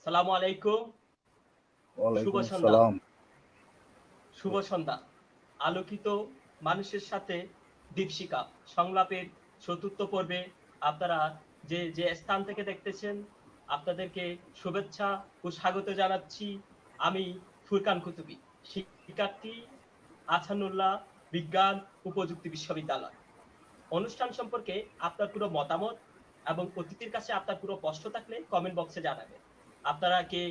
সালামু আলাইকুম। শুভ ওয়ালাইকুম সন্ধ্যা। আসসালাম। শুভ সন্ধ্যা। আলোকিত মানুষের সাথে দীপশিখা সংলাপের চতুর্থ পর্বে আপনারা যে যে স্থান থেকে দেখতেছেন আপনাদেরকে শুভেচ্ছা ও স্বাগত জানাচ্ছি। আমি ফুরকান কুতুবী, শিক্ষার্থী, আছানুল্লাহ বিজ্ঞান ও প্রযুক্তি বিশ্ববিদ্যালয়। অনুষ্ঠান সম্পর্কে আপনার পুরো মতামত এবং অতিথির কাছে আপনার পুরো প্রশ্ন থাকলে কমেন্ট বক্সে জানাবেন। আপনারা কে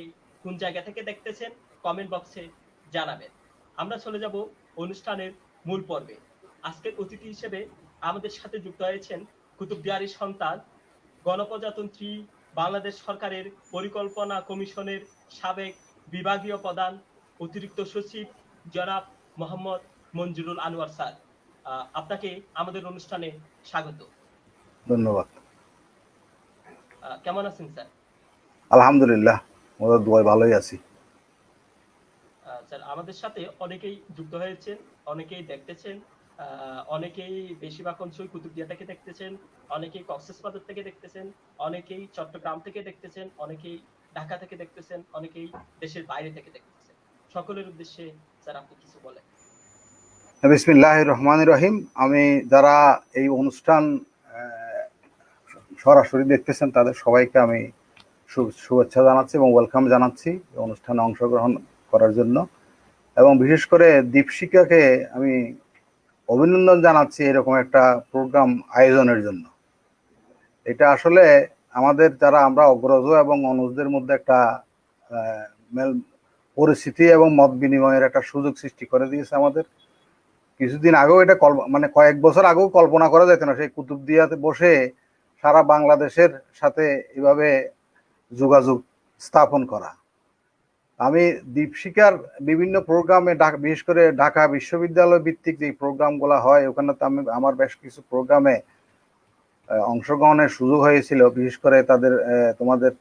কোন জায়গা থেকে দেখতেছেন কমেন্ট বক্সে জানাবেন। আমরা চলে যাব অনুষ্ঠানের মূল পর্বে। আজকের অতিথি হিসেবে আমাদের সাথে যুক্ত হয়েছেন কুতুবদিয়ারের সন্তান, গণপ্রজাতন্ত্রী বাংলাদেশ সরকারের পরিকল্পনা কমিশনের সাবেক বিভাগীয় প্রধান, অতিরিক্ত সচিব জনাব মোহাম্মদ মঞ্জুরুল আনোয়ার স্যার। আপনাকে আমাদের অনুষ্ঠানে স্বাগত। ধন্যবাদ। কেমন আছেন স্যার? আলহামদুলিল্লাহ, ওদের দোয়ায় ভালোই আছি। স্যার, আমাদের সাথে অনেকেই যুক্ত হয়েছেন, অনেকেই দেখতেছেন, অনেকেই বেশিরভাগ অঞ্চল কুতুবদিয়া থেকে দেখতেছেন, অনেকেই কক্সবাজার থেকে দেখতেছেন, অনেকেই চট্টগ্রাম থেকে দেখতেছেন, অনেকেই ঢাকা থেকে দেখতেছেন, অনেকেই দেশের বাইরে থেকে দেখতেছেন। সকলের উদ্দেশ্যে স্যার আপনি কিছু বলেন। বিসমিল্লাহির রহমানির রহিম। আমি যারা এই অনুষ্ঠান সরাসরি দেখতেছেন তাদের সবাইকে আমি শুভেচ্ছা জানাচ্ছি এবং ওয়েলকাম জানাচ্ছি অনুষ্ঠানে অংশগ্রহণ করার জন্য, এবং বিশেষ করে দীপশিখাকে আমি অভিনন্দন জানাচ্ছি এরকম একটা প্রোগ্রাম আয়োজনের জন্য। এটা আসলে আমাদের যারা আমরা অগ্রজ এবং অনুজদের মধ্যে একটা মেল পরিস্থিতি এবং মত বিনিময়ের একটা সুযোগ সৃষ্টি করে দিয়েছে আমাদের। কিছুদিন আগেও এটা মানে কয়েক বছর আগেও কল্পনা করা যেত না সেই কুতুবদিয়াতে বসে সারা বাংলাদেশের সাথে এভাবে যোগাযোগ স্থাপন করা। আমি দীপশিখার বিভিন্ন প্রোগ্রামে বিশেষ করে ঢাকা বিশ্ববিদ্যালয় ভিত্তিক যে প্রোগ্রামগুলো হয় ওখানে তো আমি আমার বেশ কিছু প্রোগ্রামে অংশগ্রহণের সুযোগ হয়েছিল। বিশেষ করে তাদের তোমাদের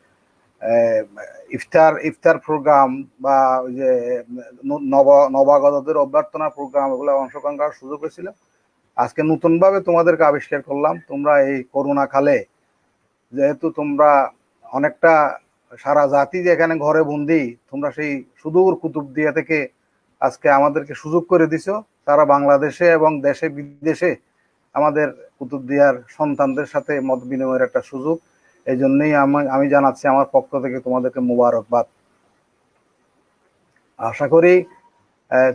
ইফতার প্রোগ্রাম বা ওই যে নবাগতদের অভ্যর্থনা প্রোগ্রাম, এগুলো অংশগ্রহণ করার সুযোগ হয়েছিল। আজকে নতুনভাবে তোমাদেরকে আবিষ্কার করলাম। তোমরা এই করোনা কালে যেহেতু তোমরা অনেকটা সারা জাতি যেখানে ঘরে বন্দি, তোমরা সেই সুদূর কুতুবদিয়া থেকে আজকে আমাদেরকে সুযোগ করে দিছো সারা বাংলাদেশে এবং দেশে বিদেশে আমাদের কুতুবদিয়ার সন্তানদের সাথে মত বিনিময়ের একটা সুযোগ। এই জন্যই আমি জানাচ্ছি আমার পক্ষ থেকে তোমাদেরকে মোবারকবাদ। আশা করি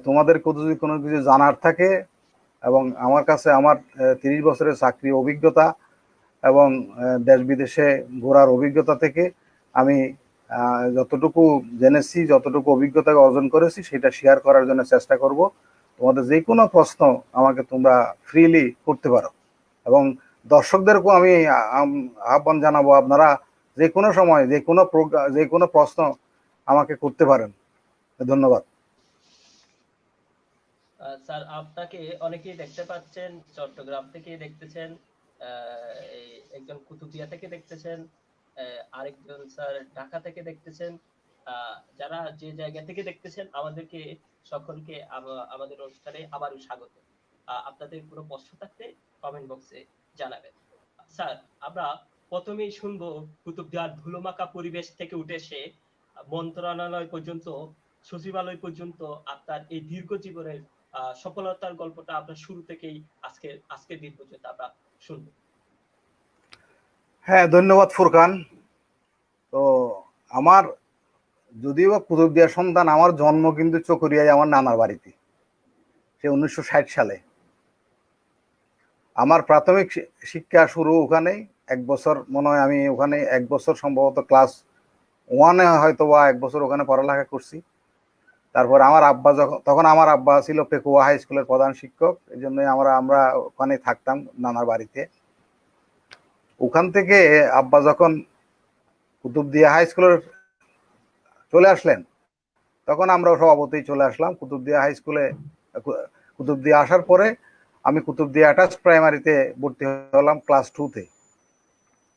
তোমাদের যদি কোনো কিছু জানার থাকে, এবং আমার কাছে আমার 30 বছরের চাকরি অভিজ্ঞতা এবং দেশ বিদেশে ঘোরার অভিজ্ঞতা থেকে আমি যতটুকু জেনেছি, যতটুকু অভিজ্ঞতা অর্জন করেছি সেটা শেয়ার করার জন্য চেষ্টা করব। তোমাদের যে কোনো প্রশ্ন আমাকে তোমরা ফ্রিলি করতে পারো, এবং দর্শকদেরকেও আমি আহ্বান জানাবো আপনারা যে কোনো সময় যে কোনো প্রশ্ন আমাকে করতে পারেন। ধন্যবাদ। স্যার, আপনাকে অনেকেই দেখতে পাচ্ছেন, চট্টগ্রাম থেকে দেখতেছেন, এই একজন কুতুবদিয়া থেকে দেখতেছেন, আরেকজন স্যার ঢাকা থেকে দেখতেছেন। যারা যে জায়গা থেকে দেখতেছেন আমাদেরকে সকলকে আমাদের অনুষ্ঠানে আবারও স্বাগত। আপনাদের কোনো প্রশ্ন থাকলে কমেন্ট বক্সে জানাবেন। স্যার, আমরা প্রথমেই শুনবো কুতুবদিয়ার ধুলোমাখা পরিবেশ থেকে উঠে এসে মন্ত্রণালয় পর্যন্ত, সচিবালয় পর্যন্ত আপনার এই দীর্ঘ জীবনের সফলতার গল্পটা আপনার শুরু থেকেই আজকের দিন পর্যন্ত আমরা শুনবো। হ্যাঁ, ধন্যবাদ ফুরকান। তো আমার যদিও কুতুবদিয়ার সন্তান, আমার জন্ম কিন্তু চকরিয়ায় আমার নানার বাড়িতে, সে 1960 সালে। আমার প্রাথমিক শিক্ষা শুরু ওখানেই। 1 বছর মনে হয় আমি ওখানে 1 বছর সম্ভবত ক্লাস 1-এ হয়তো বা 1 বছর ওখানে পড়ালেখা করছি। তারপর আমার আব্বা তখন আমার আব্বা ছিল পেকুয়া হাই স্কুলের প্রধান শিক্ষক, এই জন্যই আমরা ওখানে থাকতাম নানার বাড়িতে। ওখান থেকে আব্বা যখন কুতুবদিয়া হাই স্কুলের চলে আসলেন, তখন আমরাও স্বভাবতই চলে আসলাম কুতুবদিয়া হাই স্কুলে। কুতুবদিয়া আসার পরে আমি কুতুবদিয়া অ্যাটাচ প্রাইমারিতে ভর্তি হলাম ক্লাস 2-তে।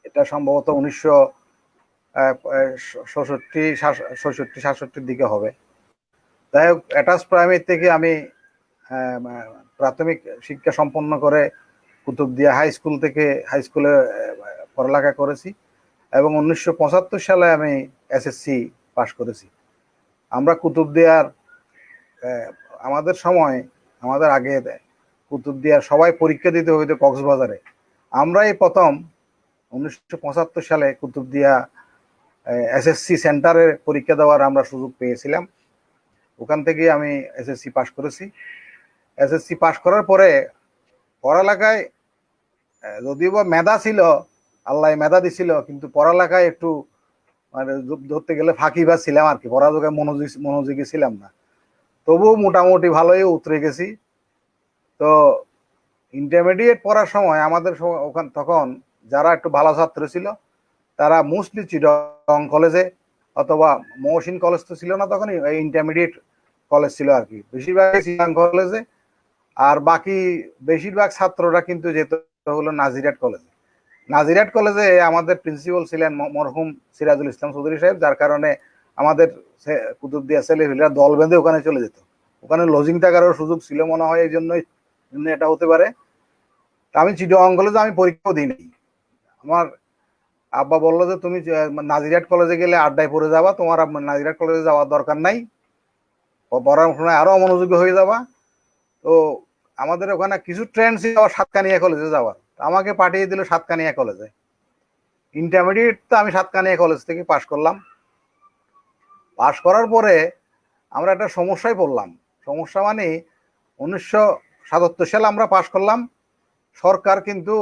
এটা সম্ভবত 1966-67 দিকে হবে। যাই হোক, অ্যাটাচ প্রাইমারি থেকে আমি প্রাথমিক শিক্ষা সম্পন্ন করে কুতুবদিয়া হাই স্কুলে পড়ালেখা করেছি, এবং 1975 সালে আমি এসএসসি পাশ করেছি। আমরা কুতুবদিয়ার আমাদের সময়, আমাদের আগে কুতুবদিয়ার সবাই পরীক্ষা দিতে হইতো কক্সবাজারে। আমরাই প্রথম 1975 সালে কুতুবদিয়া এসএসসি সেন্টারে পরীক্ষা দেওয়ার আমরা সুযোগ পেয়েছিলাম। ওখান থেকে আমি এসএসসি পাশ করেছি। এসএসসি পাশ করার পরে পড়ালেখায় যদিও বা মেধা ছিল, আল্লাহ মেধা দিছিল, কিন্তু পড়ালেখায় একটু মানে ধরতে গেলে ফাঁকিবাজ ছিলাম আর কি, পড়ালেখায় মনোযোগী ছিলাম না। তবুও মোটামুটি ভালোই উতরে গেছি। তো ইন্টারমিডিয়েট পড়ার সময় আমাদের ওখান তখন যারা একটু ভালো ছাত্র ছিল তারা মোস্টলি চিটং কলেজে অথবা মহসিন কলেজ তো ছিল না তখন, ইন্টারমিডিয়েট কলেজ ছিল আর কি, বেশিরভাগ চিটং কলেজে। আর বাকি বেশিরভাগ ছাত্ররা কিন্তু যেত হলো নাজিরাট কলেজে। নাজিরাট কলেজে আমাদের প্রিন্সিপাল ছিলেন মরহুম সিরাজুল ইসলাম চৌধুরী সাহেব, যার কারণে আমাদের কুতুবদিয়া ছেলেপেলেরা দল বেঁধে ওখানে চলে যেত। ওখানে লজিং থাকারও সুযোগ ছিল মনে হয়, এই জন্যই এটা হতে পারে। আমি চিটং কলেজে আমি পরীক্ষাও দিই নাই। আমার আব্বা বললো যে তুমি নাজিরাট কলেজে গেলে আড্ডায় পড়ে যাবা, তোমার নাজিরাট কলেজে যাওয়ার দরকার নাই, পড়াশোনায় আরো অমনোযোগী হয়ে যাবা। তো আমাদের ওখানে কিছু ট্রেন্ড ছিল সাতকানিয়া কলেজে যাওয়ার, আমাকে পাঠিয়ে দিল সাতকানিয়া কলেজে। ইন্টারমিডিয়েট তো আমি সাতকানিয়া কলেজ থেকে পাশ করলাম। পাশ করার পরে আমরা একটা সমস্যায় পড়লাম। সমস্যা মানে 1977 সালে আমরা পাশ করলাম। সরকার কিন্তু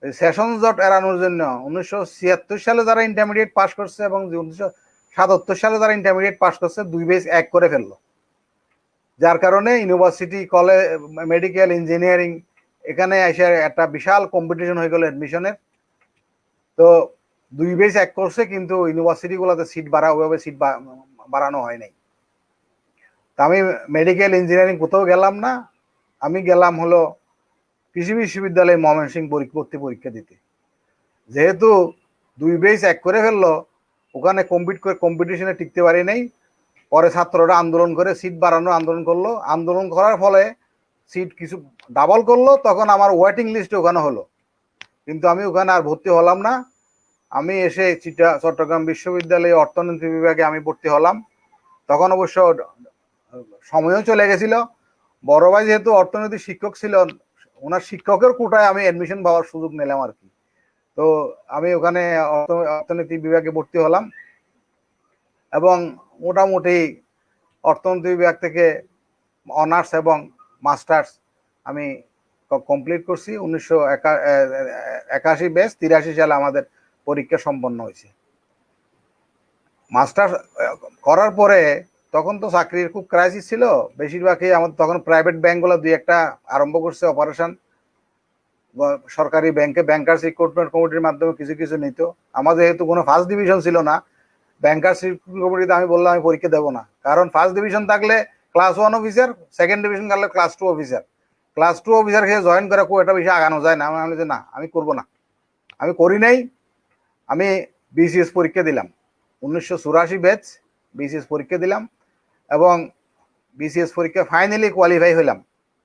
সেশন জট এড়ানোর জন্য 1976 সালে যারা ইন্টারমিডিয়েট পাশ করছে এবং 1977 সালে যারা ইন্টারমিডিয়েট পাশ করছে দুই বেস এক করে ফেললো। যার কারণে ইউনিভার্সিটি, কলেজ, মেডিকেল, ইঞ্জিনিয়ারিং এখানে এসে একটা বিশাল কম্পিটিশন হয়ে গেল অ্যাডমিশনের। তো দুই বেস এক করছে, কিন্তু ইউনিভার্সিটিগুলোতে সিট ওইভাবে সিট বাড়ানো হয় নাই। তা আমি মেডিকেল, ইঞ্জিনিয়ারিং কোথাও গেলাম না। আমি গেলাম হলো কৃষি বিশ্ববিদ্যালয়ে ময়মনসিংহ ভর্তি পরীক্ষা দিতে। যেহেতু দুই বেস এক করে ফেললো, ওখানে কম্পিটিশনে টিকতে পারি নাই। পরে ছাত্ররা আন্দোলন করে সিট বাড়ানোর আন্দোলন করলো। আন্দোলন করার ফলে সিট কিছু ডাবল করলো, তখন আমার ওয়েটিং লিস্টে ওখানে হলো, কিন্তু আমি ওখানে আর ভর্তি হলাম না। আমি এসে চট্টগ্রাম বিশ্ববিদ্যালয়ে অর্থনীতি বিভাগে আমি ভর্তি হলাম। তখন অবশ্য সময়ও চলে গেছিল। বড় ভাই যেহেতু অর্থনীতি শিক্ষক ছিল, ওনার শিক্ষকের কোটায় আমি অ্যাডমিশন পাওয়ার সুযোগ নিলাম আর কি। তো আমি ওখানে অর্থনীতি বিভাগে ভর্তি হলাম এবং মোটামুটি অর্থনীতি বিভাগ থেকে অনার্স এবং মাস্টার্স আমি কমপ্লিট করছি। 1981 বেস 83 সালে আমাদের পরীক্ষা সম্পন্ন হয়েছে। মাস্টার্স করার পরে তখন তো চাকরির খুব ক্রাইসিস ছিল। বেশিরভাগই আমাদের তখন প্রাইভেট ব্যাংকগুলো দুই একটা আরম্ভ করছে অপারেশন। সরকারি ব্যাংকে ব্যাংকার্স রিক্রুটমেন্ট কমিটির মাধ্যমে কিছু কিছু নিত। আমাদের যেহেতু কোনো ফার্স্ট ডিভিশন ছিল না, ব্যাংকার্স রিক্রুটমেন্ট কমিটিতে আমি বললাম আমি পরীক্ষা দেবো না, কারণ ফার্স্ট ডিভিশন থাকলে ক্লাস 1 অফিসার, সেকেন্ড ডিভিশন থাকলে ক্লাস 2 অফিসার। ক্লাস 2 অফিসার খেয়ে জয়েন করে এটা বেশি আগানো যায় না। আমি বললাম যে না, আমি করবো না। আমি করি নাই। আমি বিসিএস পরীক্ষা দিলাম, 1984 ব্যাচ বিসিএস পরীক্ষা দিলাম এবং বিসিএস পরীক্ষা ফাইনালি কোয়ালিফাই হইলাম।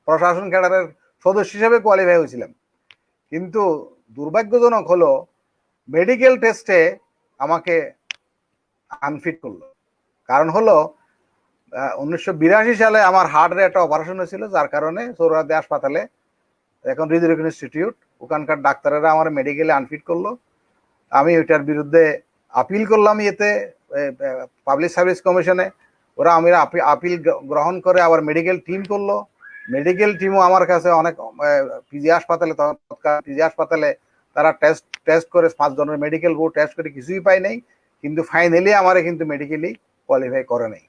প্রশাসন ক্যাডারের সদস্য হিসেবে কোয়ালিফাই হয়েছিলাম। কিন্তু দুর্ভাগ্যজনক হলো মেডিকেল টেস্টে আমাকে আনফিট করলো। কারণ হলো 1982 সালে আমার হার্টের একটা অপারেশন হয়েছিল, যার কারণে সৌরাদি হাসপাতালে, এখন হৃদরোগ ইনস্টিটিউট, ওখানকার ডাক্তারেরা আমার মেডিকেলে আনফিট করলো। আমি ওইটার বিরুদ্ধে আপিল করলাম ইয়েতে পাবলিক সার্ভিস কমিশনে। ওরা আপিল গ্রহণ করে আবার মেডিকেল টিম করলো। মেডিকেল টিমও আমার কাছে অনেক পিজি হাসপাতালে, পিজি হাসপাতালে তারা টেস্ট করে 5 জনের মেডিকেল বোর্ড টেস্ট করে কিছুই পাই নাই। কিন্তু ফাইনালি আমারে কিন্তু মেডিকেলি কোয়ালিফাই করে নাই,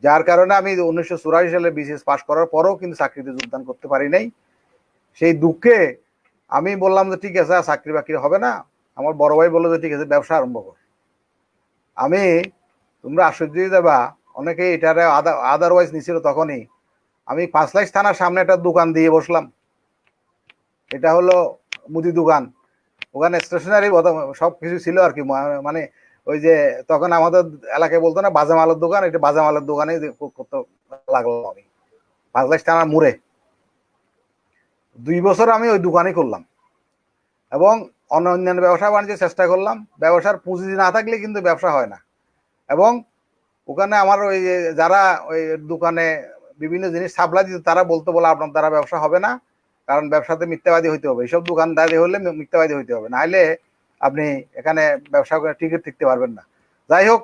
যার কারণে আমি 1984 সালে বিসিএস পাস করার পরেও কিন্তু চাকরিতে যোগদান করতে পারি নাই। সেই দুঃখে আমি বললাম যে ঠিক আছে, চাকরি বাকরি হবে না। আমার বড় ভাই বললো যে ঠিক আছে, ব্যবসা আরম্ভ কর। তোমরা আশ্চর্য হয়ে যাবা, অনেকে এটারে আদারওয়াইজ নিছিল তখনই। আমি 5 লাখ থানার সামনে একটা দোকান দিয়ে বসলাম। এটা হলো মুদি দোকান, ওখানে স্টেশনারি সব কিছু ছিল আর কি। মানে ওই যে তখন আমাদের এলাকায় বলতো না বাজামালের দোকান, এটা বাজামালের দোকানে করতে লাগলাম আমি 5 লাখ থানার মোড়ে। 2 বছর আমি ওই দোকানই করলাম এবং অন্যান্য ব্যবসা বাণিজ্যের চেষ্টা করলাম। ব্যবসার পুঁজি না থাকলে কিন্তু ব্যবসা হয় না। এবং ওখানে আমার ওই যারা ওই দোকানে বিভিন্ন জিনিস সাপ্লাই দিত তারা বলতো বলে আপনার দ্বারা ব্যবসা হবে না, কারণ ব্যবসাতে মিথ্যাবাদী হইতে হবে, এইসব দোকানদারি হলে মিথ্যাবাদী হইতে হবে, নাহলে আপনি এখানে ব্যবসা করে টিকে টিকতে পারবেন না। যাই হোক,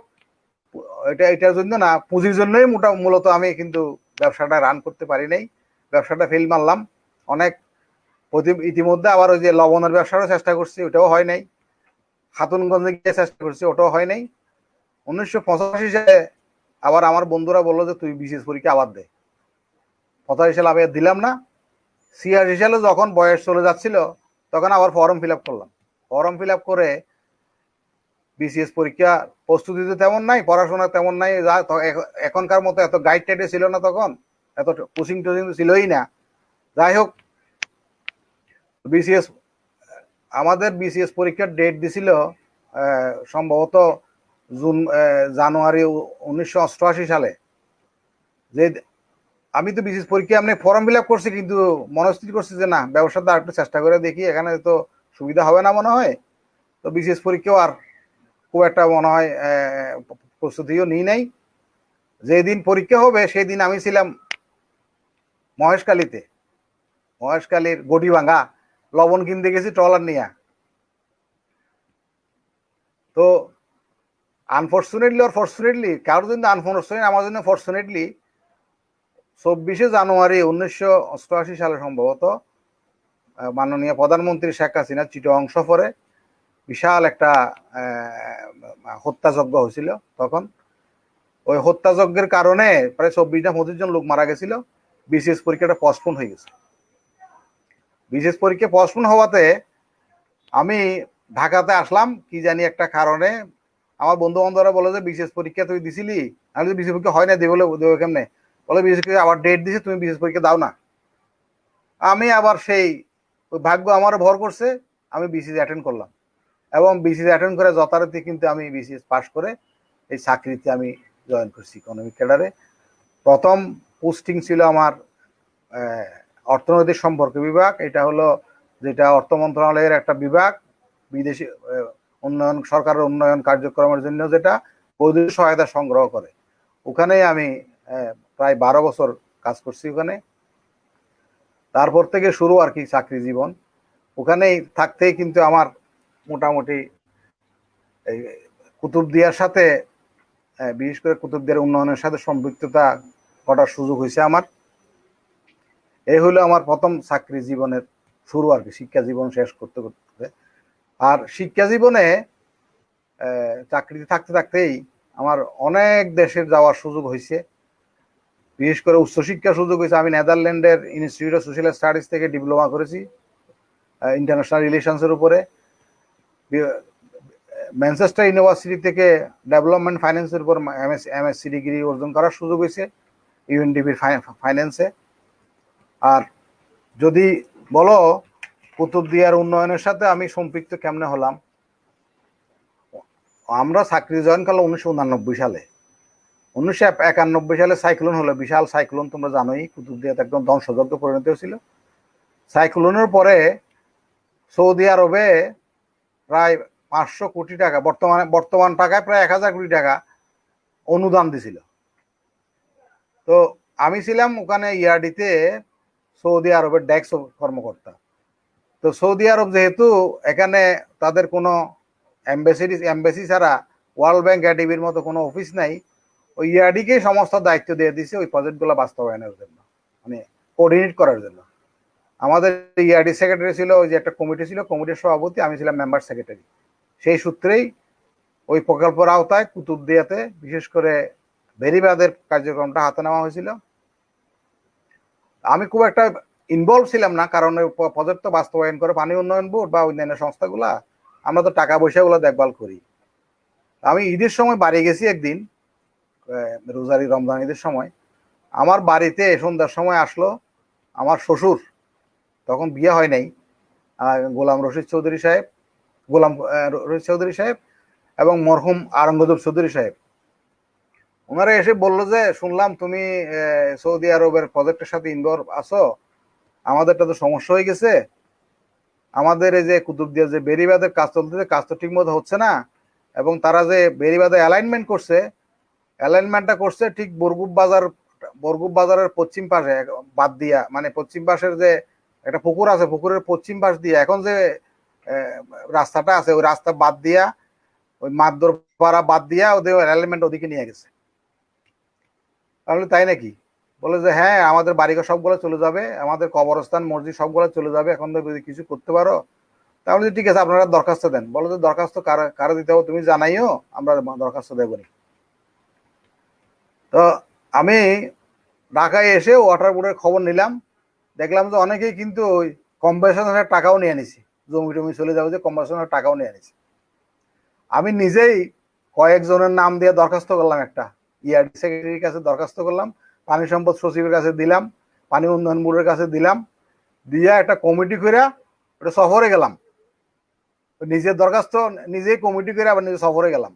এটার জন্য না, পুঁজির জন্যই মূলত আমি কিন্তু ব্যবসাটা রান করতে পারি নাই, ব্যবসাটা ফেল মারলাম অনেক। ইতিমধ্যে আবার ওই যে লবণের ব্যবসারও চেষ্টা করছি, ওটাও হয় নাই। খাতুনগঞ্জে গিয়ে চেষ্টা করছি, ওটাও হয় নাই। 1985 সালে আবার আমার বন্ধুরা বললো যে তুই বিসিএস পরীক্ষা আবার দে। 85 সালে আমি দিলাম না। 86 সালে যখন বয়স চলে যাচ্ছিল তখন আবার ফর্ম ফিল আপ করলাম। ফর্ম ফিল আপ করে বিসিএস পরীক্ষা প্রস্তুতি তো তেমন নাই, পড়াশোনা তেমন নাই, এখনকার মতো এত গাইড টাইডে ছিল না, তখন এত কোচিং টোচিং ছিলই না। যাই হোক, বিসিএস আমাদের বিসিএস পরীক্ষার ডেট দিছিল সম্ভবত জানুয়ারি 1988 সালে। যে আমি তো বিসিএস পরীক্ষা এমনি ফর্ম ফিল আপ করছি, কিন্তু মনস্থির করছি যে না, ব্যবসাটা আর একটু চেষ্টা করে দেখি, এখানে তো সুবিধা হবে না মনে হয়। তো বিসিএস পরীক্ষাও আর খুব একটা মনে হয় প্রস্তুতিও নিই নাই। যেদিন পরীক্ষা হবে সেই দিন আমি ছিলাম মহেশখালীতে, মহেশখালীর গড়িভাঙ্গা, লবণ কিনতে গেছি ট্রলার নিয়ে। তো আনফর্চুনেটলি আর ফর্চুনেটলি, কারোর জন্য আনফর্চুনেট, আমার জন্য ফর্চুনেটলি, 24 জানুয়ারি 1988 সালে সম্ভবত মাননীয় প্রধানমন্ত্রী শেখ হাসিনা চিটগাং সফরে বিশাল একটা হত্যাযজ্ঞ হয়েছিল। তখন ওই হত্যাযজ্ঞের কারণে প্রায় 24 না 25 জন লোক মারা গেছিল। বিসিএস পরীক্ষাটা পস্টপোন হয়ে গেছে। বিসিএস পরীক্ষা পস্টপোন হওয়াতে আমি ঢাকাতে আসলাম কি জানি একটা কারণে। আমার বন্ধু বান্ধবরা বলে যে বিসিএস পরীক্ষা তুই দিছিলি, আমি যদি বিসিএস পরীক্ষা হয় না দেবো দেবো কেমনে, বলে বিসিএস পরীক্ষা আবার ডেট দিছে, তুমি বিসিএস পরীক্ষা দাও না। আমি আবার সেই ওই ভাগ্য আমার ভর করছে, আমি বিসিএস অ্যাটেন্ড করলাম এবং বিসিএস অ্যাটেন্ড করে যথারীতি কিন্তু আমি বিসিএস পাস করে এই চাকরিতে আমি জয়েন করছি ইকোনমিক ক্যাডারে। প্রথম পোস্টিং ছিল আমার অর্থনৈতিক সম্পর্ক বিভাগ। এটা হলো যেটা অর্থ মন্ত্রণালয়ের একটা বিভাগ, বিদেশি উন্নয়ন, সরকারের উন্নয়ন কার্যক্রমের জন্য যেটা বৈদেশিক সহায়তা সংগ্রহ করে। ওখানেই আমি প্রায় 12 বছর কাজ করছি ওখানে। তারপর থেকে শুরু আর কি চাকরি জীবন। ওখানেই থাকতেই কিন্তু আমার মোটামুটি এই কুতুবদিয়ার সাথে, বিশেষ করে কুতুবদিয়ার উন্নয়নের সাথে সম্পৃক্ততা করার সুযোগ হয়েছে আমার। এই হলো আমার প্রথম চাকরি জীবনের শুরু আর কি, শিক্ষা জীবন শেষ করতে করতে। আর শিক্ষা জীবনে চাকরিতে থাকতে থাকতেই আমার অনেক দেশের যাওয়ার সুযোগ হয়েছে, বিশেষ করে উচ্চশিক্ষার সুযোগ হয়েছে। আমি নেদারল্যান্ডের ইনস্টিটিউট অফ সোশ্যাল স্টাডিজ থেকে ডিপ্লোমা করেছি ইন্টারন্যাশনাল রিলেশনসের উপরে। ম্যানচেস্টার ইউনিভার্সিটি থেকে ডেভেলপমেন্ট ফাইন্যান্সের উপর এমএসসি ডিগ্রি অর্জন করার সুযোগ হয়েছে ইউএনডিপির ফাইন্যান্সে। আর যদি বলো কুতুবদিয়ার উন্নয়নের সাথে আমি সম্পৃক্ত কেমনে হলাম, আমরা চাকরি জয়েন করলাম 1989 সালে। 1991 সালে সাইক্লোন হলো, বিশাল সাইক্লোন, তোমরা জানোই, কুতুবদিয়াতে একদম ধ্বংসযজ্ঞ পরিণত হয়েছিল। সাইক্লোনের পরে সৌদি আরবে প্রায় 500 কোটি টাকা, বর্তমান টাকায় প্রায় 1000 কোটি টাকা অনুদান দিছিল। তো আমি ছিলাম ওখানে ইয়ারডিতে সৌদি আরবের ডেস্ক কর্মকর্তা। তো সৌদি আরব যেহেতু এখানে তাদের কোনো এমবেসি ছাড়া ওয়ার্ল্ড ব্যাংক এডিবির মতো কোনো অফিস নাই, ওই ইয়ারডিকে সমস্ত দায়িত্ব দিয়ে দিছে ওই প্রজেক্টগুলো বাস্তবায়নের জন্য, মানে কোঅর্ডিনেট করার জন্য। আমাদের ইয়ারডি সেক্রেটারি ছিল, ওই যে একটা কমিটি ছিল, কমিটির সভাপতি, আমি ছিলাম মেম্বার সেক্রেটারি। সেই সূত্রেই ওই প্রকল্পের আওতায় কুতুবদিয়াতে বিশেষ করে বেড়িবাঁধের কার্যক্রমটা হাতে নেওয়া হয়েছিল। আমি খুব একটা ইনভলভ ছিলাম না, কারণ ওই প্রজেক্ট তো বাস্তবায়ন করে পানি উন্নয়ন বোর্ড বা অন্যান্য সংস্থাগুলা, আমরা তো টাকা পয়সাগুলো দেখভাল করি। আমি ঈদের সময় বাড়ি গেছি একদিন, রোজারি রমজান ঈদের সময়। আমার বাড়িতে সন্ধ্যার সময় আসলো আমার শ্বশুর, তখন বিয়ে হয় নাই, গোলাম রশিদ চৌধুরী সাহেব, গোলাম রশিদ চৌধুরী সাহেব এবং মরহুম আরঙ্গজেব চৌধুরী সাহেব। ওনারা এসে বললো যে শুনলাম তুমি সৌদি আরবের প্রজেক্টের সাথে ইনভলভ আছো, আমাদেরটা তো সমস্যা হয়ে গেছে, আমাদের এই যে কুতুবদিয়া যে বেড়িবাঁধের কাজ চলতেছে, কাজ তো ঠিক মতো হচ্ছে না, এবং তারা যে বেড়িবাঁধে অ্যালাইনমেন্ট করছে, অ্যালাইনমেন্টটা করছে ঠিক বরগুব বাজারের পশ্চিম পাশে বাদ দিয়া, মানে পশ্চিম পাশের যে একটা পুকুর আছে, পুকুরের পশ্চিম পাশ দিয়ে এখন যে রাস্তাটা আছে, ওই রাস্তা বাদ দিয়া, ওই মাদর পাড়া বাদ দিয়া ওদের অ্যালাইনমেন্ট ওদিকে নিয়ে গেছে। তাহলে তাই নাকি? বলে যে হ্যাঁ আমাদের বাড়িঘর সবগুলো চলে যাবে, আমাদের কবরস্থান মসজিদ সবগুলো চলে যাবে, এখন তো যদি কিছু করতে পারো তাহলে ঠিক আছে আপনারা দরখাস্ত দেন। বলো যে দরখাস্ত কারা দিতে হবে তুমি জানাইও, আমরা দরখাস্ত দেবো নি। তো আমি ঢাকায় এসে ওয়াটার বোর্ডের খবর নিলাম, দেখলাম যে অনেকেই কিন্তু ওই কম্পেনসেশনের টাকাও নিয়ে নিছি, জমি টমি চলে যাবে যে কম্পেনসেশনের টাকাও নিয়ে নিছি। আমি নিজেই কয়েকজনের নাম দিয়ে দরখাস্ত করলাম, একটা ইআরডি সেক্রেটারির কাছে দরখাস্ত করলাম, পানি সম্পদ সচিবের কাছে দিলাম, পানি উন্নয়ন বোর্ডের কাছে দিলাম, দিয়ে একটা কমিটি করে ওটা সফরে গেলাম। নিজের দরখাস্ত নিজেই কমিটি করে আবার নিজে সফরে গেলাম।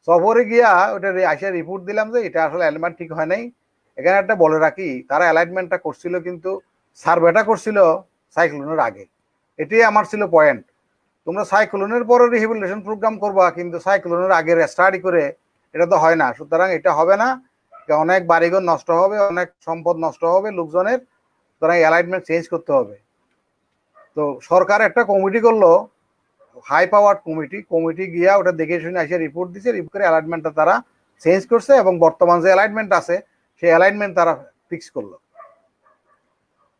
সফরে গিয়া ওটা আসে রিপোর্ট দিলাম যে এটা আসলে অ্যালাইনমেন্ট ঠিক হয় নাই। এখানে একটা বলে রাখি, তারা অ্যালাইনমেন্টটা করছিল কিন্তু সার্ভেটা করছিল সাইক্লোনের আগে। এটাই আমার ছিল পয়েন্ট। তোমরা সাইক্লোনের পরে রিহেবিলিটেশন প্রোগ্রাম করবা, কিন্তু সাইক্লোনের আগে স্টাডি করে এটা তো হয় না। সুতরাং এটা হবে না, অনেক বাড়িঘর নষ্ট হবে, অনেক সম্পদ নষ্ট হবে লোকজনের, সুতরাং অ্যালাইনমেন্ট চেঞ্জ করতে হবে। তো সরকার একটা কমিটি করলো, হাই পাওয়ার কমিটি গিয়া ওটা দেখে শুনে এসে রিপোর্ট দিছে, রিপোর্ট করে অ্যালাইনমেন্টটা তারা চেঞ্জ করছে, এবং বর্তমান যে অ্যালাইনমেন্ট আছে সেই অ্যালাইনমেন্ট তারা ফিক্স করলো।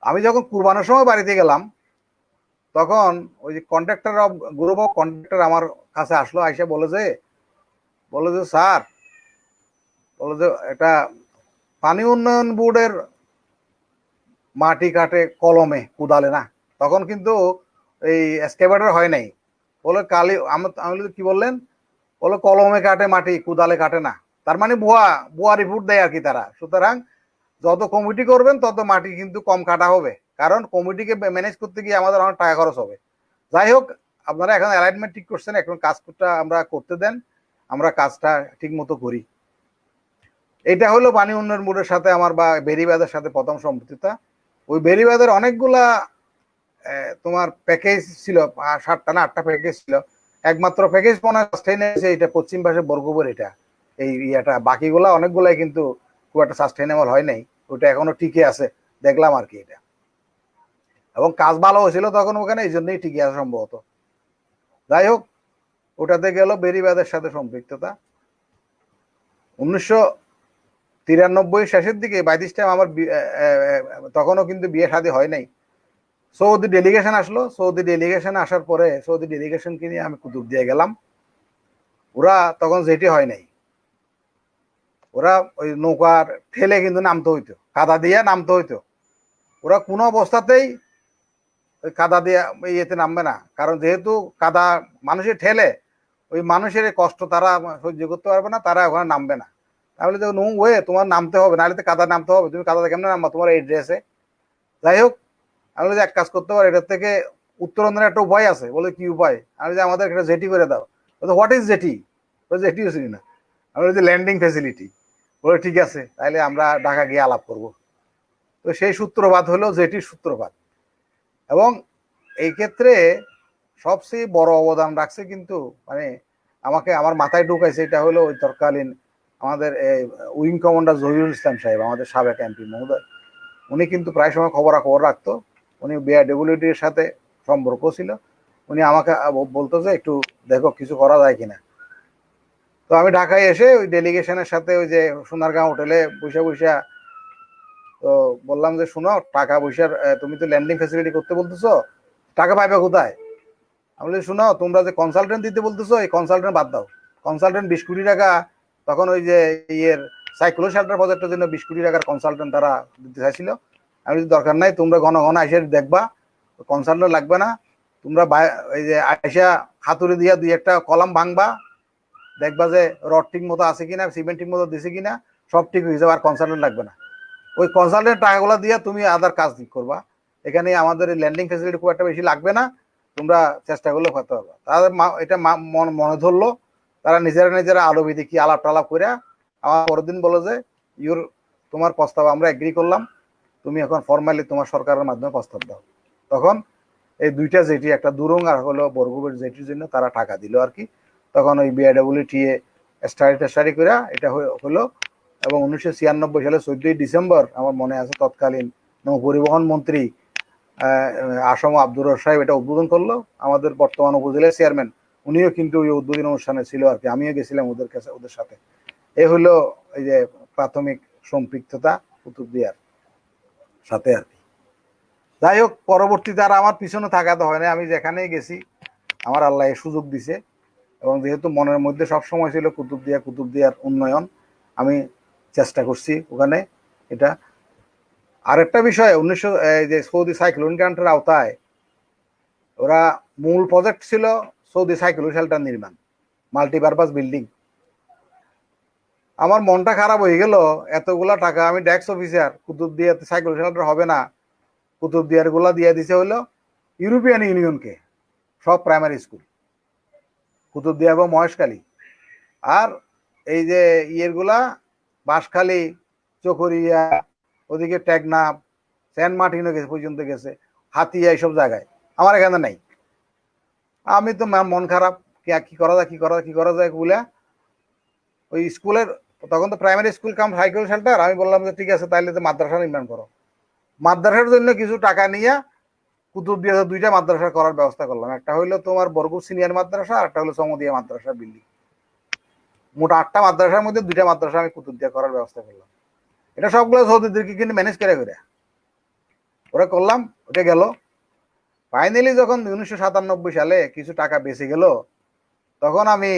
আমি যখন কুরবানের সময় বাড়িতে গেলাম, তখন ওই যে contractor of group of contractor আমার কাছে আসলো, আইসা বলে যে স্যার, বলে যে এটা পানি উন্নয়ন বোর্ডের মাটি কাটে কলমে, কুদালে না। তখন কিন্তু এই এক্সকেভেটর হয় নাই। বলে কালি আমি কি বললেন? বলে কলমে কাটে মাটি, কুদালে কাটে না। তার মানে ভুয়া রিপোর্ট দেয় আর কি তারা। সুতরাং যত কমিটি করবেন তত মাটি কিন্তু কম কাটা হবে, কারণ কমিটিকে ম্যানেজ করতে গিয়ে আমাদের অনেক টাকা খরচ হবে। যাই হোক, আপনারা এখন অ্যালাইনমেন্ট ঠিক করছেন, এখন কাজটা আমরা করতে দেন, আমরা কাজটা ঠিক মতো করি। এটা হলো পানি উন্নয়ন বোর্ডের সাথে আমার বা বেড়িবাঁধের সাথে প্রথম সম্পৃক্ততা। ওই বেড়িবাঁধের অনেকগুলা তোমার প্যাকেজ ছিল, 7টা না 8টা প্যাকেজ ছিল। একমাত্র প্যাকেজ মনে সাস্টেইন হয়েছে এটা পশ্চিম পাশে বর্গপুর, এটা এই ইয়েটা, বাকিগুলা অনেকগুলাই কিন্তু খুব একটা সাস্টেইনেবল হয় নাই। ওটা এখনো টিকে আছে দেখলাম আর কি এটা, এবং কাজ ভালো হয়েছিল তখন ওখানে, এই জন্যই টিকে আছে সম্ভবত। যাই হোক, ওটাতে গেল বেড়িবাঁধের সাথে সম্পৃক্ততা। 1993 শেষের দিকে, বাই দিস টাইম আমার তখনও কিন্তু বিয়ে শাদী হয় নাই। সৌদি ডেলিগেশন আসলো, সৌদি ডেলিগেশন আসার পরে সৌদি ডেলিগেশনকে নিয়ে আমি কুতুব দিয়ে গেলাম। ওরা তখন যেটি হয় নাই, ওরা ওই নৌকার ঠেলে কিন্তু নামতে হইতো, কাদা দিয়ে নামতে হইতো। ওরা কোনো অবস্থাতেই ওই কাদা দিয়ে ইয়েতে নামবে না, কারণ যেহেতু কাদা মানুষের ঠেলে, ওই মানুষের কষ্ট তারা সহ্য করতে পারবে না, তারা ওখানে নামবে না। তাহলে তো নো ওয়ে, তোমার নামতে হবে, নাহলে তো কাদা নামতে হবে, তুমি কাদাতে কেমনে নামবা তোমার এই ড্রেসে? যাই হোক, আমি যে এক কাজ করতে পারি, এটার থেকে উত্তরণের একটা উপায় আছে। বলে কি উপায়? আমি যে আমাদের একটা জেটি করে দাও। What is jetty? জেটিও চিনি না। আমি বলছি ল্যান্ডিং ফেসিলিটি। বলে ঠিক আছে, তাহলে আমরা ঢাকা গিয়ে আলাপ করব। তো সেই সূত্রপাত হলো জেটির সূত্রপাত। এবং এই ক্ষেত্রে সবচেয়ে বড় অবদান রাখছে কিন্তু, মানে আমাকে আমার মাথায় ঢুকাইছে, এটা হলো ওই তৎকালীন আমাদের উইং কমান্ডার জহিরুল ইসলাম সাহেব, আমাদের সাবেক এমপি মহোদয়। উনি কিন্তু প্রায় সময় খবরাখবর রাখতো। উনি বিআরডব্লিউটির সাথে সম্পর্ক ছিল। উনি আমাকে বলতো যে একটু দেখো কিছু করা যায় কিনা। তো আমি ঢাকায় এসে ওই ডেলিগেশনের সাথে ওই যে সোনারগাঁও হোটেলে বসে তো বললাম যে শুনো, টাকা পয়সার তুমি তো ল্যান্ডিং ফ্যাসিলিটি করতে বলতেছো, টাকা পাইবে কোথায়? আমি বলি শুনো, তোমরা যে কনসালটেন্ট দিতে বলতেছো, এই কনসালটেন্ট বাদ দাও। কনসালটেন্ট 20 কোটি টাকা, তখন ওই যে ইয়ের সাইক্লোন শেল্টার প্রজেক্টের জন্য 20 কোটি টাকার কনসালটেন্ট তারা দিতে চাইছিল। আমি যদি দরকার নাই, তোমরা ঘন ঘন আইসা দেখবা, কনসালটেন্ট লাগবে না। তোমরা এই যে আইসা হাতুড়ি দিয়া 2-1টা কলাম ভাঙবা, দেখবা যে রড ঠিক মতো আছে কিনা, সিমেন্ট ঠিক মতো দিছে কিনা, সব ঠিক হয়ে যাবে, আর কনসালটেন্ট লাগবে না। ওই কনসালটেন্ট টাকাগুলো দিয়ে তুমি আদার কাজ করবা। এখানে আমাদের ল্যান্ডিং ফ্যাসিলিটি খুব একটা বেশি লাগবে না, তোমরা চেষ্টা করলে করতে পারবা। তাদের এটা মনে ধরলো। তারা নিজেরা আলোবিধি কি আলাপ টালাপ করে আমার পরের দিন বলো যে তোমার প্রস্তাব আমরা এগ্রি করলাম, তুমি এখন ফর্মালি তোমার সরকারের মাধ্যমে প্রস্তাব দাও। তখন এই দুইটা জেটি, একটা দুরং আর হলো বরগুবের জেটির জন্য তারা টাকা দিল আর কি। তখন ওই বিআইডব্লিউটিএ স্টাডি করে এটা হলো। এবং 1996 সালে 14 ডিসেম্বর আমার মনে আছে, তৎকালীন নৌপরিবহন মন্ত্রী আসম আব্দুর রহমান সাহেব এটা উদ্বোধন করলো। আমাদের বর্তমান উপজেলা চেয়ারম্যান উনিও কিন্তু ওই উদ্বোধনী অনুষ্ঠানে ছিল আর কি, আমিও গেছিলাম ওদের কাছে, ওদের সাথে। এ হলো এই যে প্রাথমিক সম্পৃক্ততা কুতুবদিয়ার সাথে আর কি। যাই হোক, পরবর্তীতে আর আমার পিছনে থাকাতে হয় না, আমি যেখানেই গেছি আমার আল্লাহ সুযোগ দিছে। এবং যেহেতু মনের মধ্যে সবসময় ছিল কুতুবদিয়ার উন্নয়ন, আমি চেষ্টা করছি ওখানে এটা। আরেকটা বিষয়, যে সৌদি সাইক্লোন গ্রান্টের আওতায় ওরা মূল প্রজেক্ট ছিল সৌদি সাইক্লোন শেল্টার নির্মাণ, মাল্টিপারপাস বিল্ডিং। আমার মনটা খারাপ হয়ে গেল, এতগুলা টাকা আমি ডেস্ক অফিসার, কুতুবদিয়াতে সাইক্লোন শেল্টার হবে না, কুতুবদিয়ার গুলা দিয়ে দিছে হইলো ইউরোপিয়ান ইউনিয়নকে, সব প্রাইমারি স্কুল কুতুবদিয়া এবং মহেশখালী। আর এই যে ইয়েরগুলা বাঁশখালী, চকরিয়া, ওদিকে টেকনাফ, সেন্ট মার্টিনও গেছে পর্যন্ত গেছে, হাতিয়া, এইসব জায়গায় আমার এখানে নাই। আমি তো মন খারাপ, কি করা যায় বলে ওই স্কুলের, তখন তো primary school cum cycle centre, আমি বললাম যে ঠিক আছে তাইলে তো মাদ্রাসা নির্মাণ করো। মাদ্রাসার জন্য কিছু টাকা নিয়ে কুতুবদিয়াতে দুইটা মাদ্রাসা করার ব্যবস্থা করলাম। একটা হইলো তোমার বরগুব সিনিয়র মাদ্রাসা, আর একটা হলো চমদিয়া মাদ্রাসা বিল্ডিং। মোট 8টা মাদ্রাসার মধ্যে 2টা মাদ্রাসা আমি কুতুবদিয়া করার ব্যবস্থা করলাম। এটা সবগুলো সৌদিদেরকে কিন্তু ম্যানেজ করে ওরা করলাম, ওটা গেল। ফাইনালি যখন 1997 সালে কিছু টাকা বেঁচে গেল, তখন আমি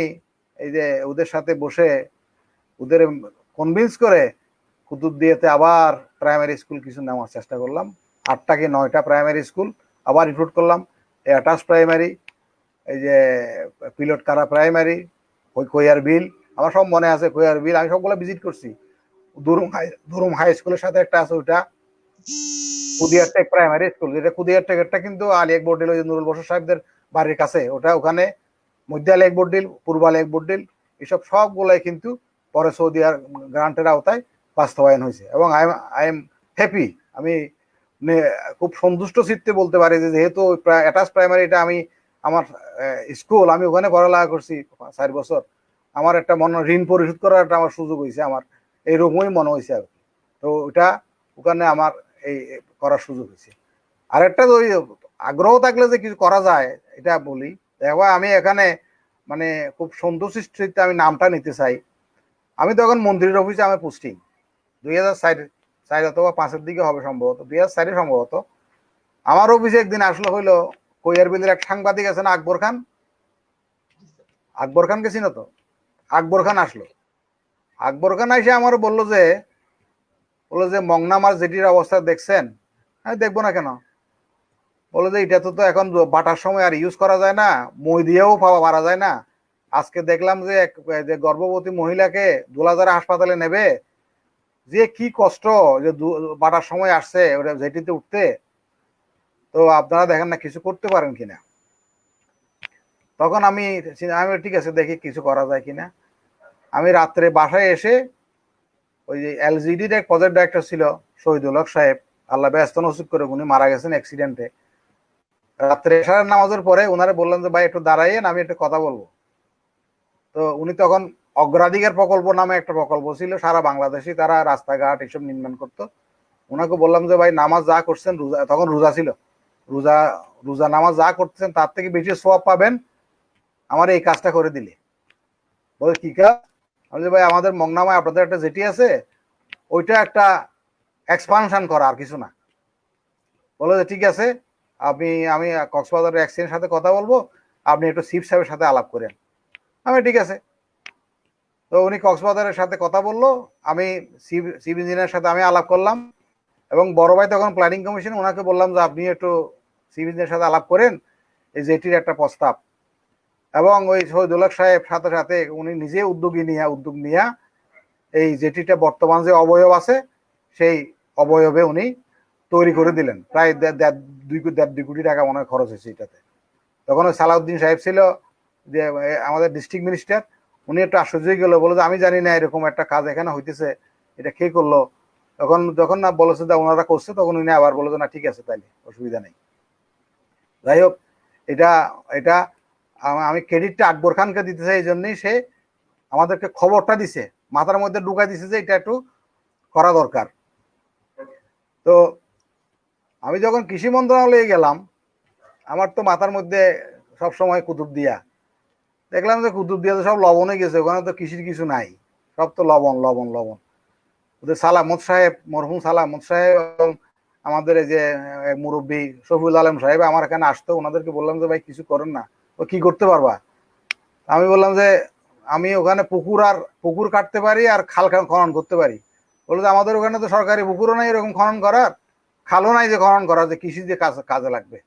এই যে ওদের সাথে বসে ওদের কনভিন্স করে কুতুবদিয়াতে আবার প্রাইমারি স্কুল কিছু নেওয়ার চেষ্টা করলাম। 8টা কি 9টা প্রাইমারি স্কুল আবার রিক্রুট করলাম। অ্যাটাচ প্রাইমারি, এই যে পিলট কারা প্রাইমারি, কৈয়ার বিল, আমার সব মনে আছে। কৈয়ার বিল আমি সবগুলো ভিজিট করছি। দুরুম হাই স্কুলের সাথে একটা আছে, ওইটা কুদিয়ার টেক প্রাইমারি স্কুল, যেটা কুদিয়ার টেকটা কিন্তু আলী এক বোর্ডিল, ওই নুরুল বসর সাহেবদের বাড়ির কাছে, ওটা ওখানে মধ্য আলী এক বোর্ডিল, পূর্ব আলী এক বোর্ডিল, এসব সবগুলাই কিন্তু পরে সৌদি আর গ্রান্টের আওতায় বাস্তবায়ন হয়েছে। এবং আই এম হ্যাপি, আমি খুব সন্তুষ্ট চিত্তে বলতে পারি যে যেহেতু অ্যাটাচ প্রাইমারিটা আমি আমার স্কুল, আমি ওখানে পড়ালেখা করছি 4 বছর, আমার একটা ঋণ পরিশোধ করার একটা আমার সুযোগ হয়েছে, আমার এইরকমই মনে হয়েছে আর কি। তো ওটা ওখানে আমার এই করার সুযোগ হয়েছে। আর একটা ওই আগ্রহ থাকলে যে কিছু করা যায় এটা বলি। দেখো আমি এখানে মানে খুব সন্তুষ্টিতে আমি নামটা নিতে চাই। আমি তখন মন্ত্রীর অফিসে আমার পোস্টিং 2004 অথবা 5-এর দিকে হবে সম্ভবত, 2004 সম্ভবত। আমার অফিসে একদিন আসলো হইলো কৈয়ার বিলের এক সাংবাদিক আছে না, আকবর খান। আকবর খান গেছি না তো, আকবর খান আসলো। আকবর খান এসে আমার বললো যে মংনামার জেটির অবস্থা দেখছেন? আমি দেখবো না কেন? বললো যে এটা তো এখন বাটার সময় আর ইউজ করা যায় না, মই দিয়েও পারা যায় না। আজকে দেখলাম যে গর্ভবতী মহিলাকে দোলাজারা হাসপাতালে নেবে, যে কি কষ্ট, যে বাটার সময় আসছে ওটা জেটিতে উঠতে। তো আপনারা দেখেন না কিছু করতে পারেন কিনা। তখন আমি ঠিক আছে দেখি কিছু করা যায় কিনা। আমি রাত্রে বাসায় এসে ওই যে এলজিডির এক প্রজেক্ট ডাইরেক্টর ছিল শহীদুল হক সাহেব, আল্লাহ ব্যস্ত নসিব করে, উনি মারা গেছেন অ্যাক্সিডেন্টে। রাত্রে এশারের নামাজের পরে ওনারে বললাম যে ভাই একটু দাঁড়াইয়েন, আমি একটা কথা বলবো। তো উনি তখন অগ্রাধিকার প্রকল্প নামে একটা প্রকল্প ছিল, সারা বাংলাদেশে তারা রাস্তাঘাট এসব নির্মাণ করতো। ওনাকে বললাম যে ভাই নামাজ যা করছেন, রোজা তখন রোজা ছিল, রোজা নামাজ যা করতেছেন তার থেকে বেশি সওয়াব পাবেন আমার এই কাজটা করে দিলে। বলে কি কাজ? আমি যে ভাই আমাদের মংনামায় আপনাদের একটা জেটি আছে, ওইটা একটা এক্সপানশন করা, আর কিছু না। বলে যে ঠিক আছে, আমি কক্সবাজারের এক্সচেঞ্জের সাথে কথা বলবো, আপনি একটু চিফ সাহেবের সাথে আলাপ করেন। আমি ঠিক আছে। তো উনি কক্সবাজারের সাথে কথা বললো, আমি চিফ ইঞ্জিনিয়ারের সাথে আমি আলাপ করলাম। এবং বড় ভাই তখন প্ল্যানিং কমিশন, ওনাকে বললাম যে আপনি একটু চিফ ইঞ্জিনিয়ারের সাথে আলাপ করেন, এই জেটির একটা প্রস্তাব। এবং ওই শহীদুল হক সাহেব সাথে সাথে উনি নিজে উদ্যোগ নিয়ে এই জেটিটা বর্তমান যে অবয়ব আছে সেই অবয়বে উনি তৈরি করে দিলেন। প্রায় 1.5-2 কোটি টাকা মনে হয় খরচ হয়েছে এটাতে। তখন ওই সালাউদ্দিন সাহেব ছিল যে আমাদের ডিস্ট্রিক্ট মিনিস্টার, উনি একটু আশ্চর্য হয়ে গেল, বলে যে আমি জানি না এরকম একটা কাজ এখানে হইতেছে, এটা কে করলো। যখন না বলেছে যে ওনারা করছে, তখন উনি আবার বলে যে না ঠিক আছে তাইলে অসুবিধা নেই। যাই হোক, এটা এটা আমি ক্রেডিটটা আকবর খানকে দিতে চাই, এই জন্যই সে আমাদেরকে খবরটা দিছে, মাথার মধ্যে ঢুকাই দিছে যে এটা একটু করা দরকার। তো আমি যখন কৃষি মন্ত্রণালয়ে গেলাম, আমার তো মাথার মধ্যে সব সময় কুতুবদিয়া, দেখলাম যে কুতুবদিয়াতে সব লবণে গেছে, ওখানে তো কৃষির কিছু নাই, সব তো লবণ লবণ লবণ। ওদের সালামত সাহেব, মরহুম সালামত সাহেব এবং আমাদের এই যে মুরব্বী শফিউল আলম সাহেব আমার এখানে আসতো, ওনাদেরকে বললাম যে ভাই কিছু করেন না, ও কি করতে পারবা? আমি বললাম যে আমি ওখানে পুকুর কাটতে পারি আর খাল খনন করতে পারি। বললো যে আমাদের ওখানে তো সরকারি পুকুরও নাই এরকম খনন করার, খালও নাই যে খনন করা, যে কৃষি যে কাজে লাগবে।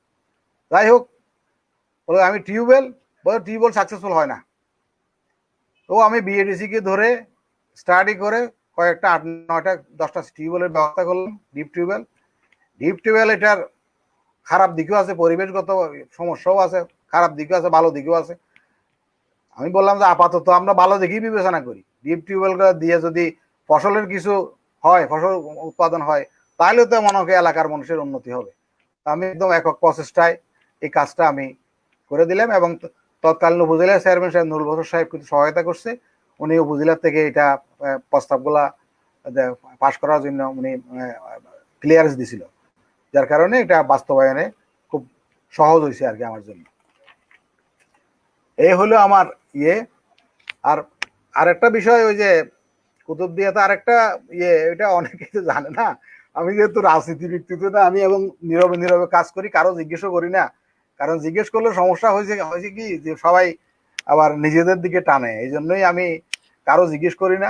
যাই হোক, বলে আমি টিউবওয়েল সাকসেসফুল হয় না। তো আমি বিএডিসি কে ধরে স্টাডি করে কয়েকটা 8, 9, 10টা টিউবওয়েলের ব্যবস্থা করলাম, ডিপ টিউবওয়েল এটার খারাপ দিকেও আছে, পরিবেশগত সমস্যাও আছে, খারাপ দিকেও আছে, ভালো দিকেও আছে। আমি বললাম যে আপাতত আমরা ভালো দেখেই বিবেচনা করি, ডিপ টিউবওয়েল দিয়ে যদি ফসলের কিছু হয়, ফসল উৎপাদন হয়, তাহলে তো মনে হয় এলাকার মানুষের উন্নতি হবে। আমি একদম একক প্রচেষ্টায় এই কাজটা আমি করে দিলাম, এবং তৎকালীন উপজেলা চেয়ারম্যান সাহেব নুরুল বশর সাহেব কিন্তু সহায়তা করছে। উনি উপজেলা থেকে এটা প্রস্তাবগুলা পাশ করার জন্য উনি ক্লিয়ারেন্স দিছিল, যার কারণে এটা বাস্তবায়নে খুব সহজ হয়েছে আর কি আমার জন্য। এই হলো আমার ইয়ে। আর আরেকটা বিষয়, ওই যে কুতুবদিয়াতে আরেকটা এটা অনেকে তো জানে না, আমি যেহেতু রাজনীতি ব্যক্তিত্ব না, আমি এবং নীরবে নীরবে কাজ করি, কারো জিজ্ঞেসও করি না, কারণ জিজ্ঞেস করলে সমস্যা হয়েছে কি যে সবাই আবার নিজেদের দিকে টানে, এই জন্যই আমি কারো জিজ্ঞেস করি না।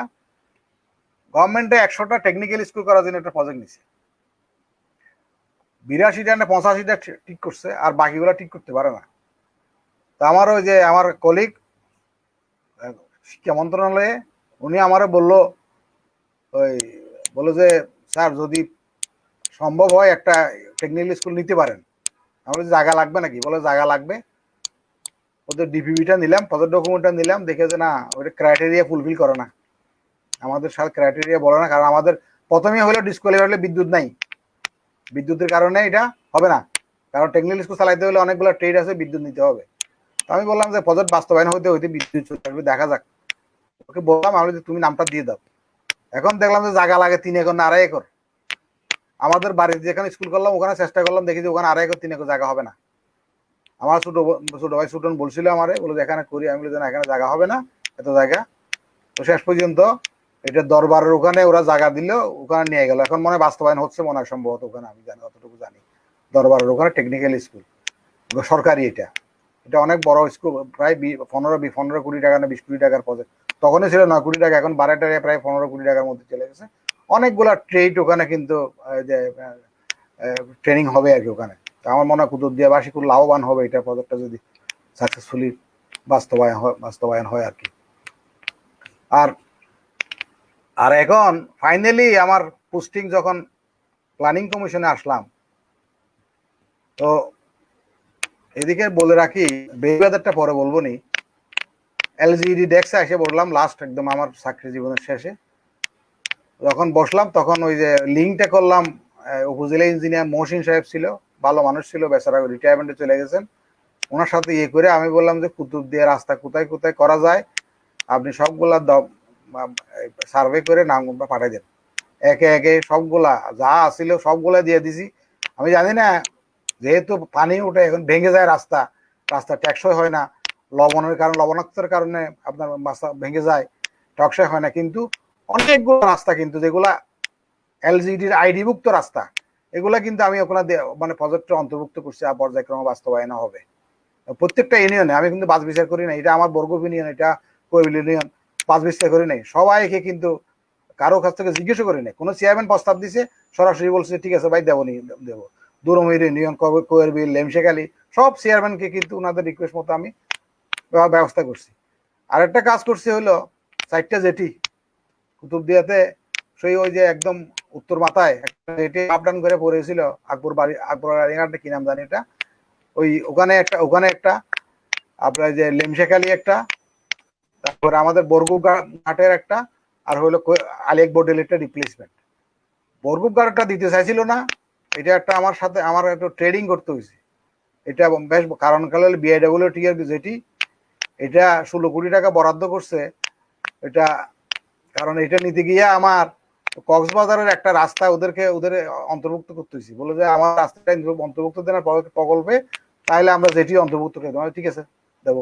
গভর্নমেন্টে 100টা টেকনিক্যাল স্কুল করার জন্য একটা প্রজেক্ট নিচ্ছে, 82টা না 85টা ঠিক করছে, আর বাকিগুলো ঠিক করতে পারে না। তো আমার ওই যে আমার কলিগ শিক্ষা মন্ত্রণালয়ে, উনি আমারে বললো যে স্যার যদি সম্ভব হয় একটা টেকনিক্যাল স্কুল নিতে পারেন। আমার জায়গা লাগবে নাকি? বলে জায়গা লাগবে। ওদের ডিপিবিটা নিলাম, প্রজেক্ট ডকুমেন্টটা নিলাম, দেখে যে না ওইটা ক্রাইটেরিয়া ফুলফিল করে না, আমাদের সাথে ক্রাইটেরিয়া বলে না, কারণ আমাদের প্রথমে হলো ডিসকোয়ালিফাই হলে বিদ্যুৎ নাই, বিদ্যুতের কারণে এটা হবে না, কারণ টেকনিক্যাল স্কুল চালাইতে হলে অনেকগুলো ট্রেড আছে, বিদ্যুৎ নিতে হবে। তো আমি বললাম যে প্রজেক্ট বাস্তবায়ন হইতে হইতে বিদ্যুৎ চলে আসবে, দেখা যাক। ওকে বললাম আমি যে তুমি নামটা দিয়ে দাও। এখন দেখলাম যে জায়গা লাগে 3 একর না 2.5 একর। আমাদের বাড়িতে যেখানে স্কুল করলাম ওখানে চেষ্টা করলাম, দেখি যে ওখানে 2.5 একর 3 একর জায়গা হবে না। আমার ছোট ভাই সুটন বলছিল আমারে, বলে এখানে করি, আমি বলি না এখানে জায়গা হবে না এত জায়গা। তো শেষ পর্যন্ত এটা দরবারের ওখানে ওরা জায়গা দিল, ওখানে নিয়ে গেল। এখন মনে হয় বাস্তবায়ন হচ্ছে মনে হয় সম্ভবত ওখানে, আমি জানি অতটুকু জানি। দরবারের ওখানে টেকনিক্যাল স্কুল সরকারি, এটা এটা অনেক বড় স্কুল, প্রায় 15 কোটি টাকা না 20 কোটি টাকার প্রজেক্ট। তখনই ছিল 9 কোটি টাকা, এখন বাড়াটা প্রায় 15 কোটি টাকার মধ্যে চলে গেছে। অনেকগুলা ট্রেড ওখানে কিন্তু যে ট্রেনিং হবে আর কি ওখানে। আমার মনে হয় কুতুবদিয়াবাসী খুব লাভবান হবে এটা প্রজেক্টটা যদি সাকসেসফুলি বাস্তবায়ন হয় আর কি। আর আর এখন ফাইনালি আমার পোস্টিং যখন প্ল্যানিং কমিশনে আসলাম, তো এদিকে বলে রাখি, বেবাদারটা পরে বলবো নি, এলজিডি ডেস্কে এসে বললাম লাস্ট একদম আমার চাকরি জীবনের শেষে যখন বসলাম, তখন ওই যে লিঙ্কটা করলাম, উপজেলা ইঞ্জিনিয়ার মহসিন সাহেব ছিল, ভালো মানুষ ছিল, বেচারা রিটায়ারমেন্টে চলে গেছেন। ওনার সাথে করে আমি বললাম যে কুতুবদিয়া রাস্তা কোথায় কোথায় করা যায়, আপনি সবগুলা সার্ভে করে নামগুলো পাঠিয়ে দেন। একে একে সবগুলা যা আসছিল সবগুলা দিয়ে দিছি। আমি জানি না, যেহেতু পানি উঠে এখন ভেঙে যায় রাস্তা টেকসই হয় না, লবণাক্তের কারণে আপনার রাস্তা ভেঙে যায়, টকসই হয় না। কিন্তু অনেকগুলো রাস্তা কিন্তু যেগুলা এলজিডির আইডিভুক্ত রাস্তা, এগুলা কিন্তু আমি ওখানে মানে প্রজেক্টে অন্তর্ভুক্ত করছি, আর পর্যায়ক্রমে বাস্তবায়ন হবে প্রত্যেকটা ইউনিয়নে। আমি কিন্তু বাস বিচার করি না, এটা আমার বর্গপ ইউনিয়ন, এটা কোয়েল ইউনিয়ন, বাস বিচার করি নাই। সবাইকে কিন্তু কারো কাছ থেকে জিজ্ঞেস করি নাই। কোনো চেয়ারম্যান প্রস্তাব দিছে, সরাসরি বলছে ঠিক আছে ভাই দেবো। দুরমির ইউনিয়ন, কোয়েরবিল, লেমশেখালী, সব চেয়ারম্যানকে কিন্তু ওনাদের রিকোয়েস্ট মতো আমি ব্যবস্থা করছি। আরেকটা কাজ করছি হলো 4টা জেটি কুতুবদিয়াতে, সেই ওই যে একদম উত্তর মাথায় একটা জেটি আপ ডাউন করে পড়েছিল, আকবর আলিঘাটে কি নাম জানি এটা, ওখানে একটা আপনার যে লেমশেখালী একটা, তারপরে আমাদের বরগুপ ঘাটের একটা, আর হলো আলী আকবর ডেলের একটা রিপ্লেসমেন্ট। বরগুপ ঘাটটা দিতে চাইছিল না, এটা একটা আমার সাথে আমার একটু ট্রেডিং করতে হয়েছে। এটা বেশ কারণ কালে বিআইডব্লিউটি এর যেটি এটা 16 কোটি টাকা বরাদ্দ করছে। এটা কারণ এটা নিতে গিয়ে আমার কক্সবাজারের একটা রাস্তা ওদের অন্তর্ভুক্ত করতে হয়েছে, বলে যে আমার রাস্তাটা অন্তর্ভুক্ত দেন প্রকল্পে, তাহলে আমরা যেটি অন্তর্ভুক্ত করে দেবো। ঠিক আছে, দেবো।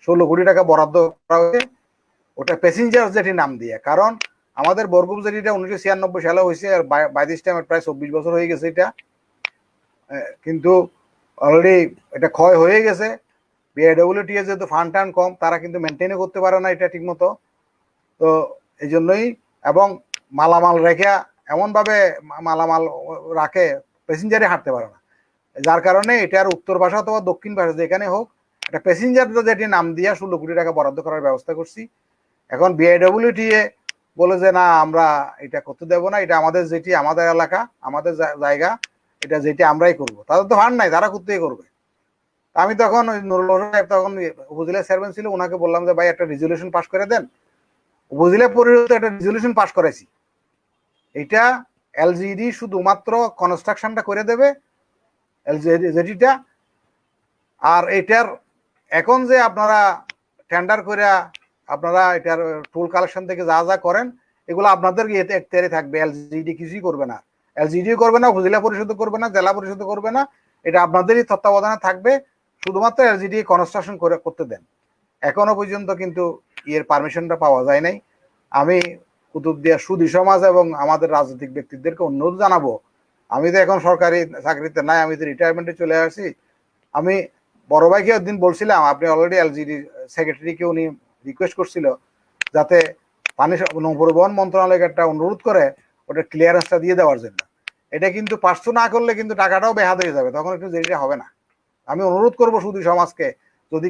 16 কোটি টাকা বরাদ্দ করা হয়েছে, ওটা প্যাসেঞ্জার যেটি নাম দিয়ে। কারণ আমাদের বরগুম যেটিটা 1996 সালে হয়েছে, আর বাই দিস টাইম প্রায় 24 বছর হয়ে গেছে এটা, কিন্তু অলরেডি এটা ক্ষয় হয়ে গেছে। বিআইডব্লিউটি এর যেহেতু ফান্ড টান কম, তারা কিন্তু মেনটেনও করতে পারে না এটা ঠিক মতো। তো এই জন্যই, এবং মালামাল রেখে এমনভাবে মালামাল রাখে প্যাসেঞ্জারে হাঁটতে পারে না, যার কারণে এটার উত্তর ভাষা অথবা দক্ষিণ ভাষা যেখানে হোক একটা প্যাসেঞ্জার যেটি নাম দিয়ে 16 কোটি টাকা বরাদ্দ করার ব্যবস্থা করছি। এখন বিআইডব্লিউটি বলে যে না, আমরা এটা করতে দেবো না, এটা আমাদের যেটি আমাদের এলাকা আমাদের জায়গা, এটা যেটি আমরাই করবো। তাদের তো ফান্ড নাই, তারা কোথায় করবে। আমি তখন ওই নুরুল হোসেন সাহেব তখন উপজেলা চেয়ারম্যান ছিল, ওনাকে বললাম যে ভাই একটা রেজুলেশন পাস করে দেন। উপজেলা পরিষদে একটা রেজুলেশন পাস করেছি, এটা এলজিডি শুধুমাত্র কনস্ট্রাকশনটা করে দেবে যেটিটা, আর এটার এখন যে আপনারা টেন্ডার করে আপনারা এটার টোল কালেকশন থেকে যা যা করেন এগুলো আপনাদের ইয়েতে এখতিয়ারে থাকবে, এলজিডি কিছুই করবে না। এলজিডিও করবে না, উপজেলা পরিষদ করবে না, জেলা পরিষদ করবে না, এটা আপনাদেরই তত্ত্বাবধানে থাকবে। শুধুমাত্র এলজিডি কনস্ট্রাকশন করতে দেন। এখনো পর্যন্ত কিন্তু এর পারমিশনটা পাওয়া যায় নাই। আমি কুতুবদিয়া সুধী সমাজ এবং আমাদের রাজনৈতিক ব্যক্তিদেরকে অনুরোধ জানাবো, আমি তো এখন সরকারি চাকরিতে নাই, আমি তো রিটায়ারমেন্টে চলে আসছি। আমি বড় ভাইকে একদিন বলছিলাম, আপনি অলরেডি এলজিডি সেক্রেটারিকে উনি রিকোয়েস্ট করছিল যাতে পানি নৌপরিবহন মন্ত্রণালয়কে একটা অনুরোধ করে ওটা ক্লিয়ারেন্সটা দিয়ে দেওয়ার জন্য। এটা কিন্তু পার্সু না করলে কিন্তু টাকাটাও বেহাত হয়ে যাবে, তখন একটু দেরিটা হবে না। আমি অনুরোধ করবো সুধী সমাজকে, যদি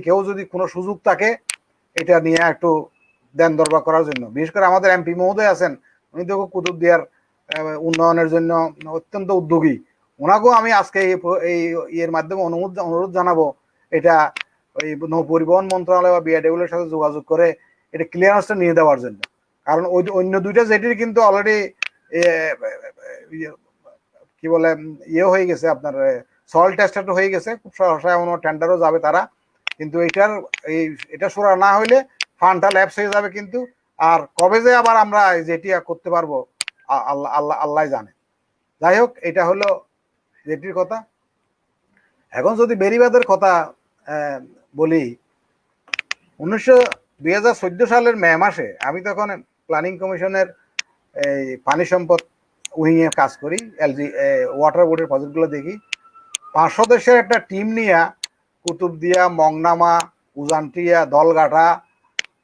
কোনো সুযোগ থাকে এটা নিয়ে একটু দেন দরবার করার জন্য। বিশেষ করে আমাদের এমপি মহোদয় আছেন, উনি তো কুতুবদিয়ার উন্নয়নের জন্য অত্যন্ত উদ্যোগী। ওনাকেও আমি আজকে এই এর মাধ্যমে অনুরোধ জানাবো, এটা ওই নৌপরিবহন মন্ত্রণালয় বা বিআইডব্লিউ এর সাথে যোগাযোগ করে এটা ক্লিয়ারেন্সটা নিয়ে দেওয়ার জন্য। কারণ ওই অন্য দুইটা যেটির কিন্তু অলরেডি কি বলে ইয়ে হয়ে গেছে, আপনার সয়েল টেস্টেড হয়ে গেছে, খুব সহসায় টেন্ডারও যাবে তারা। কিন্তু এটা সুরা না হইলে ফান্ডটা ল্যাপস হয়ে যাবে কিন্তু। আর কবে যে আবার আমরা যেটি করতে পারবো আল্লাহ আল্লাহ আল্লাহ জানে। যাই হোক, এটা হলো যেটির কথা। এখন যদি বেড়িবাঁধের কথা বলি, 2014 সালের মে মাসে আমি তখন প্ল্যানিং কমিশনের এই পানি সম্পদ উইংয়ে কাজ করি, ওয়াটার বোর্ডের প্রজেক্টগুলো দেখি। 5 সদস্যের একটা টিম নিয়ে কুতুবদিয়া, মংনামা, উজানটিয়া, দলগাঠা,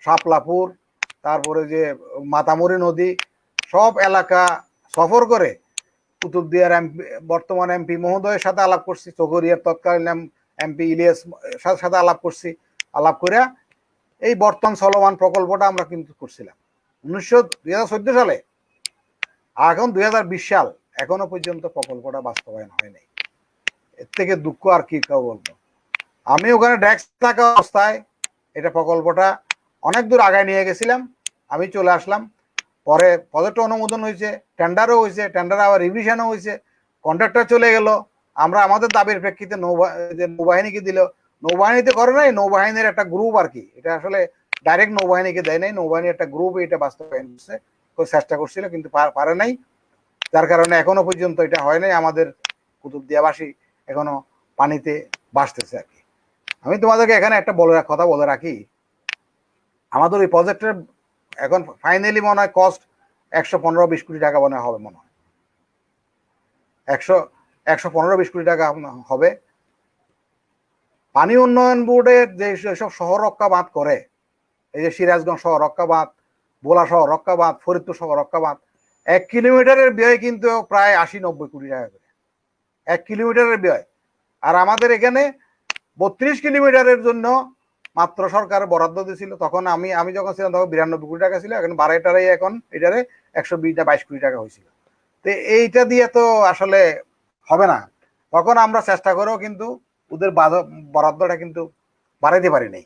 শাপলাপুর, তারপরে যে মাতামুরি নদী, সব এলাকা সফর করে কুতুবদিয়ার বর্তমান এমপি মহোদয়ের সাথে আলাপ করছি, চকরিয়ার তৎকালীন এমপি ইলিয়াস সাথে আলাপ করছি। আলাপ করে এই বর্তমান চলমান প্রকল্পটা আমরা কিন্তু করছিলাম 2014 সালে। এখন 2020 সাল, এখনো পর্যন্ত প্রকল্পটা বাস্তবায়ন হয় নাই। এর থেকে দুঃখ আর কি কেউ বলবো। আমি ওখানে ডেস্ক থাকা অবস্থায় এটা প্রকল্পটা অনেক দূর আগায় নিয়ে গেছিলাম, আমি চলে আসলাম। পরে প্রজেক্ট অনুমোদন হয়েছে, টেন্ডারও হয়েছে, টেন্ডার আবার রিভিশনও হয়েছে, কন্ট্রাক্টর চলে গেল। আমরা আমাদের দাবির প্রেক্ষিতে নৌবাহিনীকে দিল, নৌবাহিনীতে করে নাই, নৌবাহিনীর একটা গ্রুপ আর কি, এটা আসলে ডাইরেক্ট নৌবাহিনীকে দেয় নাই, নৌবাহিনীর একটা গ্রুপ এটা বাস্তবায়ন করছে, চেষ্টা করছিল কিন্তু পারে নাই। যার কারণে এখনো পর্যন্ত এটা হয় নাই। আমাদের কুতুবদিয়াবাসী এখনো পানিতে ভাসতেছে আর কি। আমি তোমাদেরকে এখানে একটা কথা বলে রাখি, আমাদের ওই প্রজেক্টের এখন ফাইনালি মনে হয় কস্ট 115-20 কোটি টাকা মনে হবে, মনে হয় 115-20 কোটি টাকা হবে। পানি উন্নয়ন বোর্ডের যেসব শহর রক্ষা বাঁধ করে, এই যে সিরাজগঞ্জ শহর রক্ষা বাঁধ, ভোলা শহর রক্ষা বাঁধ, ফরিদপুর শহর রক্ষা বাঁধ, 1 কিলোমিটারের ব্যয় কিন্তু প্রায় 80-90 কোটি টাকা করে 1 কিলোমিটারের ব্যয়। আর আমাদের এখানে 32 কিলোমিটারের জন্য মাত্র সরকার বরাদ্দ দিয়েছিল, তখন আমি যখন ছিলাম তখন 92 কোটি টাকা ছিল, এখন বাড়াইটারাই এখন এটারে 120-22 কোটি টাকা হয়েছিল। তো এইটা দিয়ে তো আসলে হবে না। তখন আমরা চেষ্টা করেও কিন্তু ওদের বরাদ্দটা কিন্তু বাড়াইতে পারি নাই।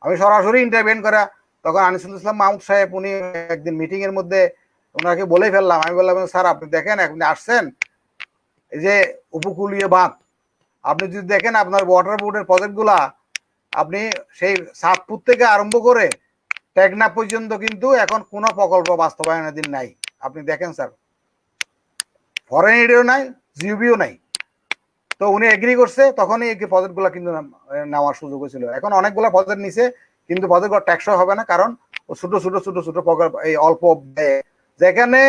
আমি সরাসরি ইন্টারভেন করা, তখন আনিসুল ইসলাম মাহমুদ সাহেব উনি একদিন মিটিং এর মধ্যে ওনাকে বলেই ফেললাম, আমি বললাম স্যার আপনি দেখেন, আপনি আসছেন এই যে উপকূলীয় বাঁধ আপনি যদি দেখেন আপনার ওয়াটার বোর্ডের প্রজেক্টগুলা, আপনি সেই সাতপুর থেকে আরম্ভ করে টেকনাফ পর্যন্ত কিন্তু এখন কোনো প্রকল্প বাস্তবায়নাধীন নাই। আপনি দেখেন স্যার, ফরেন এডও নাই, জিওবিও নাই। তো উনি এগ্রি করছে, তখনই এই প্রজেক্টগুলো কিন্তু নেওয়ার সুযোগ হয়েছিল। এখন অনেকগুলো প্রজেক্ট নিছে, কিন্তু প্রজেক্টগুলো ট্যাক্সও হবে না, কারণ ছোট ছোট ছোট ছোট প্রকল্প, এই অল্প ব্যয়ে, যেখানে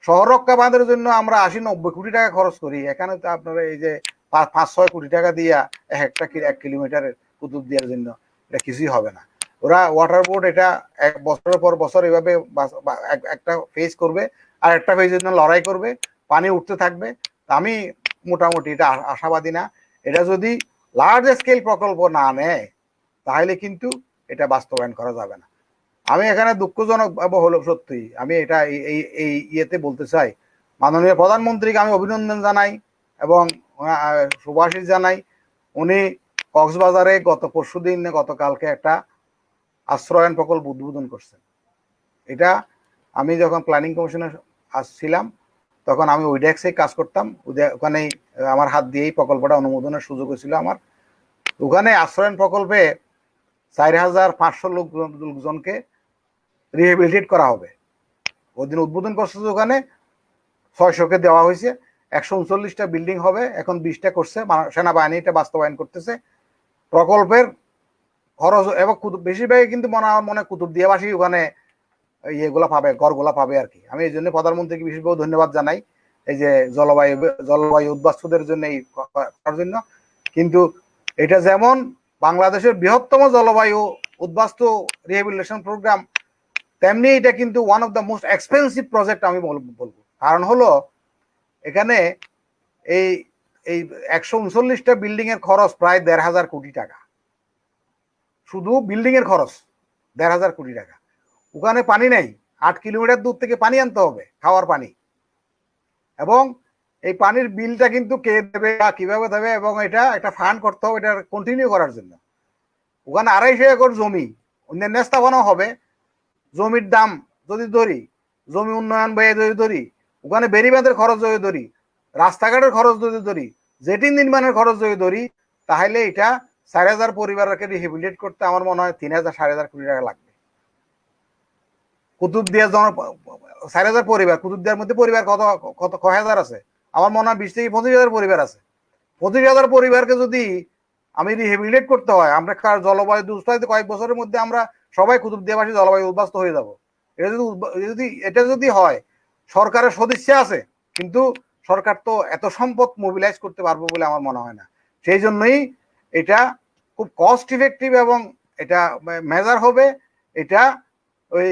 শহর রক্ষা বাঁধের জন্য আমরা 80-90 কোটি টাকা খরচ করি, এখানে তো আপনারা এই যে 5-6 কোটি টাকা দিয়া একটা 1 কিলোমিটারের কুতুব দিয়ার জন্য এটা কিছুই হবে না। ওরা ওয়াটার বোর্ড এটা এক বছরের পর বছর এইভাবে একটা ফেজ করবে, আর একটা ফেজের জন্য লড়াই করবে, পানি উঠতে থাকবে। আমি মোটামুটি এটা আশাবাদী না। এটা যদি লার্জ স্কেল প্রকল্প না নেয়, তাহলে কিন্তু এটা বাস্তবায়ন করা যাবে না। আমি এখানে দুঃখজনক হলো সত্যি, আমি এটা এই ইয়েতে বলতে চাই, মাননীয় প্রধানমন্ত্রীকে আমি অভিনন্দন জানাই এবং শুভাশিস জানাই। উনি কক্সবাজারে গতকালকে একটা আশ্রয়ন প্রকল্প উদ্বোধন করছেন। এটা আমি যখন প্ল্যানিং কমিশনে আসছিলাম, তখন আমি ওই ডেস্কে কাজ করতাম, ওখানেই আমার হাত দিয়েই প্রকল্পটা অনুমোদনের সুযোগ হয়েছিল আমার। ওখানে আশ্রয়ন প্রকল্পে 4500 লোকজনকে রিহেবিলিটেট করা হবে। ওই দিন উদ্বোধন করছে, ওখানে 600কে দেওয়া হয়েছে, 139টা বিল্ডিং হবে, এখন 20টা করছে, সেনাবাহিনী এটা বাস্তবায়ন করতেছে। প্রকল্পের খরচ এবং বেশিরভাগই কিন্তু মনে কুতুবদিয়াবাসী ওখানে ইয়েগুলা পাবে, ঘরগুলা পাবে আর কি। আমি এই জন্য প্রধানমন্ত্রীকে বিশেষভাবে ধন্যবাদ জানাই, এই যে জলবায়ু উদ্বাস্তুদের জন্য এই করার জন্য। কিন্তু এটা যেমন বাংলাদেশের বৃহত্তম জলবায়ু উদ্বাস্তু রিহেবিলিটেশন প্রোগ্রাম, তেমনি এটা কিন্তু one of the most expensive project আমি বলবো। কারণ হলো এখানে এই এই 139টা বিল্ডিং এর খরচ প্রায় 1,500 কোটি টাকা, শুধু বিল্ডিং এর খরচ 1,500 কোটি টাকা। ওখানে পানি নেই, 8 কিলোমিটার দূর থেকে পানি আনতে হবে, খাওয়ার পানি। এবং এই পানির বিলটা কিন্তু কে দেবে বা কিভাবে দেবে, এবং এটা একটা ফান্ড করতে হবে এটা কন্টিনিউ করার জন্য। ওখানে 250 একর জমি অন্যান্য স্থাপনা হবে। জমির দাম যদি ধরি, জমি উন্নয়ন ব্যয় যদি ধরি, ওখানে বেড়িবাঁধের খরচ যদি ধরি, রাস্তাঘাটের খরচ যদি ধরি, জেটি নির্মাণের খরচ যদি ধরি, তাহলে এটা 4,000 পরিবারকে রিহেবিলিটেট করতে আমার মনে হয় 3,000-4,000 কোটি টাকা লাগবে। কুতুবদিয়া 4,000 পরিবার, কুতুবদিয়ার মধ্যে পরিবার কত কত কয় হাজার আছে? আমার মনে হয় 20,000-25,000 পরিবার আছে। 25,000 পরিবারকে যদি আমি রিহেবিলিটেট করতে হয়, আমরা জলবায়ু দুষ্প্রায় কয়েক বছরের মধ্যে আমরা সবাই কুতুবদিয়াবাসী জলবায়ু উদ্বাস্ত হয়ে যাব। এটা যদি হয়, সরকারের সদিচ্ছা আছে, কিন্তু সরকার তো এত সম্পদ মোবিলাইজ করতে পারবো বলে আমার মনে হয় না। সেই জন্যই এটা খুব কস্ট ইফেক্টিভ এবং এটা মেজার হবে। এটা ওই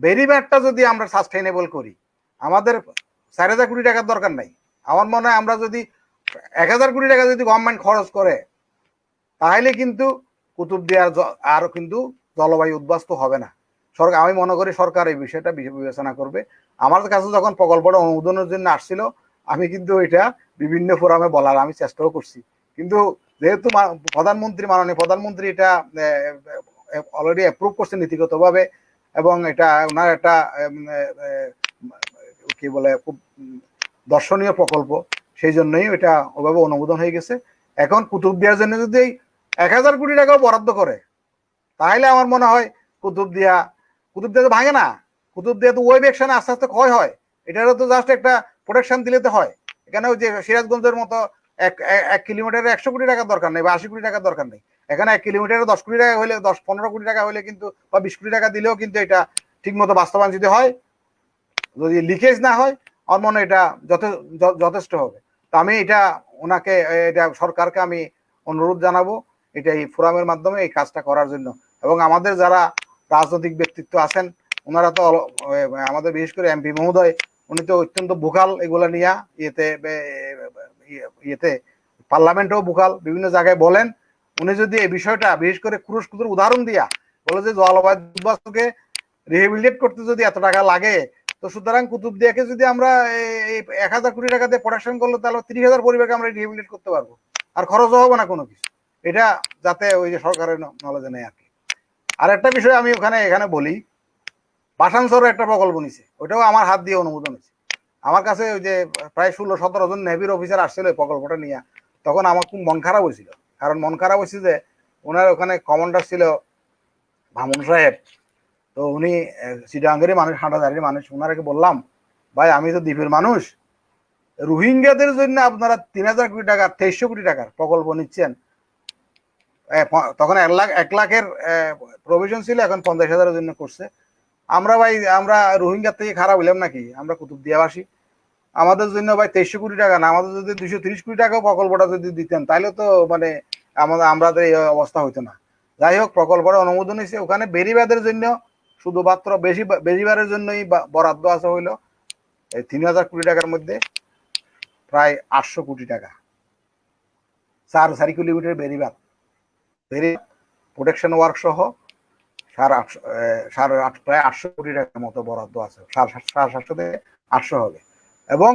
বেরিব্যাটটা যদি আমরা সাস্টেইনেবল করি, আমাদের 4,000 কোটি টাকার দরকার নাই। আমার মনে হয় আমরা যদি 1,000 কোটি টাকা যদি গভর্নমেন্ট খরচ করে, তাহলে কিন্তু কুতুবদিয়ার আর কিন্তু জলবায়ু উদ্বাস্তু হবে না। সরকার, আমি মনে করি সরকার এই বিষয়টা বিবেচনা করবে। আমার কাছে যখন প্রকল্পটা অনুমোদনের জন্য আসছিল, আমি কিন্তু এটা বিভিন্ন ফোরামে বলার আমি চেষ্টাও করছি, কিন্তু যেহেতু মাননীয় প্রধানমন্ত্রী এটা অলরেডি অ্যাপ্রুভ করছে নীতিগতভাবে, এবং এটা ওনার একটা কি বলে খুব দর্শনীয় প্রকল্প, সেই জন্যই এটা ওভাবে অনুমোদন হয়ে গেছে। এখন কুতুবদিয়ার জন্য যদি 1,000 কোটি টাকাও বরাদ্দ করে, তাহলে আমার মনে হয় কুতুবদিয়া তো ভাঙে না, কুতুবদিয়া তো ওয়েভ অ্যাকশনে আস্তে আস্তে ক্ষয় হয়। এটারও তো জাস্ট একটা প্রোটেকশন দিলে তো হয়। এখানে ওই যে সিরাজগঞ্জের মতো 1 কিলোমিটারে 100 কোটি টাকার দরকার নেই বা 80 কোটি টাকার দরকার নেই। এখানে 1 কিলোমিটারে 10 কোটি টাকা হলে, 10-15 কোটি টাকা হলে কিন্তু, বা 20 কোটি টাকা দিলেও কিন্তু এটা ঠিক মতো বাস্তবায়ন যদি হয়, যদি লিকেজ না হয়, আমার মনে এটা যথেষ্ট হবে। তো আমি এটা ওনাকে, এটা সরকারকে আমি অনুরোধ জানাবো এটা এই ফোরামের মাধ্যমে এই কাজটা করার জন্য। এবং আমাদের যারা রাজনৈতিক ব্যক্তিত্ব আছেন, ওনারা তো আমাদের বিশেষ করে এমপি মহোদয়, উনি তো অত্যন্ত ভোকাল এগুলা নিয়ে, ইয়েতে পার্লামেন্টেও ভোকাল, বিভিন্ন জায়গায় বলেন। উনি যদি এই বিষয়টা বিশেষ করে কুরুষ উদাহরণ দিয়া বলে যে জলবায়ু উদ্বাস্তুকে রিহেবিলিটেট করতে যদি এত টাকা লাগে, তো সুতরাং কুতুবদিয়াকে যদি আমরা এই 1,000 কোটি টাকা দিয়ে প্রোটেকশন করলো, তাহলে 30,000 পরিবারকে আমরা রিহেবিলিটেট করতে পারবো, আর খরচও হবে না কোনো কিছু। এটা যাতে ওই যে সরকারের নলেজে নেই আর কি। আর একটা বিষয় আমি এখানে বলি, পাঠানসরে একটা প্রকল্প নিছে, ওইটাও আমার হাত দিয়ে অনুমোদন হয়েছে। আমার কাছে ওই যে প্রায় 16-17 জন নেভির অফিসার আসছিল এই প্রকল্পটা নিয়ে, তখন আমার খুব মন খারাপ হয়েছিল। কারণ মন খারাপ হয়েছে যে ওনার ওখানে কমান্ডার ছিল ভামুন সাহেব। তো উনি চিটাগাঙ্গেরই মানুষ, হাঁটাদারির মানুষ। ওনারাকে বললাম, ভাই আমি তো দ্বীপের মানুষ, রোহিঙ্গাদের জন্য আপনারা 3,000 কোটি টাকা 2300 কোটি টাকার প্রকল্প নিচ্ছেন। তখন 1 লাখের প্রভিশন ছিল, এখন 50,000-এর জন্য করছে। আমরা ভাই আমরা রোহিঙ্গার থেকে খারাপ হইলাম নাকি? আমরা কুতুবদিয়াবাসী, আমাদের জন্য ভাই 2300 কোটি টাকা না, আমাদের যদি 230 কোটি টাকাও প্রকল্পটা যদি দিতেন তাহলে তো মানে আমাদের এই অবস্থা হইতো না। যাই হোক, প্রকল্পটা অনুমোদন হয়েছে। ওখানে বেড়িবাঁধের জন্য শুধুমাত্র বেড়িবাঁধের জন্যই বরাদ্দ আছে হইলো এই 3,000 কোটি টাকার মধ্যে প্রায় 800 কোটি টাকা। 4 কিলোমিটার বেড়িবাঁধ প্রোটেকশন ওয়ার্ক সহ প্রায় 800 কোটি টাকার মতো বরাদ্দ আছে। 750 থেকে 800 হবে। এবং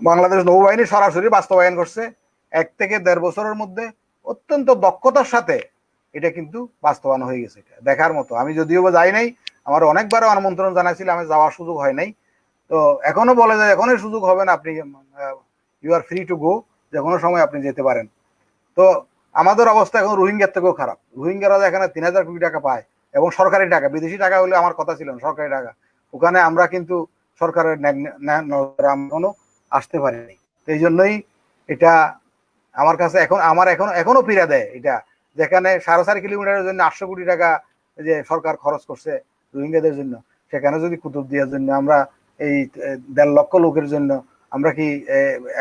বাংলাদেশ নৌবাহিনী সরাসরি বাস্তবায়ন করছে। 1 থেকে 1.5 বছরের মধ্যে অত্যন্ত দক্ষতার সাথে এটা কিন্তু বাস্তবায়ন হয়ে গেছে। এটা দেখার মতো। আমি যদিও বা যাই নাই, আমার অনেকবারও আমন্ত্রণ জানাইছিল, আমি যাওয়ার সুযোগ হয় নাই। তো এখনো বলে যায় এখনই সুযোগ হবে না, আপনি you are free to go, যে কোনো সময় আপনি যেতে পারেন। তো আমাদের অবস্থা এখন রোহিঙ্গার থেকেও খারাপ। রোহিঙ্গারা এখানে 3,000 কোটি টাকা পায় এবং সরকারি টাকা, বিদেশি টাকা হলে আমার কথা ছিল না, সরকারি টাকা। ওখানে আমরা কিন্তু সরকারের এখনো আসতে পারিনি। তো এই জন্যই এটা আমার কাছে এখনো পীড়া দেয় এটা, যেখানে 4.5 কিলোমিটারের জন্য 800 কোটি টাকা যে সরকার খরচ করছে রোহিঙ্গাদের জন্য, সেখানে যদি কুতুবদিয়ার জন্য আমরা এই 1.5 লক্ষ লোকের জন্য আমরা কি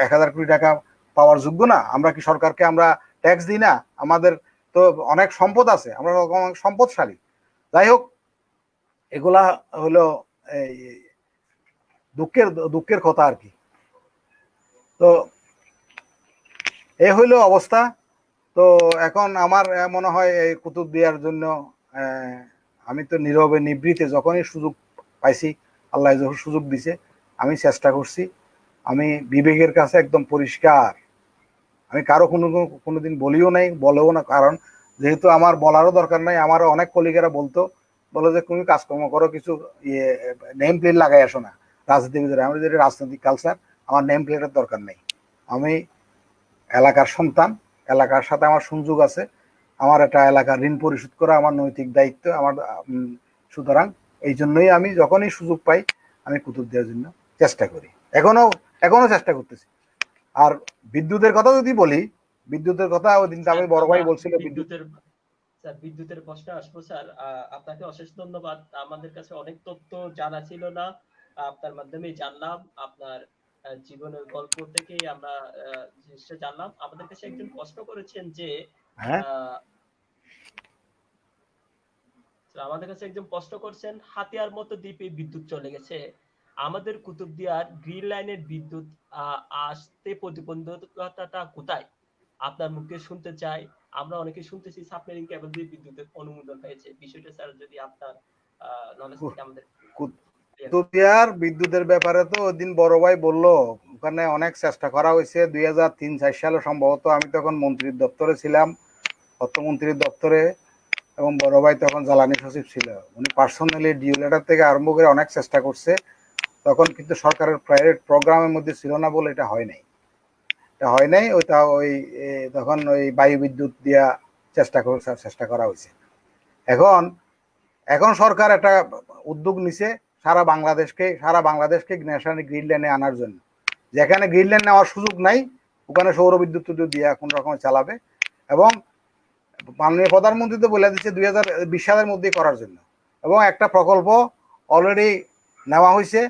1,000 কোটি টাকা পাওয়ার যোগ্য না? আমরা কি সরকারকে আমরা ট্যাক্স দিই না? আমাদের তো অনেক সম্পদ আছে, আমরা অনেক সম্পদশালী। যাই হোক, এগুলা হলো এই দুঃখের কথা আর কি। তো এই হইলো অবস্থা। তো এখন আমার মনে হয় এই কুতুবদিয়ার জন্য আমি তো নীরবে নিবৃতে যখনই সুযোগ পাইছি, আল্লাহ যখন সুযোগ দিছে আমি চেষ্টা করছি। আমি বিবেকের কাছে একদম পরিষ্কার, আমি কারো কোনোদিন বলিও নাই, বলেও না। কারণ যেহেতু আমার বলারও দরকার নাই। আমারও অনেক কলিগেরা বলে যে তুমি কাজকর্ম করো, কিছু নেম প্লেট লাগাই আসো না রাজনীতির ভিতরে। আমি যেটা রাজনৈতিক কালচার, আমার নেম প্লেটের দরকার নেই। আমি এলাকার সন্তান, এলাকার সাথে আমার সংযোগ আছে, আমার একটা এলাকার ঋণ পরিশোধ করা আমার নৈতিক দায়িত্ব আমার। সুতরাং এই জন্যই আমি যখনই সুযোগ পাই আমি কুতুবদিয়ার জন্য চেষ্টা করি, এখনো চেষ্টা করতেছি। আর বিদ্যুতের কথা যদি বলি, বিদ্যুতের কথা ওই দিন আমি বড় ভাই বলছিল বিদ্যুতের প্রশ্নে আসবো স্যার। আপনাকে অশেষ ধন্যবাদ। আমাদের কাছে অনেক তথ্য জানা ছিল না, আপনার মাধ্যমেই জানলাম। আপনার জীবনের গল্প থেকে আমরা জিনিসটা জানলাম। আমাদের কাছে একজন প্রশ্ন করেছেন যে হ্যাঁ আমাদের কাছে একজন প্রশ্ন করছেন, হাতিয়ার মতো দ্বীপে বিদ্যুৎ চলে গেছে, আমাদের কুতুবদিয়ার গ্রিন লাইনের বিদ্যুৎ আসতে প্রতিবন্ধকতাটা কোথায়? আপনার মুখে শুনতে চাই। আমরা অনেকে শুনতেছি সাবমেরিন কেবল দিয়ে বিদ্যুতের অনুমোদন হয়েছে। বিষয়টা স্যার যদি আপনার নলেজ থেকে আমাদের কুতুবদিয়ার বিদ্যুতের ব্যাপারে তো ওই দিন বড় ভাই বললো ওখানে অনেক চেষ্টা করা হয়েছে। 2003-4 সালে সম্ভবত, আমি তখন মন্ত্রীর দপ্তরে ছিলাম, অর্থমন্ত্রীর দপ্তরে, এবং বড় ভাই তখন জ্বালানি সচিব ছিল। উনি পার্সোনালি ডিউ লেটার থেকে আরম্ভ করে অনেক চেষ্টা করছে। তখন কিন্তু সরকারের প্রাইভেট প্রোগ্রামের মধ্যে ছিল না বলে এটা হয় নাই। তখন ওই বায়ু বিদ্যুৎ দিয়া চেষ্টা করা হয়েছে। এখন সরকার একটা উদ্যোগ নিছে সারা বাংলাদেশকে ন্যাশনাল গ্রিড লাইনে আনার জন্য। যেখানে গ্রিড লাইন নেওয়ার সুযোগ নাই ওখানে সৌর বিদ্যুৎ দিয়া কোন রকমের চালাবে। এবং মাননীয় প্রধানমন্ত্রী তো বলে দিচ্ছে 2020 সালের মধ্যেই করার জন্য। এবং একটা প্রকল্প অলরেডি নেওয়া হয়েছে।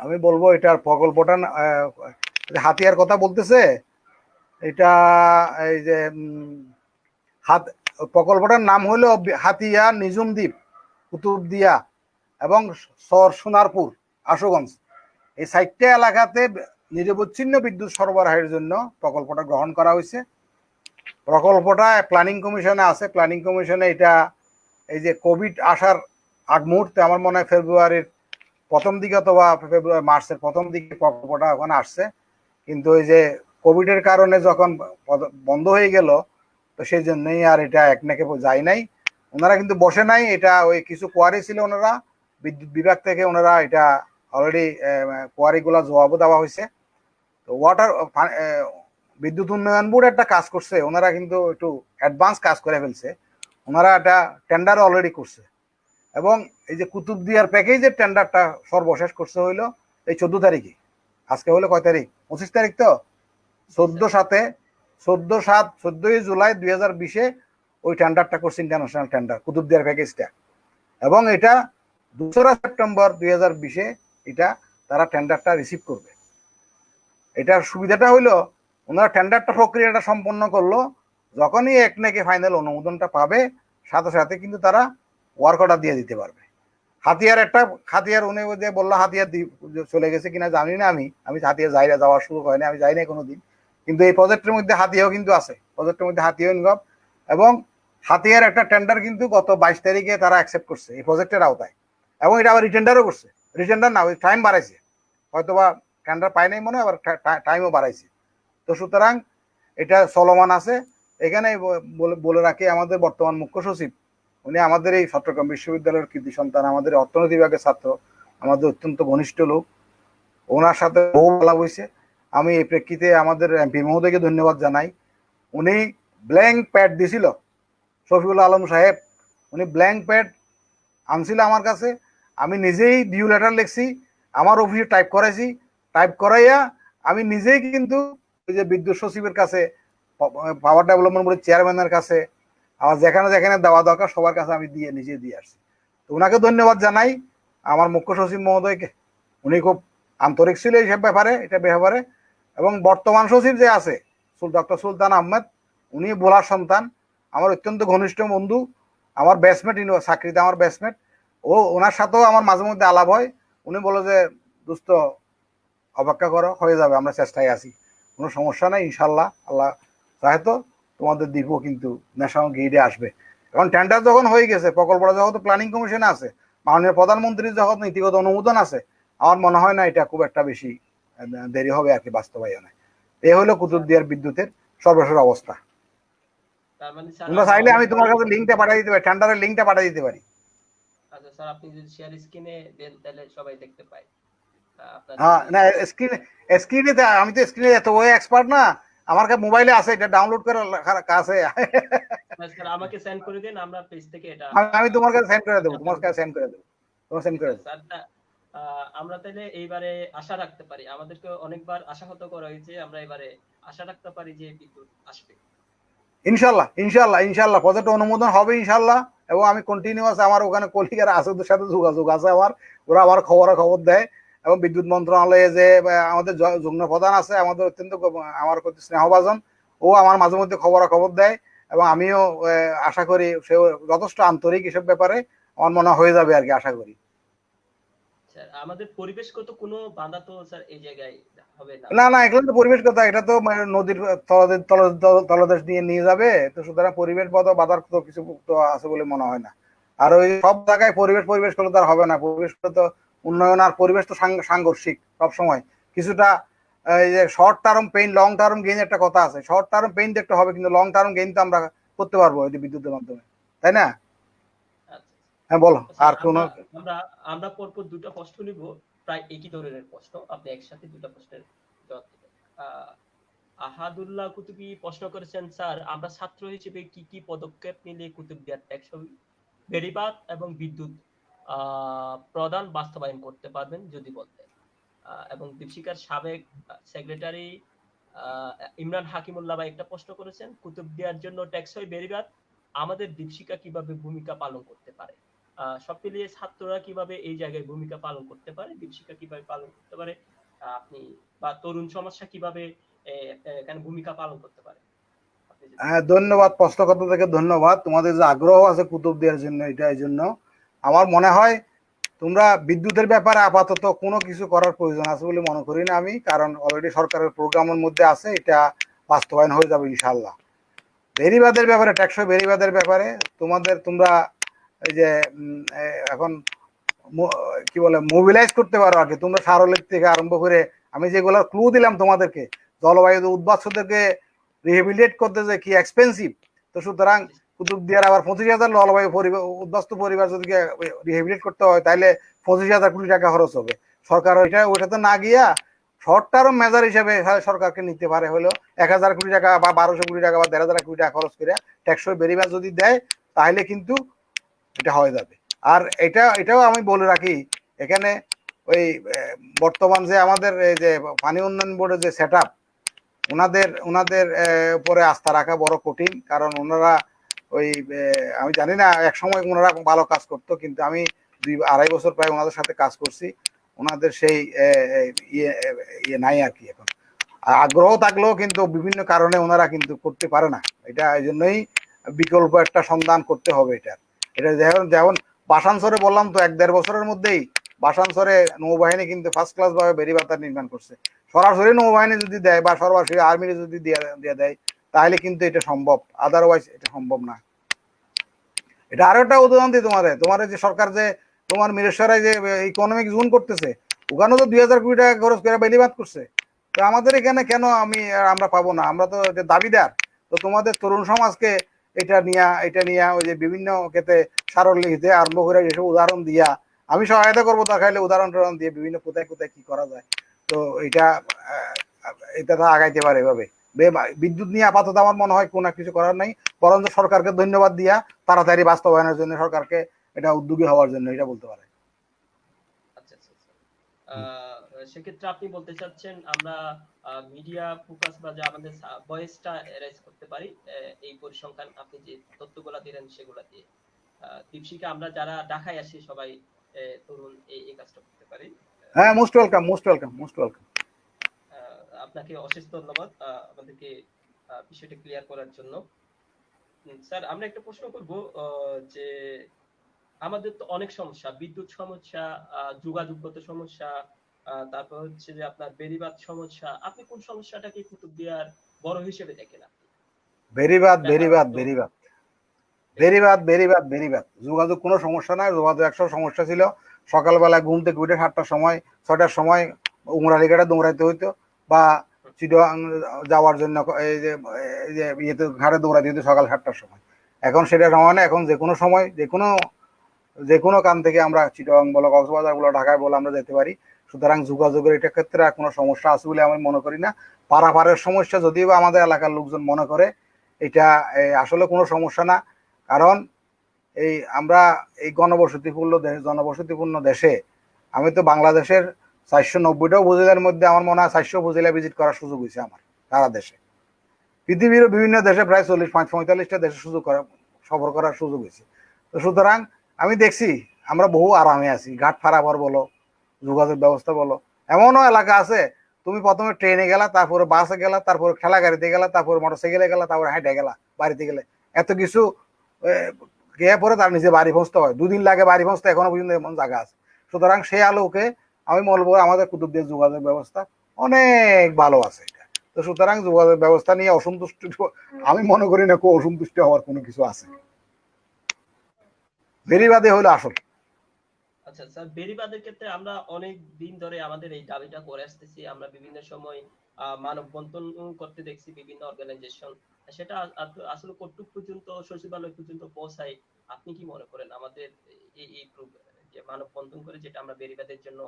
আমি বলবো এটার প্রকল্পটা হাতিয়ার কথা বলতেছে, এটা এই যে প্রকল্পটার নাম হলো হাতিয়া, নিজুম দ্বীপ, কুতুবদিয়া এবং সোনারপুর, আশুগঞ্জ। এই 4টা এলাকাতে নিরবচ্ছিন্ন বিদ্যুৎ সরবরাহের জন্য প্রকল্পটা গ্রহণ করা হয়েছে। প্রকল্পটা প্ল্যানিং কমিশনে আছে। প্ল্যানিং কমিশনে এটা এই যে কোভিড আসার আগ মুহূর্তে, আমার মনে হয় ফেব্রুয়ারির প্রথম দিকে অথবা মার্চের প্রথম দিকে প্রকল্পটা ওখানে আসছে। কিন্তু ওই যে কোভিডের কারণে যখন বন্ধ হয়ে গেল, তো সেই জন্যই আর এটা একনাকে যায় নাই। ওনারা কিন্তু বসে নাই, এটা ওই কিছু কোয়ারি ছিল, ওনারা বিদ্যুৎ বিভাগ থেকে ওনারা এটা অলরেডি কোয়ারিগুলা জবাবও দেওয়া হয়েছে। তো বিদ্যুৎ উন্নয়ন বোর্ড একটা কাজ করছে, ওনারা কিন্তু একটু অ্যাডভান্স কাজ করে ফেলছে। ওনারা একটা টেন্ডার অলরেডি করছে, এবং এই যে কুতুবদিয়ার প্যাকেজের টেন্ডারটা সর্বশেষ করছে হইলো এই 14 তারিখে। আজকে হলো কয় তারিখ? 25 তারিখ। তো 14 জুলাই 2020 ওই টেন্ডারটা করছে, ইন্টারন্যাশনাল টেন্ডার কুতুবদিয়ার প্যাকেজটা। এবং এটা 2রা সেপ্টেম্বর 2020 এটা তারা টেন্ডারটা রিসিভ করবে। এটার সুবিধাটা হইলো ওনারা টেন্ডারটা প্রক্রিয়াটা সম্পন্ন করলো, যখনই একনেকে ফাইনাল অনুমোদনটা পাবে সাথে সাথে কিন্তু তারা ওয়ার্ক অর্ডার দিয়ে দিতে পারবে। হাতিয়ার উনি যে বললো হাতিয়ার চলে গেছে কিনা জানি না, আমি হাতিয়ার যাওয়ার সুযোগ হয়নি, আমি যাই না কোনোদিন। কিন্তু এই প্রজেক্টের মধ্যে হাতিয়াও কিন্তু আছে, প্রজেক্টের মধ্যে হাতিয়াও ইনভলভ। এবং হাতিয়ার একটা টেন্ডার কিন্তু গত 22 তারিখে তারা অ্যাকসেপ্ট করছে এই প্রজেক্টের আওতায়, এবং এটা আবার রিটেন্ডারও করছে। রিটেন্ডার না, ওই টাইম বাড়াইছে, হয়তোবা টেন্ডার পায় নাই মনে হয়, আবার টাইমও বাড়াইছে। তো সুতরাং এটা চলমান আছে। এখানে বলে রাখি, আমাদের বর্তমান মুখ্য সচিব উনি আমাদের এই চট্টগ্রাম বিশ্ববিদ্যালয়ের কৃতি সন্তান, আমাদের অর্থনীতি বিভাগের ছাত্র, আমাদের অত্যন্ত ঘনিষ্ঠ লোক। ওনার সাথে বহু বলা হয়েছে। আমি এই প্রেক্ষিতে আমাদের এমপি মহোদয়কে ধন্যবাদ জানাই। উনি ব্ল্যাঙ্ক প্যাড দিছিল, শফিউল আলম সাহেব, উনি ব্ল্যাঙ্ক প্যাড আনছিল আমার কাছে। আমি নিজেই ডিউ লেটার লিখছি, আমার অফিসে টাইপ করাইছি, টাইপ করাইয়া আমি নিজেই কিন্তু ওই যে বিদ্যুৎ সচিবের কাছে, পাওয়ার ডেভেলপমেন্ট বোর্ডের চেয়ারম্যানের কাছে, আমার যেখানে যেখানে দেওয়া দরকার সবার কাছে আমি নিজে দিয়ে আসছি। তো ওনাকে ধন্যবাদ জানাই, আমার মুখ্য সচিব মহোদয়কে। উনি খুব আন্তরিক ছিল এইসব ব্যাপারে, এটা ব্যাপারে। এবং বর্তমান সচিব যে আছে ডক্টর সুলতান আহমেদ, উনি বোলার সন্তান, আমার অত্যন্ত ঘনিষ্ঠ বন্ধু, আমার ব্যাচমেট, চাকরিতে আমার ব্যাচমেট। ওনার সাথেও আমার মাঝে মধ্যে আলাপ হয়। উনি বলে যে দোস্ত অপেক্ষা করো, হয়ে যাবে, আমরা চেষ্টায় আছি, কোনো সমস্যা নেই, ইনশাল্লাহ আল্লাহ চাহে তো তোমাদের দ্বীপও কিন্তু ন্যাশনাল গ্রিডে আসবে। এখন টেন্ডার যখন হয়ে গেছে, প্রকল্পটা যখন প্ল্যানিং কমিশনে আছে, মাননীয় প্রধানমন্ত্রীর যখন নীতিগত অনুমোদন আছে, আমার মনে হয় না এটা খুব একটা বেশি দেরি হবে আর কি বাস্তবায়নে। এই হলো কুতুবদিয়ার বিদ্যুতের সর্বশেষ অবস্থা। তার মানে স্যার তোমরা চাইলে আমি তোমার কাছে লিঙ্কটা পাঠিয়ে দিতে পারি, টেন্ডারের লিঙ্কটা পাঠিয়ে দিতে পারি। আচ্ছা স্যার, আপনি যদি শেয়ার স্ক্রিনে দেন তাহলে সবাই দেখতে পায় আপনার। হ্যাঁ, না স্ক্রিনে আমি তো স্ক্রিনে এত ওই এক্সপার্ট না, আমার কাছে মোবাইলে আছে, এটা ডাউনলোড করে কাছে। স্যার আমাকে সেন্ড করে দিন, আমরা পেজ থেকে এটা আমি তোমার কাছে সেন্ড করে দেবো, তোমার কাছে সেন্ড করে দেবো, তোমার সেন্ড করে দেবো। স্যার আমরা তাহলে এইবারে আশা রাখতে পারি, আমাদেরকে অনেকবার আশাহত করা হয়েছে, আমরা এবারে আশা রাখতে পারি যে বিদ্যুৎ আসবে ইনশাল্লাহ ইনশাল্লাহ ইনশাল্লাহ, প্রজেক্ট অনুমোদন হবে ইনশাল্লাহ। এবং আমি কন্টিনিউয়াস, আমার ওখানে কলিগার আছে, ওদের সাথে যোগাযোগ আছে আমার, ওরা আমার খবর দেয়। এবং বিদ্যুৎ মন্ত্রণালয়ে যে আমাদের যুগ্ম প্রধান আছে, আমাদের অত্যন্ত আমার প্রতি স্নেহভাজন, ও আমার মাঝে মধ্যে খবর দেয়। এবং আমিও আশা করি সে যথেষ্ট আন্তরিক এসব ব্যাপারে, আমার মনে হয়ে যাবে আর কি, আশা করি। স্যার আমাদের পরিবেশগত কোনো বাধা তো স্যার এই জায়গায় হবে না? না, এগুলো তো পরিবেশ কথা, এটা তো নদীর তলদেশ নিয়ে যাবে, তো সুতরাং পরিবেশ বাধার তো কিছু তো আছে বলে মনে হয় না। আর ওই সব জায়গায় পরিবেশ করলে তো আর হবে না, পরিবেশ তো উন্নয়ন আর পরিবেশ তো সাংঘর্ষিক সবসময়। কিছুটা এই যে short term pain, long term gain একটা কথা আছে, শর্ট টার্ম পেইন দেখতে হবে, কিন্তু লং টার্ম গেইন তো আমরা করতে পারবো এই বিদ্যুতের মাধ্যমে, তাই না? হ্যাঁ বলো, আর কোন? আমরা পরপর দুটো প্রশ্ন নিব, প্রায় একই ধরনের প্রশ্ন, আপনি একসাথে দুটো প্রশ্নের জবাব দিবেন। আহাদুল্লাহ কুতুবী প্রশ্ন করেছেন, স্যার আমরা ছাত্র হিসেবে কি কি পদক্ষেপ নিলে কুতুবদিয়ার টেকসই বেড়িবাঁধ এবং বিদ্যুৎ প্রদান বাস্তবায়ন করতে পারবেন যদি বলতেন। এবং দীপশিকার সাবেক সেক্রেটারি ইমরান হাকিমুল্লাহ ভাই একটা প্রশ্ন করেছেন, কুতুবদিয়ার জন্য টেকসই বেড়িবাঁধ আমাদের দীপশিকা কিভাবে ভূমিকা পালন করতে পারে? সব মিলিয়ে ছাত্ররা কিভাবে এই জায়গায় ভূমিকা পালন করতে পারে, দীপশিকা কিভাবে পালন করতে পারে, আপনি বা তরুণ সমাজটা কিভাবে এখানে ভূমিকা পালন করতে পারে? হ্যাঁ, ধন্যবাদ, প্রশ্নকর্তা থেকে ধন্যবাদ। তোমাদের যে আগ্রহ আছে কুতুবদিয়ার জন্য, এটা এই জন্য আমার মনে হয় তোমরা বিদ্যুতের ব্যাপারে আপাতত কোনো কিছু করার প্রয়োজন আছে বলে মনে করি না আমি, কারণ অলরেডি সরকারের প্রোগ্রামের মধ্যে আছে, এটা বাস্তবায়ন হয়ে যাবে ইনশাল্লাহ। বেড়িবাঁধের ব্যাপারে, টেকসই বেড়িবাঁধের ব্যাপারে তোমরা এই যে এখন কি বলে মোবিলাইজ করতে পারো আর কি। তোমরা সারলেক থেকে আরম্ভ করে আমি যেগুলো ক্লু দিলাম তোমাদেরকে, জলবায়ু উদ্বাস্তুদেরকে রিহেবিলিটেট করতে যে কি এক্সপেন্সিভ, তো সুতরাং কুতুবদিয়ার আবার 25,000 জলবায়ু উদ্বাস্তু পরিবার যদি রিহেবিলিটেট করতে হয়, তাহলে 25,000 কোটি টাকা খরচ হবে। সরকার ওইটাতে না গিয়া শর্ট টার্ম মেজার হিসেবে সরকারকে নিতে পারে হলো 1,000 কোটি টাকা বা 1,200 কোটি টাকা বা 1,500 কোটি টাকা খরচ করে টেকসই বেড়িবাঁধ যদি দেয় তাহলে কিন্তু এটা হয়ে যাবে। আর এটাও আমি বলে রাখি এখানে ওই বর্তমান যে আমাদের এই যে পানি উন্নয়ন বোর্ডের যে সেট আপ ওনাদের উপরে আস্থা রাখা বড় কঠিন, কারণ ওনারা ওই আমি জানি না এক সময় ওনারা ভালো কাজ করতো, কিন্তু আমি 2-2.5 বছর প্রায় ওনাদের সাথে কাজ করছি, ওনাদের সেই ইয়ে নাই আর কি। এখন আগ্রহ থাকলেও কিন্তু বিভিন্ন কারণে ওনারা কিন্তু করতে পারে না। এটা এই জন্যই বিকল্প একটা সন্ধান করতে হবে। এটা যেমন যেমন বাসানসরে বললাম তো 1-1.5 বছরের মধ্যেই বাসানসরে নৌবাহিনী কিন্তু ফার্স্ট ক্লাস ভাবে বেড়িবাঁধ নির্মাণ করছে। সরাসরি নৌবাহিনী যদি দেয় বা সরাসরি আর্মি যদি দিয়ে দেয় তাহলে কিন্তু এটা সম্ভব, আদারওয়াইজ এটা সম্ভব না। এটা আরো একটা উদাহরণ দিই তোমাদের যে সরকার যে তোমার মিরেশ্বরায় যে ইকোনমিক জোন করতেছে, ওখানেও তো 2,000 কোটি টাকা খরচ করে বেড়িবাঁধ করছে। তো আমাদের এখানে কেন আমরা পাবো না? আমরা তো দাবিদার। তো তোমাদের তরুণ সমাজকে এটা নিয়ে ওই যে বিভিন্ন ক্ষেত্রে সারল্যে আরম্ভ করে যেসব উদাহরণ দিয়া আমি সহায়তা করবো, দেখাইলে উদাহরণ দিয়ে বিভিন্ন কোথায় কোথায় কি করা যায়। তো এটা তো আগাইতে পারে এভাবে। বিদ্যুৎ নিয়ে আপাতত আমার মনে হয় কোনো কিছু করার নাই, বরঞ্চ সরকারকে ধন্যবাদ দিয়া তাড়াতাড়ি বাস্তবায়নের জন্য সরকারকে এটা উদ্যোগী হওয়ার জন্য এটা বলতে পারে। আচ্ছা আচ্ছা আচ্ছা। সেক্ষেত্রে আপনি বলতে চাচ্ছেন আমরা মিডিয়া ফোকাস বা যে আমাদের ভয়েসটা এরাইজ করতে পারি এই পরিসংখ্যান আপনি যে তথ্যগুলা দিলেন সেগুলা দিয়ে। দীপশিখা আমরা যারা ঢাকায় আসি সবাই তরুণ এই কাজটা করতে পারি। হ্যাঁ, মোস্ট ওয়েলকাম। আপনাকে অশেষ ধন্যবাদ আমাদেরকে বিষয়টা ক্লিয়ার করার জন্য। স্যার আমরা একটা প্রশ্ন করব যে আমাদের তো অনেক সমস্যা, বিদ্যুৎ সমস্যা, যোগাযোগগত সমস্যা, তারপর হচ্ছে যে আপনার বেড়িবাঁধ সমস্যা। আপনি কোন সমস্যাটাকে কুতুবদিয়ার বড় হিসেবে দেখেন? আপনি বেড়িবাঁধ যোগাযোগ কোনো সমস্যা নাই। যোগাযোগ 100 সমস্যা ছিল। সকালবেলা ঘুম থেকে উঠে 7টার সময় 6টার সময় উমরালিঘাটে দৌড়াইতে হইতো, বা চিটাগাং যাওয়ার জন্য এই যে ইয়েতে ঘাটে দৌড়াইতে হইতো সকাল 7টার সময়। এখন সেটা সময় না, এখন যে কোনো সময় যে কোনো কান থেকে আমরা চিটাগাং বলো, কক্সবাজার বলো, ঢাকায় বলো আমরা যেতে পারি। সুতরাং যোগাযোগের এটা ক্ষেত্রে আর কোনো সমস্যা আছে বলে আমি মনে করি না। পারাপারের সমস্যা যদিও আমাদের এলাকার লোকজন মনে করে, এটা আসলে কোনো সমস্যা না। কারণ আমরা এই জনবসতিপূর্ণ দেশে, আমি তো বাংলাদেশের 490টা উপজেলার মধ্যে আমার মনে হয় 400 উপজেলা ভিজিট করার সুযোগ হয়েছে আমার সারা দেশে। পৃথিবীর বিভিন্ন দেশে প্রায় 40-45টা দেশে সফর করার সুযোগ হয়েছে। তো সুতরাং আমি দেখছি আমরা বহু আরামে আছি। ঘাট পারাপার বলো, যোগাযোগ ব্যবস্থা বলো, এমনও এলাকা আছে তুমি প্রথমে ট্রেনে গেলা, তারপরে বাসে গেলা, তারপরে ঠেলা গাড়িতে গেলা, তারপরে মোটরসাইকেলে গেলা, তারপরে হাঁটে গেলা বাড়িতে গেলে। এত কিছু গিয়ে পরে তার নিজে বাড়ি পৌঁছতে হয়, 2 দিন লাগে বাড়ি পৌঁছতে, এখনো পর্যন্ত এমন জায়গা আছে। সুতরাং সেই আলোকে আমি বলবো আমাদের কুতুবদিয়ার যোগাযোগ ব্যবস্থা অনেক ভালো আছে। তো সুতরাং যোগাযোগ ব্যবস্থা নিয়ে অসন্তুষ্ট আমি মনে করি না কেউ অসন্তুষ্ট হওয়ার কোনো কিছু আছে। বেড়িবাঁধে হলো আসল। আচ্ছা স্যার, বেড়িবাঁধের ক্ষেত্রে আমরা অনেক দিন ধরে আমাদের এই দাবিটা করে আসতেছি। আমরা বিভিন্ন সময় মানববন্ধন করতে দেখছি বিভিন্ন অর্গানাইজেশন। সেটা আসলে কতটুকু পর্যন্ত সচিবালয় পর্যন্ত পৌঁছায়? আপনি কি মনে করেন আমাদের এই যে মানববন্ধন করে যেটা আমরা বেড়িবাঁধের জন্য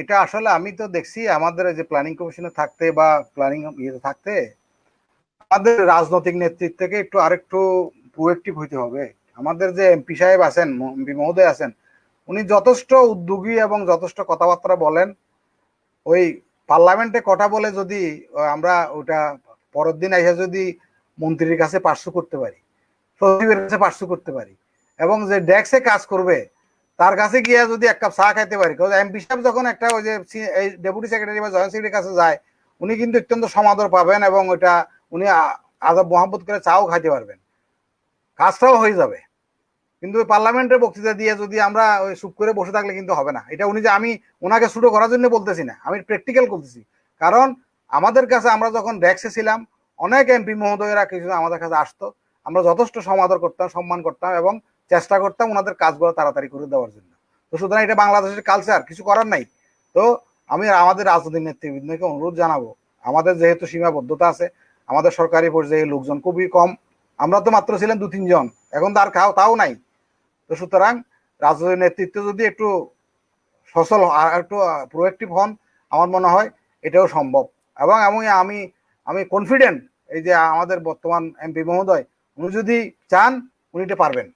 এটা আসলে আমি তো দেখছি আমাদের যে প্ল্যানিং কমিশনে থাকতে বা প্ল্যানিং ইয়েতে থাকতে আমাদের রাজনৈতিক নেতৃত্ব থেকে আরেকটু প্রোঅ্যাক্টিভ হইতে হবে। আমাদের যে এমপি সাহেব আছেন, এমপি মহোদয় আছেন, উনি যথেষ্ট উদ্যোগী এবং যথেষ্ট কথাবার্তা বলেন। ওই পার্লামেন্টে কথা বলে যদি আমরা ওটা পরের দিন এসে যদি মন্ত্রীর কাছে পার্শ্ব করতে পারি, সচিবের কাছে পার্শ্ব করতে পারি, এবং যে ডেস্কে কাজ করবে তার কাছে গিয়ে যদি এক কাপ চা খাইতে পারি। এমপি সাহেব যখন একটা ওই যে ডেপুটি সেক্রেটারি বা জয়েন্ট সেক্রেটারির কাছে যায়, উনি কিন্তু অত্যন্ত সমাদর পাবেন এবং ওইটা উনি আদব মোহাম্মত করে চাও খাইতে পারবেন, কাজটাও হয়ে যাবে। কিন্তু ওই পার্লামেন্টের বক্তৃতা দিয়ে যদি আমরা ওই চুপ করে বসে থাকলে কিন্তু হবে না। এটা উনি যে আমি ওনাকে ছোট করার জন্য বলতেছি না, আমি প্র্যাকটিক্যাল করতেছি। কারণ আমাদের কাছে আমরা যখন ডেস্কে ছিলাম অনেক এমপি মহোদয়েরা কিছু আমাদের কাছে আসতো, আমরা যথেষ্ট সমাদর করতাম, সম্মান করতাম এবং চেষ্টা করতাম ওনাদের কাজগুলো তাড়াতাড়ি করে দেওয়ার জন্য। তো সুতরাং এটা বাংলাদেশের কালচার, কিছু করার নাই। তো আমি আমাদের রাজনৈতিক নেতৃবৃন্দকে অনুরোধ জানাবো, আমাদের যেহেতু সীমাবদ্ধতা আছে, আমাদের সরকারি পর্যায়ে লোকজন খুবই কম, আমরা তো মাত্র ছিলেন 2-3 জন, এখন তো আর তাও নাই। তো সুতরাং রাজনৈতিক নেতৃত্ব যদি একটু সচল আর একটু প্রোঅ্যাক্টিভ হন, আমার মনে হয় এটাও সম্ভব। এবং আমি আমি আমি কনফিডেন্ট এই যে আমাদের বর্তমান এমপি মহোদয় উনি যদি চান উনি এটা পারবেন।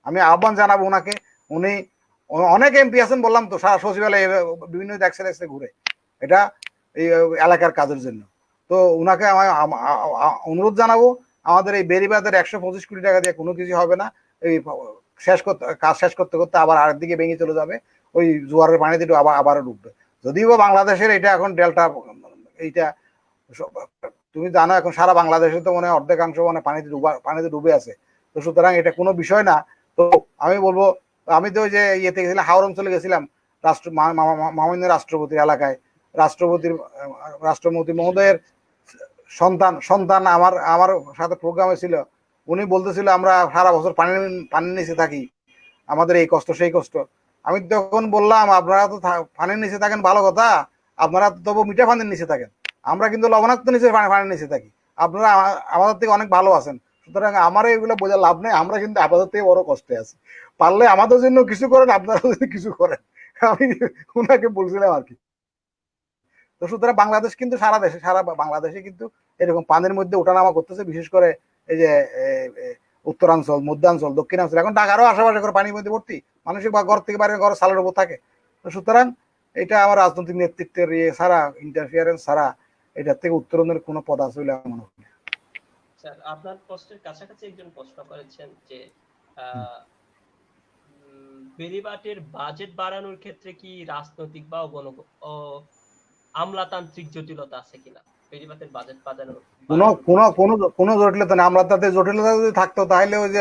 আমি আহ্বান জানাবো ওনাকে। উনি অনেক এমপি আছেন বললাম তো, সারা সচিবালয় বিভিন্ন দেখছে দেখছে ঘুরে এটা এই এলাকার কাজের জন্য। তো উনাকে আমি অনুরোধ জানাবো, আমাদের এই বেড়িবাঁধের 125 কোটি টাকা দিয়ে কোনো কিছু হবে না। এই কাজ শেষ করতে করতে আবার আরেকদিকে ভেঙে চলে যাবে, ওই জোয়ারের পানিতে আবারও ডুববে। যদিও বাংলাদেশের এটা এখন ডেল্টা, এইটা তুমি জানো এখন সারা বাংলাদেশে তো মনে হয় অর্ধেকাংশ মানে পানিতে ডুবে আছে। তো সুতরাং এটা কোনো বিষয় না। তো আমি বলবো, আমি তো ওই যে ইয়েতে গেছিলাম, হাওড় অঞ্চলে গেছিলাম মাননীয় রাষ্ট্রপতির এলাকায়। রাষ্ট্রপতি মহোদয়ের সন্তান সন্তান আমার আমার সাথে প্রোগ্রামে ছিল। উনি বলতেছিল আমরা সারা বছর পানির নিচে থাকি, আমাদের এই কষ্ট সেই কষ্ট। আমি তখন বললাম আপনারা তো পানির নিচে থাকেন ভালো কথা, আপনারা তো তবু মিঠা পানির নিচে থাকেন, আমরা কিন্তু লবণাক্ত নিচে পানির নিচে থাকি, আপনারা আমাদের থেকে অনেক ভালো আছেন। সুতরাং আমার এগুলো বোঝার লাভ নেই, আমরা কিন্তু আপনাদের থেকে বড় কষ্টে আছি, পারলে আমাদের জন্য কিছু করেন, আপনারা যদি কিছু করেন। আমি ওনাকে বলছিলাম আর কি। তো সুতরাং বাংলাদেশ কিন্তু সারা বাংলাদেশে কিন্তু এরকম পানির মধ্যে ওঠানামা করতেছে, বিশেষ করে এই যে উত্তরাঞ্চল, মধ্যাঞ্চল, দক্ষিণাঞ্চল, এখন ঢাকারও আশেপাশে করে পানির মধ্যে ভর্তি, মানুষের ঘর থেকে বাইরে ঘর সালের উপর থাকে। তো সুতরাং এটা আমার রাজনৈতিক নেতৃত্বের ছাড়া, ইন্টারফিয়ারেন্স ছাড়া এটার থেকে উত্তরণের কোনো পদ আছে বলে আমার মনে হয়। স্যার আপনার প্রশ্নের কাছাকাছি একজন প্রশ্ন করেছেন যে বেড়িবাঁধের বাজেট বাড়ানোর ক্ষেত্রে কি রাজনৈতিক বা আমলাতান্ত্রিক জটিলতা আছে কিনা? বেড়িবাঁধের বাজেট বাড়ানোর কোনো জটিলতা নেই। আমলাতান্ত্রিক জটিলতা যদি থাকতো তাহলে ওই যে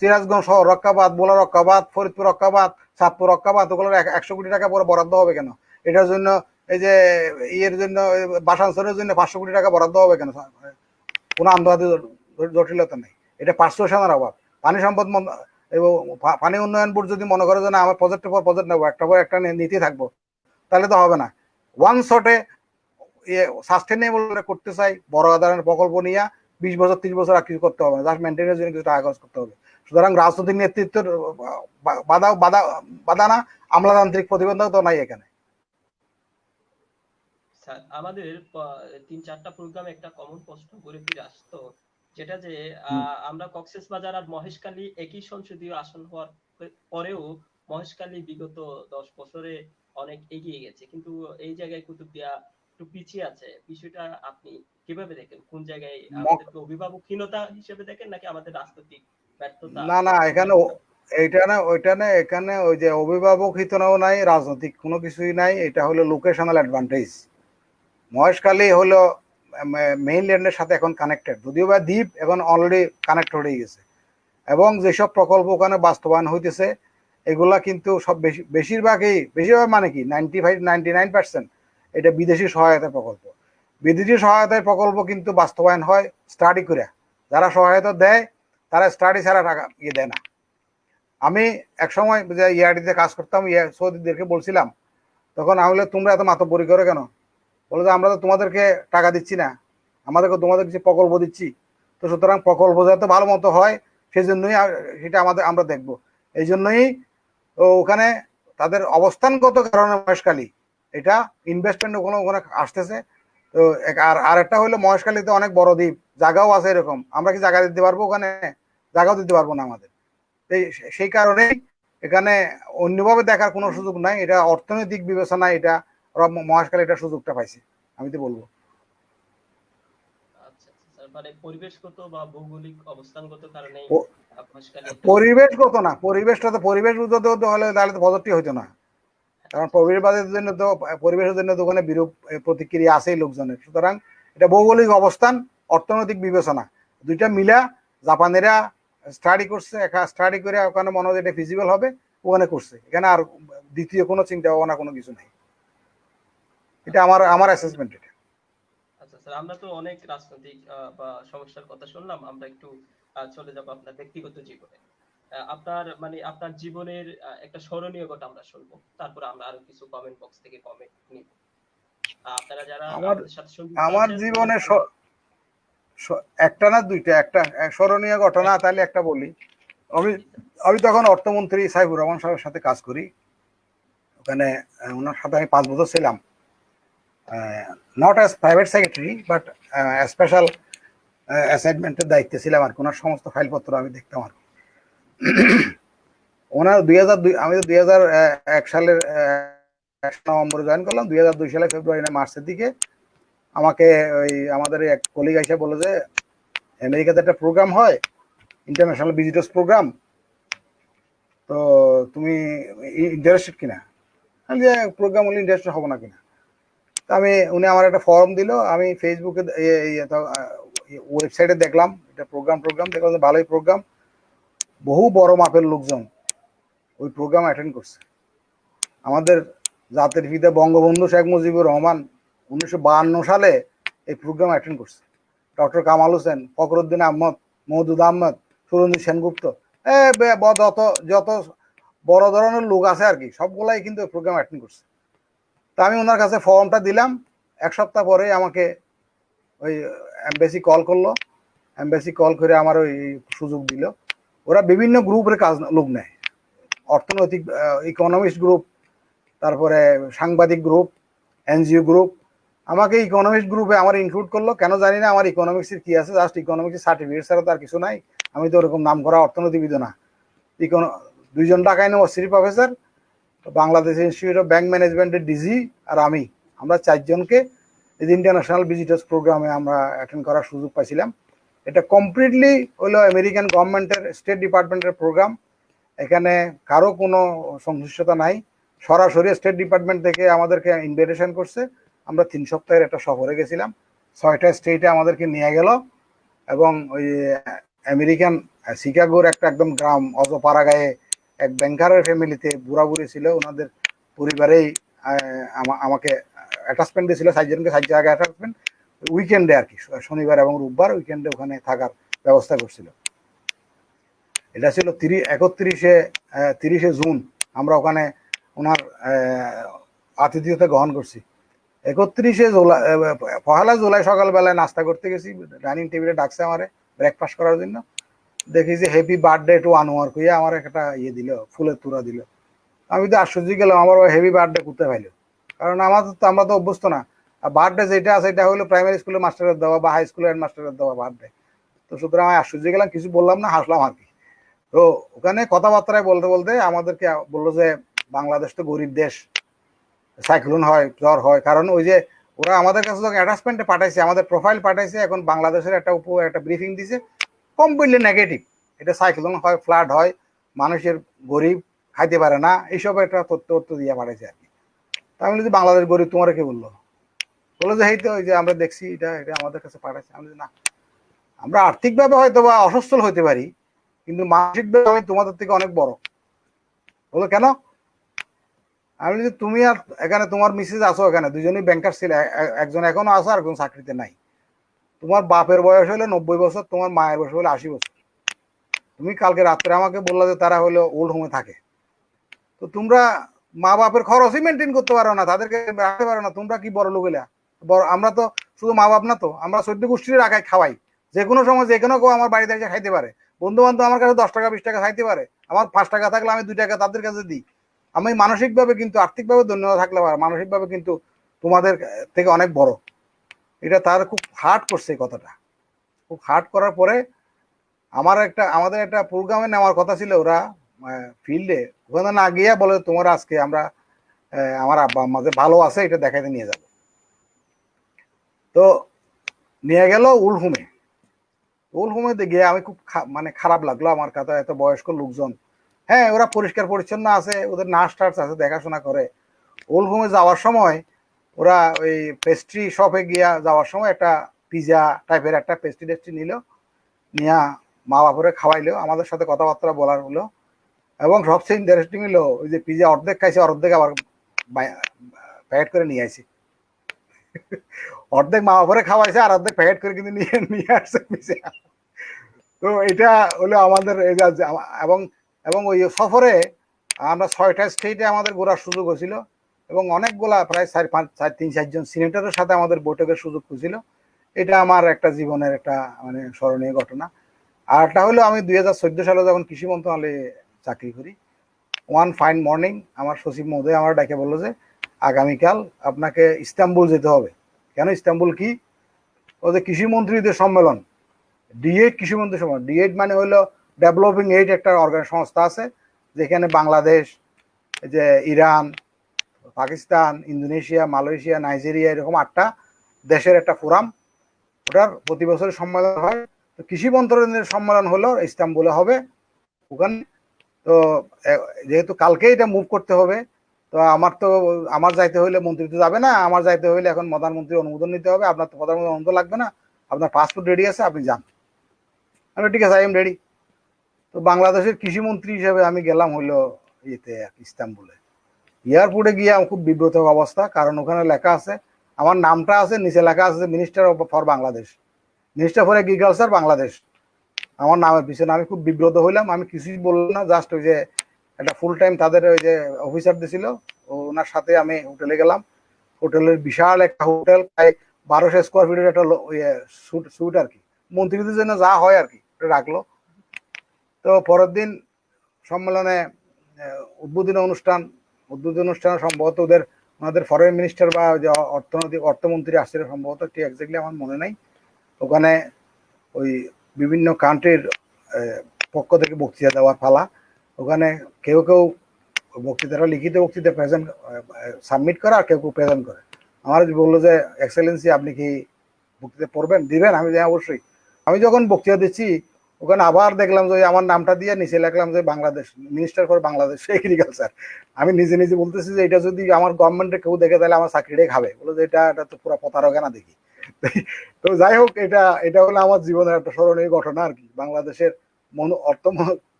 সিরাজগঞ্জ শহর রক্ষাবাদ, বোলা রক্ষাবাদ, ফরিদপুর রক্ষাবাদ, চাঁদপুর রক্ষাবাদ, ওগুলোর 100 কোটি টাকা পরে বরাদ্দ হবে কেন? এটার জন্য এই যে ইয়ের জন্য বাসাঞ্চলের জন্য 500 কোটি টাকা বরাদ্দ হবে কেন? কোনো আন্তর্জাতিক জটিলতা নেই, এটা পার্সোশনের অভাব। পানি সম্পদ এবং পানি উন্নয়ন বোর্ড যদি মনে করে যে না আমার প্রজেক্টের পর প্রজেক্ট নেবো, একটা পর একটা নীতি থাকবো, তাহলে তো হবে না। ওয়ান শটে সাস্টেনেবল করতে চাই, বড় ধরনের প্রকল্প নিয়ে 20 বছর 30 বছর আর কিছু করতে হবে না, জাস্ট মেনটেনের জন্য কিছু টাকা খরচ করতে হবে। সুতরাং রাজনৈতিক নেতৃত্বের বাধা না, আমলাতান্ত্রিক প্রতিবন্ধক তো নাই এখানে। স্যার আমাদের 3-4টা প্রোগ্রামে একটা কমন প্রশ্ন ঘুরে ফিরে আসতো, যেটা যে আমরা কক্সবাজার আর মহেশখালী একই সংসদীয় আসন হওয়ার পরেও মহেশখালী বিগত 10 বছরে অনেক এগিয়ে গেছে, কিন্তু এই জায়গায় কুতুবদিয়া একটু পিছিয়ে আছে। বিষয়টা আপনি কিভাবে দেখেন? কোন জায়গায় আমাদেরকে অভিভাবকহীনতা হিসেবে দেখেন নাকি আমাদের রাজনৈতিক ব্যর্থতা? না না, এখানে এইটা না ওইটা না, এখানে ওই যে অভিভাবক হিতনাও নাই, রাজনৈতিক কোনো কিছুই নাই, এটা হলো লোকেশনাল অ্যাডভান্টেজ। মহেশখালী হলো মেইনল্যান্ডের সাথে এখন কানেক্টেড, যদিও বা দ্বীপ এখন অলরেডি কানেক্ট হয়ে গেছে। এবং যেসব প্রকল্প ওখানে বাস্তবায়ন হইতেছে এগুলা কিন্তু সব বেশিরভাগ মানে কি 99% এটা বিদেশি সহায়তা প্রকল্প। বিদেশি সহায়তার প্রকল্প কিন্তু বাস্তবায়ন হয় স্টাডি করে, যারা সহায়তা দেয় তারা স্টাডি ছাড়া টাকা দেয় না। আমি একসময় যে ইয়ারডিতে কাজ করতাম, সৌদিদেরকে বলছিলাম, তখন আমি বলে তোমরা এত মাতব্বরি করো কেন? বলে যে আমরা তো তোমাদেরকে টাকা দিচ্ছি না, তোমাদের কিছু প্রকল্প দিচ্ছি, তো সুতরাং প্রকল্প যাতে ভালো মতো হয় সেই জন্যই সেটা আমরা দেখব। এই জন্যই ওখানে তাদের অবস্থানগত কারণে মহেশখালী এটা ইনভেস্টমেন্ট ওখানে আসতেছে। তো আর একটা হলো মহেশখালীতে অনেক বড় দ্বীপ, জায়গাও আছে এরকম, আমরা কি জায়গা দিতে পারবো? ওখানে জায়গাও দিতে পারবো না আমাদের। সেই কারণেই এখানে অন্যভাবে দেখার কোনো সুযোগ নাই, এটা অর্থনৈতিক বিবেচনায় এটা ওরা মহেশখালী এটা সুযোগটা পাইছে, আমি তো বলবো। আচ্ছা স্যার, মানে পরিবেশগত বা ভৌগোলিক অবস্থানগত কারণে পরিবেশগত না, পরিবেশগত হলে তাহলে তো পদ্ধতি হইতো না, কারণ পরিবেশের জন্য তো ওখানে বিরূপ প্রতিক্রিয়া আছেই লোকজনের। সুতরাং এটা ভৌগোলিক অবস্থান, অর্থনৈতিক বিবেচনা দুইটা মিলা জাপানিরা স্টাডি করছে, স্টাডি করে ওখানে মনে হয় এটা ফিজিবল হবে, ওখানে করছে। এখানে আর দ্বিতীয় কোনো চিন্তা ভাবনা কোনো কিছু নেই, এটা আমার অ্যাসেসমেন্ট। এটা আচ্ছা স্যার, আমরা তো অনেক রাজনৈতিক বা সমস্যার কথা শুনলাম, আমরা একটু চলে যাব আপনার ব্যক্তিগত জীবনে। আপনার জীবনের একটা স্মরণীয় কথা আমরা শুনবো, তারপর আমরা আরো কিছু কমেন্ট বক্স থেকে কমেন্ট নিব। আপনারা যারা আমাদের সাথে আমার জীবনে একটা না দুইটা, একটা স্মরণীয় ঘটনা তাহলে একটা বলি। আমি তখন অর্থমন্ত্রী সাইফুর রহমান সাহেবের সাথে কাজ করি, ওখানে ওনার সাথে আমি 5 বছর ছিলাম। Not as private secretary but special অ্যাসাইনমেন্টের দায়িত্বে ছিলাম আর কি। ওনার সমস্ত ফাইলপত্র আমি দেখতাম আর কি। ওনার 2002 আমি তো 2001 সালের 1 নভেম্বরে জয়েন করলাম। 2002 সালে ফেব্রুয়ারি না মার্চের দিকে আমাকে ওই আমাদের এক কলিগ এসে বলে যে আমেরিকাতে একটা প্রোগ্রাম হয়, ইন্টারন্যাশনাল ভিজিটার্স প্রোগ্রাম, তো তুমি ইন্টারেস্টেড কিনা। আমি যে প্রোগ্রাম হলে ইন্টারেস্টেড হবো না কিনা। তো উনি আমার একটা ফর্ম দিল, আমি ফেসবুকে ওয়েবসাইটে দেখলাম এটা প্রোগ্রাম দেখলাম যে ভালোই প্রোগ্রাম, বহু বড় মাপের লোকজন ওই প্রোগ্রাম অ্যাটেন্ড করছে। আমাদের জাতির পিতা বঙ্গবন্ধু শেখ মুজিবুর রহমান 1952 সালে এই প্রোগ্রাম অ্যাটেন্ড করছে। ডক্টর কামাল হোসেন, ফখরুদ্দিন আহমদ, মহদুদ আহমদ, সুরঞ্জিত সেনগুপ্ত, যত বড় ধরনের লোক আছে আর কি, সবগুলাই কিন্তু এই প্রোগ্রাম অ্যাটেন্ড করছে। তা আমি ওনার কাছে ফর্মটা দিলাম। 1 সপ্তাহ পরে আমাকে ওই এমবেসি কল করলো। এমবেসি কল করে আমার ওই সুযোগ দিল। ওরা বিভিন্ন গ্রুপের লোক নেয়, অর্থনৈতিক ইকোনমিস্ট গ্রুপ, তারপরে সাংবাদিক গ্রুপ, এনজিও গ্রুপ। আমাকে ইকোনমিক্স গ্রুপে আমার ইনক্লুড করলো, কেন জানি না। আমার ইকোনমিক্সের কি আছে, জাস্ট ইকোনমিক্সের সার্টিফিকেট ছাড়া তো আর কিছু নাই। আমি তো ওরকম নাম করা অর্থনীতিবিদ না। 2জন Dhaka university professor, Bangladesh institute of bank ম্যানেজমেন্টের ডিজি, আর আমরা 4 জনকে এই ইন্টারন্যাশনাল ভিজিটার্স প্রোগ্রামে আমরা অ্যাটেন্ড করার সুযোগ পাইছিলাম। এটা কমপ্লিটলি হলো আমেরিকান গভর্নমেন্টের স্টেট ডিপার্টমেন্টের প্রোগ্রাম। এখানে কারো কোনো সংশ্লিষ্টতা নাই, সরাসরি স্টেট ডিপার্টমেন্ট থেকে আমাদেরকে ইনভাইটেশন করছে। আমরা 3 সপ্তাহের একটা সফরে গেছিলাম, 6টা স্টেটে আমাদেরকে নিয়ে গেল। এবং ওই আমেরিকান শিকাগোর একটা একদম গ্রাম অজপাড়াগায়ে এক ব্যাংকারের ফ্যামিলিতে বুড়াবুড়ি ছিল, ওনাদের পরিবারেই আমাকে অ্যাটাচমেন্ট দিয়েছিল। 4 জনকে 4 জায়গায় অ্যাটাচমেন্ট, উইকেন্ডে আর কি, শনিবার এবং রোববার উইকেন্ডে ওখানে থাকার ব্যবস্থা করছিল। এটা ছিল 30 জুন। আমরা ওখানে ওনার আতিথেয়তা গ্রহণ করছি। 1 জুলাই সকালবেলায় নাস্তা করতে গেছি, ডাইনিং টেবিলে ডাকছে আমারে ব্রেকফাস্ট করার জন্য। দেখি যে হ্যাপি বার্থডে টু আনোয়ার কইয়া আমার একটা দিল, ফুলের তুরা দিল। আমি তো আশ্চর্য গেলাম, আমার হ্যাপি বার্থডে করতে পাইলো। কারণ আমরা তো অভ্যস্ত না। বার্থডে যেটা আছে এটা হলো প্রাইমারি স্কুলের মাস্টারের দেওয়া বা হাই স্কুলের হেড মাস্টারের দেওয়া বার্থডে। তো সুতরাং আমি আশ্চর্য গেলাম, কিছু বললাম না, হাসলাম আর কি। তো ওখানে কথাবার্তায় বলতে বলতে আমাদেরকে বললো যে বাংলাদেশ তো গরিব দেশ, সাইক্লোন হয়, জ্বর হয়। কারণ ওই যে ওরা আমাদের কাছে যখন অ্যাটাচমেন্টে পাঠাইছে, আমাদের প্রোফাইল পাঠাইছে, এখন বাংলাদেশের একটা ব্রিফিং দিছে কমপ্লিটলি নেগেটিভ। এটা সাইক্লোন হয়, ফ্লাড হয়, মানুষের গরিব, খাইতে পারে না, এইসব একটা তথ্য দিয়ে পাঠাইছে আর কি। তা আমি বলি যে বাংলাদেশ গরিব তোমার কে বললো? বললো যে এই তো ওই যে আমরা দেখছি এটা আমাদের কাছে পাঠাইছে। আমি না, আমরা আর্থিকভাবে হয়তো বা অসচ্ছল হইতে পারি, কিন্তু মানসিকভাবে আমি তোমাদের থেকে অনেক বড়। বলো কেন? আমি বলি তুমি আর এখানে তোমার মিসেস আছো, এখানে 2জনই ব্যাংকার ছিল, একজন এখনো আছো আর একজন চাকরিতে নাই। তোমার বাপের বয়স হলো 90 বছর, তোমার মায়ের বয়স হলো 80 বছর। তুমি কালকে রাত্রে আমাকে বললা যে তারা হলো ওল্ড হোমে থাকে। তো তোমরা মা বাপের খরচই মেনটেন করতে পারো না, তাদেরকে রাখতে পারো না, তোমরা কি বড় লোক এলা? আমরা তো শুধু মা বাপ না, তো আমরা 14 গোষ্ঠীর রাখাই খাওয়াই। যে কোনো সময় যে কোনো কেউ আমার বাড়িতে এসে খাইতে পারে। বন্ধু বান্ধব আমার কাছে 10 টাকা 20 টাকা খাইতে পারে, আমার 5 টাকা থাকলে আমি 2 টাকা তাদের কাছে দিই। আমি মানসিকভাবে কিন্তু, আর্থিকভাবে ধন্যবাদ থাকলে পারে, মানসিকভাবে কিন্তু তোমাদের থেকে অনেক বড়। এটা তার খুব হার্ট করছে, এই কথাটা খুব হার্ট করার পরে আমাদের একটা প্রোগ্রামে নেওয়ার কথা ছিল। ওরা ফিল্ডে ওখানে না গিয়ে বলে তোমার আজকে আমরা আমার আব্বা আম্মা যে ভালো আছে এটা দেখাইতে নিয়ে যাব। তো নিয়ে গেল উলহুমে গিয়ে আমি খুব মানে খারাপ লাগলো আমার কথা, এত বয়স্ক লোকজন। হ্যাঁ, ওরা পরিষ্কার পরিচ্ছন্ন আছে, ওদের নার্স টার্স আছে, দেখাশোনা করে। উলহুমে যাওয়ার সময় ওরা ওই পেস্ট্রি শপে গিয়া যাওয়ার সময় একটা পিজা টাইপের একটা পেস্ট্রি টেস্ট্রি নিল, নিয়ে মা বাপরে খাওয়াইলো, আমাদের সাথে কথাবার্তা বলার হলো। এবং সবচেয়ে ইন্টারেস্টিং হলো ওই যে পিজা অর্ধেক খাইছে, অর্ধেক আবার প্যাকেট করে নিয়ে আসছে। অর্ধেক মা বাপরে খাওয়াইছে আর অর্ধেক প্যাকেট করে কিন্তু নিয়ে আসছে পিজা। তো এটা হলো আমাদের এবং এবং ওই সফরে আমরা 6টা স্টেটে আমাদের ঘোরার সুযোগ হয়েছিল, এবং অনেকগুলা প্রায় 3-4 জন সিনেটরের সাথে আমাদের বৈঠকের সুযোগ হয়েছিল। এটা আমার একটা জীবনের একটা মানে স্মরণীয় ঘটনা। আরটা হলো আমি 2014 সালে যখন কৃষি মন্ত্রণালয়ে চাকরি করি, ওয়ান ফাইন মর্নিং আমার সচিব মহোদয় আমার ডাকে বললো যে আগামীকাল আপনাকে ইস্তাম্বুল যেতে হবে। কেন ইস্তাম্বুল? কি ওদের কৃষিমন্ত্রীদের সম্মেলন, D8 কৃষিমন্ত্রী সম্মেলন। D8 মানে হলো ডেভেলপিং এইড, একটা সংস্থা আছে যেখানে বাংলাদেশ, যে Iran, Pakistan, Indonesia, Malaysia, Nigeria, এরকম 8টা দেশের একটা ফোরাম, ওটার প্রতি বছর সম্মেলন হয়। তো কৃষি মন্ত্রণালয়ের সম্মেলন হলো ইস্তাম্বুলে হবে ওখানে। তো যেহেতু কালকে এটা মুভ করতে হবে, তো আমার যাইতে হইলে মন্ত্রী তো যাবে না, আমার যাইতে হইলে এখন প্রধানমন্ত্রীর অনুমোদন নিতে হবে। আপনার তো প্রধানমন্ত্রীর অনুমোদন লাগবে না, আপনার পাসপোর্ট রেডি আছে, আপনি যান। আমি ঠিক আছে, আই এম রেডি। তো বাংলাদেশের কৃষিমন্ত্রী হিসেবে আমি গেলাম হইলো ইয়েতে ইস্তাম্বুলে। এয়ারপোর্টে গিয়ে আমার খুব বিব্রত অবস্থা, কারণ ওখানে লেখা আছে, আমার নামটা আছে, নিচে লেখা আছে minister for Bangladesh, minister for agriculture Bangladesh, আমার নামের পিছনে। আমি খুব বিব্রত হইলাম, আমি কিছুই বললাম না, জাস্ট ওই যে একটা ফুল টাইম তাদের ওই যে অফিসার দিছিল, ওনার সাথে আমি হোটেলে গেলাম। হোটেলের বিশাল একটা হোটেল, প্রায় 1200 স্কোয়ার ফিটের একটা সুট আর কি, মন্ত্রীদের জন্য যা হয় আর কি, রাখলো। তো পরের দিন সম্মেলনে উদ্বোধনী অনুষ্ঠানে সম্ভবত ওনাদের ফরেন মিনিস্টার বা যে অর্থমন্ত্রী আসছিল সম্ভবত, ঠিক এক্স্যাক্টলি আমার মনে নাই। ওখানে ওই বিভিন্ন কান্ট্রির পক্ষ থেকে বক্তৃতা দেওয়ার পালা। ওখানে কেউ কেউ বক্তৃতাটা লিখিত বক্তৃতা প্রেজেন্ট সাবমিট করে, আর কেউ কেউ প্রেজেন্ট করে। আমার বললো যে এক্সেলেন্সি আপনি কি বক্তৃতা পড়বেন, দিবেন? আমি যে অবশ্যই। আমি যখন বক্তৃতা দিচ্ছি, ওখানে আবার দেখলাম যে আমার নামটা দিয়ে নিচে লিখলাম যে Bangladesh, minister for Bangladesh agriculture. আমি নিজে নিজে বলতেছি যে এটা যদি আমার গভর্নমেন্টে কেউ দেখে তাহলে আমার চাকরিটাই খাবে, বলে যে এটা তো পুরো প্রতারণা দেখি। তো যাই হোক, এটা হলো আমার জীবনের একটা স্মরণীয় ঘটনা আর কি। বাংলাদেশের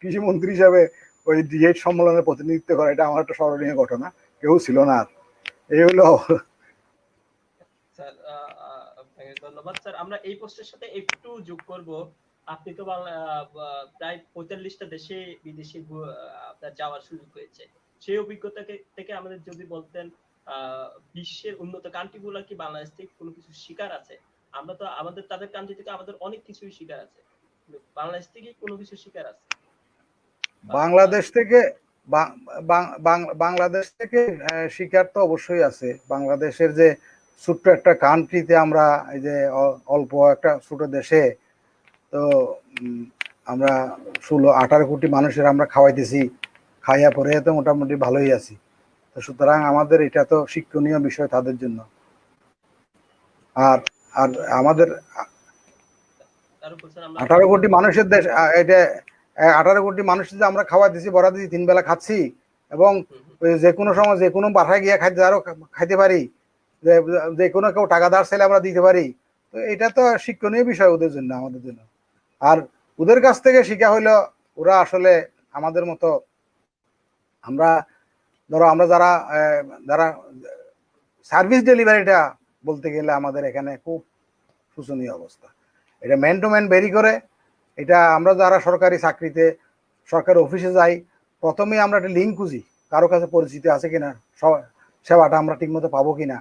কৃষিমন্ত্রী হিসাবে ওই D8 সম্মেলনের প্রতিনিধিত্ব করা, এটা আমার একটা স্মরণীয় ঘটনা। কেউ ছিল না আর। এই হলো। স্যার আপনাকে ধন্যবাদ। স্যার আমরা এই পোস্টের সাথে একটু যোগ করব, আপনি তো প্রায় 45টা দেশে বিদেশে আপনার যাওয়ার সুযোগ হয়েছে। সেই অভিজ্ঞতা থেকে আমাদের যদি বলতেন, বিশ্বের উন্নত কান্ট্রি গুলা কি বাংলাদেশ থেকে কোনো কিছু শিকার আছে? আমরা তো তাদের কান্ট্রি থেকে আমাদের অনেক কিছুই শিকার আছে, বাংলাদেশ থেকে কোনো কিছু শিকার আছে? বাংলাদেশ থেকে বাংলাদেশ থেকে শিকার তো অবশ্যই আছে। বাংলাদেশের যে ছোট্ট একটা কান্ট্রিতে আমরা, এই যে অল্প একটা ছোট দেশে, তো আমরা 16-18 কোটি মানুষের আমরা খাওয়াইতেছি, খাইয়া পরে তো মোটামুটি ভালোই আছি। তো সুতরাং আমাদের এটা তো শিক্ষণীয় বিষয় তাদের জন্য। আর আর আমাদের 18 কোটি মানুষের দেশ, এটা 18 কোটি মানুষের যে আমরা খাওয়া দিছি, বড়া দিছি, 3 বেলা খাচ্ছি, এবং যে কোনো সময় যে কোনো বাসায় গিয়ে আরো খাইতে পারি, যে কোনো কেউ টাকা ধার চাইলে আমরা দিতে পারি। তো এটা তো শিক্ষণীয় বিষয় ওদের জন্য, আমাদের জন্য। আর ওদের কাছ থেকে শিখা হইলো, ওরা আসলে আমাদের মতো, আমরা ধরো আমরা যারা যারা সার্ভিস ডেলিভারিটা বলতে গেলে আমাদের এখানে খুব শোচনীয় অবস্থা। এটা ম্যান টু ম্যান ভেরি করে। এটা আমরা যারা সরকারি চাকরিতে, সরকারি অফিসে যাই, প্রথমেই আমরা একটা লিঙ্ক খুঁজি, কারো কাছে পরিচিতি আছে কিনা, সেবাটা আমরা ঠিকমতো পাবো কিনা।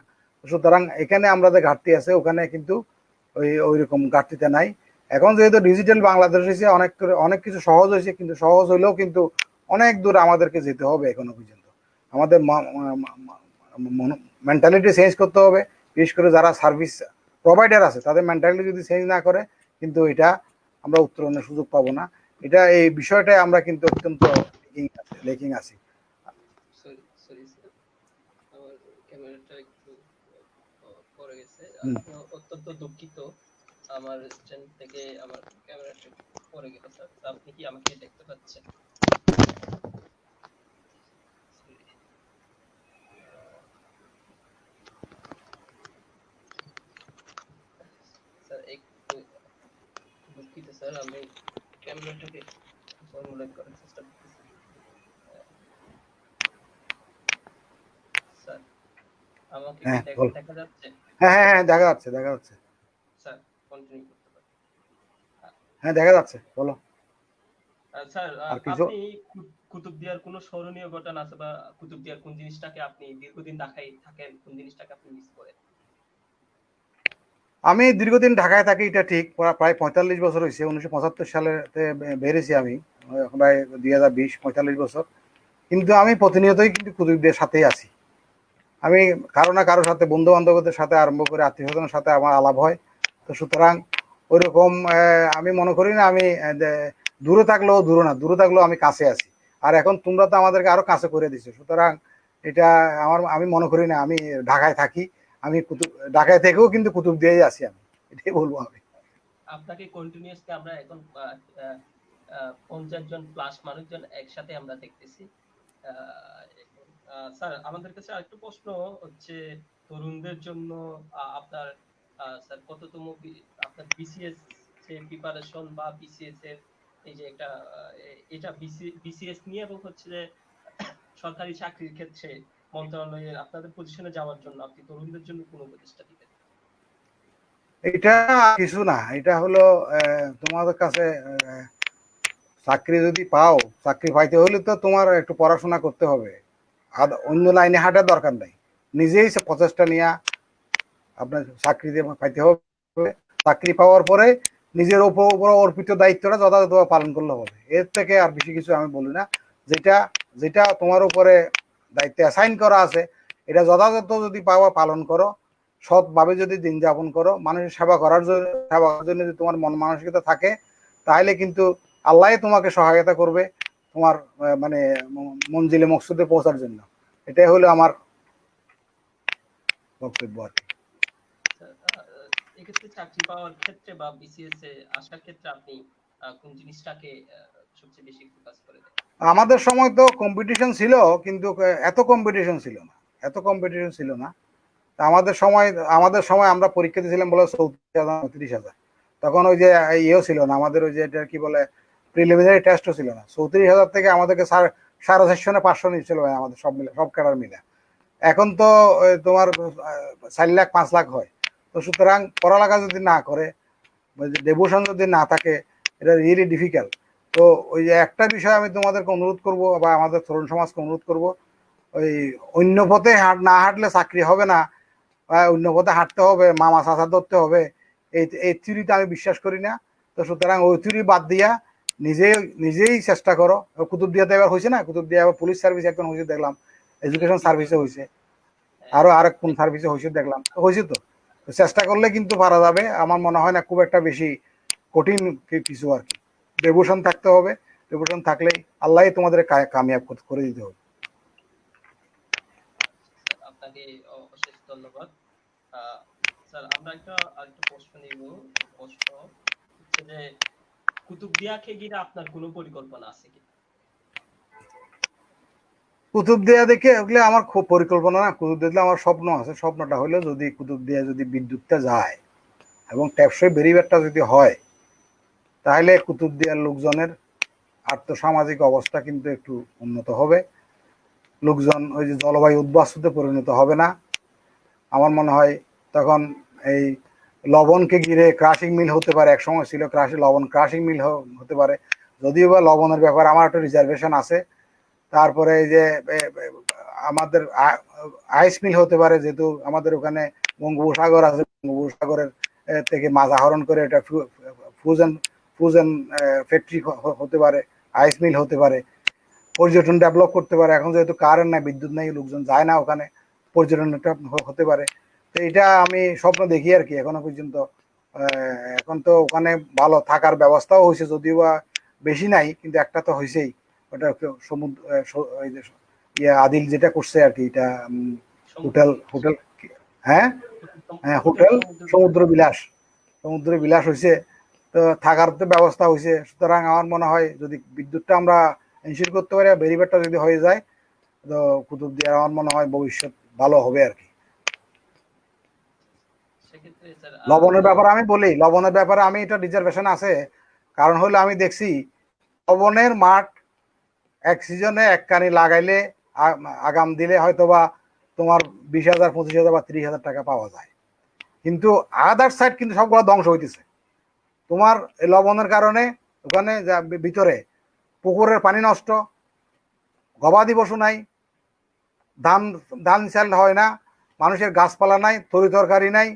সুতরাং এখানে আমাদের ঘাটতি আছে, ওখানে কিন্তু ওই রকম ঘাটতিটা নাই। এখন যেহেতু ডিজিটাল বাংলাদেশ হয়েছে, অনেক কিছু সহজ হয়েছে, কিন্তু সহজ হইলেও কিন্তু অনেক দূর আমাদেরকে যেতে হবে এখনো পর্যন্ত। আমাদের মেন্টালিটি চেঞ্জ করতে হবে, বিশেষ করে যারা সার্ভিস প্রোভাইডার আছে তাদের মেন্টালিটি যদি চেঞ্জ না করে, কিন্তু এটা আমরা উত্তরণের সুযোগ পাবো না। এটা এই বিষয়টাই আমরা কিন্তু অত্যন্ত লেকিং আছি। অত্যন্ত দুঃখিত, আমার স্ট্যান্ড থেকে আমার ক্যামেরাটা পড়ে গেল। স্যার আপনি কি আমাকে দেখতে পাচ্ছেন? স্যার একটু দুঃখিত স্যার, আমি ক্যামেরাটাকে ফর্মুলেট করার চেষ্টা করতেছি। স্যার আমাকে কি দেখা যাচ্ছে? হ্যাঁ দেখা যাচ্ছে স্যার কন্টিনিউ করতে পারেন। হ্যাঁ দেখা যাচ্ছে, বলো। স্যার আপনি কুতুবদিয়ার কোনো স্মরণীয় ঘটনা আছে, বা কুতুবদিয়ার কোন জিনিসটাকে আপনি দীর্ঘদিন ঢাকায় থাকেন, কোন জিনিসটাকে আপনি মিস করেন? আমি দীর্ঘদিন ঢাকায় থাকি, এটা ঠিক, প্রায় 45 বছর হয়েছে। 1975 সালে বেরিয়েছি আমি, প্রায় 2020, 45 বছর। কিন্তু আমি প্রতিনিয়তই কিন্তু কুতুবদিয়ার সাথেই আছি। আমি কারো না কারোর সাথে, বন্ধু বান্ধবদের সাথে আরম্ভ করে আত্মীয় স্বজনের সাথে আমার আলাপ হয়। তো সুতরাং ওইরকম আমি মনে করি না আমি দূরে থাকলেও দূরে না, দূরে থাকলেও আমি কাছে আছি। আর এখন তোমরা তো আমাদেরকে আরো কাছে করে দিছো, সুতরাং এটা আমি মনে করি না আমি ঢাকায় থাকি। আমি ঢাকায় থেকেও কিন্তু কুতুব দিয়েই আছি, আমি এটাই বলবো। আমি আপনাকে কন্টিনিউয়াসলি আমরা এখন 50 জন প্লাস মানুষজন একসাথে আমরা দেখতেছি। স্যার আমাদের কাছে আরেকটা প্রশ্ন হচ্ছে তরুণদের জন্য আপনার স্যার কততম আপনার বিসিএস যে প্রিপারেশন বা বিসিএস এর এই যে একটা এটা বিসিএস নিয়ে এবং হচ্ছে যে সরকারি চাকরির ক্ষেত্রে মন্ত্রণালয়ের আপনাদের পজিশনে যাওয়ার জন্য আপনি তরুণদের জন্য কোন উপদেশটা দিবেন? এটা কিছু না, এটা হলো তোমাদের কাছে চাকরি যদি পাও, চাকরি পাইতে হলে তো তোমার একটু পড়াশোনা করতে হবে, আর অন্য লাইনে হাঁটার দরকার নাই। নিজেই সে প্রচেষ্টা নিয়ে আপনার চাকরি পাইতে হবে। চাকরি পাওয়ার পরে নিজের উপর অর্পিত দায়িত্বটা যথাযথভাবে পালন করলে হবে। এর থেকে আর বেশি কিছু আমি বলি না। যেটা যেটা তোমার উপরে দায়িত্বে অ্যাসাইন করা আছে, এটা যথাযথ যদি পাওয়া পালন করো, সৎভাবে যদি দিন যাপন করো, মানুষের সেবা করার জন্য যদি তোমার মন মানসিকতা থাকে, তাহলে কিন্তু আল্লাহ তোমাকে সহায়তা করবে তোমার মানে মঞ্জিলে মকসুদে পৌঁছার জন্য। এটাই হলো আমার বক্তব্য আর কি। এক্ষেত্রে চাকরি পাওয়ার ক্ষেত্রে বা বিসিএস এ আসার ক্ষেত্রে আপনি কোন জিনিসটাকে সবচেয়ে বেশি ফোকাস করে দেন? আমাদের সময় তো কম্পিটিশন ছিল, কিন্তু এত কম্পিটিশন ছিল না, এত কম্পিটিশন ছিল না। আমাদের সময় আমরা পরীক্ষা দিয়েছিলাম বলে 34,000 39,000। তখন ওই যে ইয়েও ছিল না আমাদের, ওই যে এটা কি বলে প্রিলিমিনারি টেস্টও ছিল না। 34,000 থেকে আমাদেরকে 4,500 না 500 নিচ্ছিল ভাই, আমাদের সব মিলে, সব ক্যাডার মিলে। এখন তো তোমার 4 লাখ 5 লাখ হয়। তো সুতরাং পড়ালেখা যদি না করে, ডেভোশন যদি না থাকে, এটা রিয়েলি ডিফিকাল্ট। তো ওই যে একটা বিষয় আমি তোমাদেরকে অনুরোধ করব, বা আমাদের তরুণ সমাজকে অনুরোধ করব, ওই অন্য পথে না হাঁটলে চাকরি হবে না, অন্য পথে হাঁটতে হবে, মামা চাচা ধরতে হবে, এই থিওরিতে আমি বিশ্বাস করি না। তো সুতরাং ওই থিওরি বাদ দিয়া নিজেই চেষ্টা করো। কুতুবদিয়াতে এবার হয়েছে না, কুতুবদিয়া এবার পুলিশ সার্ভিস একজন হয়েছে দেখলাম, এডুকেশন সার্ভিসে হয়েছে, আরো আরেক কোন সার্ভিসে হয়েছে দেখলাম, হয়েছে। তো চেষ্টা করলে কিন্তু পারা যাবে। আমার মনে হয় না খুব একটা বেশি কঠিন কিছু আর কি। ডেভোশন থাকতে হবে, ডেভোশন থাকলেই আল্লাহ তোমাদের কামিয়াব করে দিতে হবে। আপনাকে অশেষ ধন্যবাদ। স্যার আমরা আরেকটা প্রশ্ন নিব। প্রশ্ন হচ্ছে যে কুতুবদিয়াকে ঘিরে আপনার কোনো পরিকল্পনা আছে কি? কুতুবদিয়া দেখে ওগুলো আমার খুব পরিকল্পনা না, কুতুবদিয়া আমার স্বপ্ন আছে। স্বপ্নটা হলো যদি কুতুবদিয়া যদি বিদ্যুৎটা যায় এবং টেপসই বেরিবারটা যদি হয়, তাহলে কুতুবদিয়ার লোকজনের আর্থসামাজিক অবস্থা কিন্তু একটু উন্নত হবে। লোকজন ওই যে জলবায়ু উদ্বাস্তুতে পরিণত হবে না। আমার মনে হয় তখন এই লবণকে ঘিরে ক্রাশিং মিল হতে পারে, এক সময় ছিল লবণ ক্রাশিং মিল হতে পারে। যদিও বা লবণের ব্যাপারে আমার একটা রিজার্ভেশন আছে। তারপরে এই যে আমাদের আইস মিল হতে পারে, যেহেতু আমাদের ওখানে বঙ্গোপসাগর আছে, বঙ্গোপসাগরের থেকে মাছ আহরণ করে এটা ফ্রোজেন ফ্রোজেন ফ্যাক্টরি হতে পারে, আইস মিল হতে পারে, পর্যটন ডেভেলপ করতে পারে। এখন যেহেতু কারেন্ট নাই, বিদ্যুৎ নাই, লোকজন যায় না ওখানে, পর্যটনটা হতে পারে। তো এটা আমি স্বপ্ন দেখি আর কি এখনো পর্যন্ত। এখন তো ওখানে ভালো থাকার ব্যবস্থাও হয়েছে, যদিও বা বেশি নাই, কিন্তু একটা তো হয়েছেই। ওটা সমুদ্র আদিল যেটা করছে আর কি, এটা হোটেল হোটেল হ্যাঁ হ্যাঁ হোটেল সমুদ্র বিলাস হয়েছে। তো থাকার তো ব্যবস্থা হয়েছে। সুতরাং আমার মনে হয় যদি বিদ্যুৎটা আমরা এনশিওর করতে পারি, বেরিবারটা যদি হয়ে যায়, তো কুতুবদিয়া আমার মনে হয় ভবিষ্যৎ ভালো হবে আর কি। সেক্ষেত্রে স্যার লবণের ব্যাপারে আমি বলি, লবণের ব্যাপারে আমি এটা রিজার্ভেশন আছে। কারণ হলো আমি দেখছি লবণের মাঠ এক সিজনে এক কানি লাগাইলে আগাম দিলে হয়তোবা তোমার 20,000 25,000 বা 30,000 টাকা পাওয়া যায়। কিন্তু আদার সাইড কিন্তু সবগুলো ধ্বংস হইতেছে তোমার এই লবণের কারণে। ওখানে ভিতরে পুকুরের পানি নষ্ট, গবাদি পশু নাই, ধান ধান চাল হয় না, মানুষের গাছপালা নাই, তরি তরকারি নাই,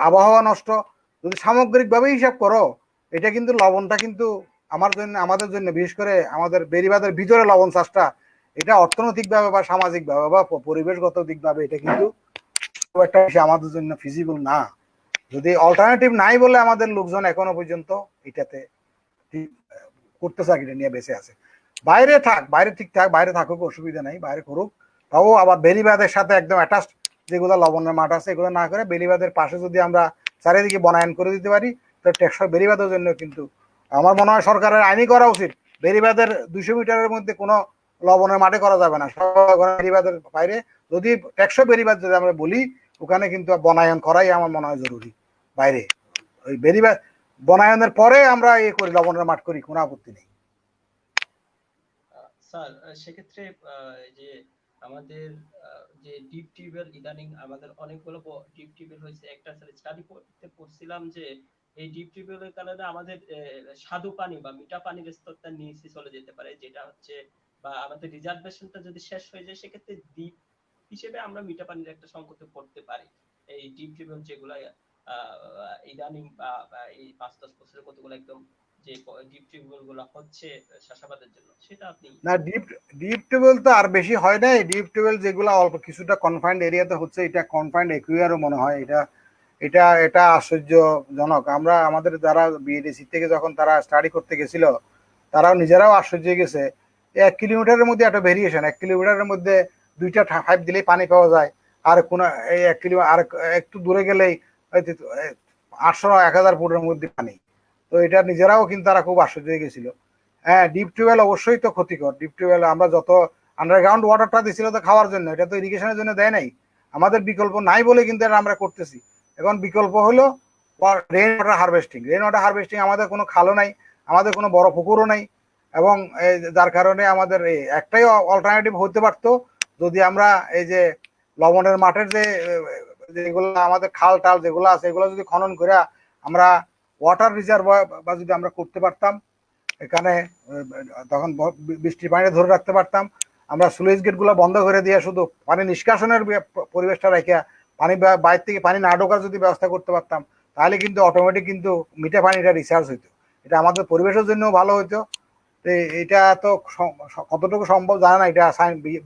আবহাওয়া নষ্ট। যদি সামগ্রিকভাবে হিসাব করো, এটা কিন্তু লবণটা কিন্তু আমাদের জন্য বিশেষ করে আমাদের বেড়িবাঁধের ভিতরে লবণ চাষটা এটা অর্থনৈতিকভাবে বা সামাজিকভাবে বা পরিবেশগত দিকভাবে এটা কিন্তু খুব একটা বেশি আমাদের জন্য ফিজিবল না। যদি অল্টারনেটিভ নাই বলে আমাদের লোকজন এখনো পর্যন্ত এটাতে করতে চাকরি নিয়ে বেঁচে আছে। বাইরে থাক, বাইরে ঠিক থাক, বাইরে থাকুক, অসুবিধা নাই, বাইরে করুক, তাও আবার বেলিবাদের সাথে একদম অ্যাটাচড যেগুলো লবণের মাঠ আছে এগুলো না করে বেলিবাদের পাশে যদি আমরা চারিদিকে বনায়ন করে দিতে পারি তো টেকসই বেলিবাদের জন্য কিন্তু আমার মনে হয় সরকারের আইনই করা উচিত। বেলিবাদের 200 মিটারের মধ্যে কোনো লবণের মাঠে করা যাবে না, সব বেলিবাদের বাইরে যদি টেকসই বেলিবাদ যদি আমরা বলি ওখানে কিন্তু বনায়ন করাই আমার মনে হয় জরুরি। বাইরে ওই বেলিবাদ বনায়নের পরে আমরা ইয়ে করি, লবণের মাঠ করি, কোনো আপত্তি নেই। স্যার সেক্ষেত্রে এই যে আমাদের যে ডিপ টিউবওয়েল ইদানিং আমাদের অনেকগুলো ডিপ টিউবওয়েল হয়েছে, একটা স্টাডি করতে পড়ছিলাম যে এই ডিপ টিউবওয়েলের কারণে আমাদের স্বাদু পানি বা মিঠা পানির স্তরটা নিচে চলে যেতে পারে, যেটা হচ্ছে বা আমাদের রিজার্ভেশনটা যদি শেষ হয়ে যায় সেক্ষেত্রে দ্বীপ হিসেবে আমরা মিঠা পানির একটা সংকটে পড়তে পারি। এই ডিপ টিউবওয়েল যেগুলো ইদানিং বা এই 5-10 বছরের কতগুলো একদম যে ডিপ টিউবওয়েল গুলো হচ্ছে চাষাবাদের জন্য, সেটা আপনি না, ডিপ ডিপ টিউবওয়েল তো আর বেশি হয় নাই। ডিপ টিউবওয়েল যেগুলো অল্প কিছুটা কনফাইন্ড এরিয়াতে হচ্ছে, এটা কনফাইন্ড একুইয়ারও মনে হয়। এটা এটা এটা আশ্চর্যজনক। আমরা আমাদের যারা বিএডিসি থেকে যখন তারা স্টাডি করতে গেছিল তারাও নিজেরাও আশ্চর্য হয়ে গেছে। 1 কিলোমিটারের মধ্যে একটা ভেরিয়েশন, 1 কিলোমিটারের মধ্যে 2টা পাইপ দিলেই পানি পাওয়া যায়। আর কোন এই 1 কিলোমিটার আর একটু দূরে গেলেই 800-1000 ফুটের মধ্যে পানি। তো এটা নিজেরাও কিন্তু তারা খুব আশ্চর্য হয়ে গেছিল। হ্যাঁ, ডিপ টিউবওয়েল অবশ্যই তো ক্ষতিকর। ডিপ টিউবওয়েল আমরা যত আন্ডারগ্রাউন্ড ওয়াটারটা দিছিল তো খাওয়ার জন্য, এটা তো ইরিগেশনের জন্য দেয় নাই। আমাদের বিকল্প নাই বলে কিন্তু এটা আমরা করতেছি। এখন বিকল্প হলো rain water harvesting. Rain water harvesting আমাদের কোনো খালও নাই, আমাদের কোনো বড় পুকুরও নাই, এবং যার কারণে আমাদের একটাই অল্টারনেটিভ হতে পারতো যদি আমরা এই যে লবণের মাঠের যেগুলো আমাদের খাল টাল যেগুলো আছে এগুলো যদি খনন করে আমরা ওয়াটার রিজার্ভ বা যদি আমরা করতে পারতাম এখানে, তখন বৃষ্টির পানি ধরে রাখতে পারতাম। আমরা স্লুইস গেটগুলো বন্ধ করে দিয়ে শুধু পানি নিষ্কাশনের পরিবেশটা রেখে পানি বাইরে থেকে পানি না ঢোকার যদি ব্যবস্থা করতে পারতাম তাহলে কিন্তু অটোমেটিক কিন্তু মিঠা পানিটা রিচার্জ হইতো। এটা আমাদের পরিবেশের জন্য ভালো হইতো। তো এটা তো কতটুকু সম্ভব জানা না, এটা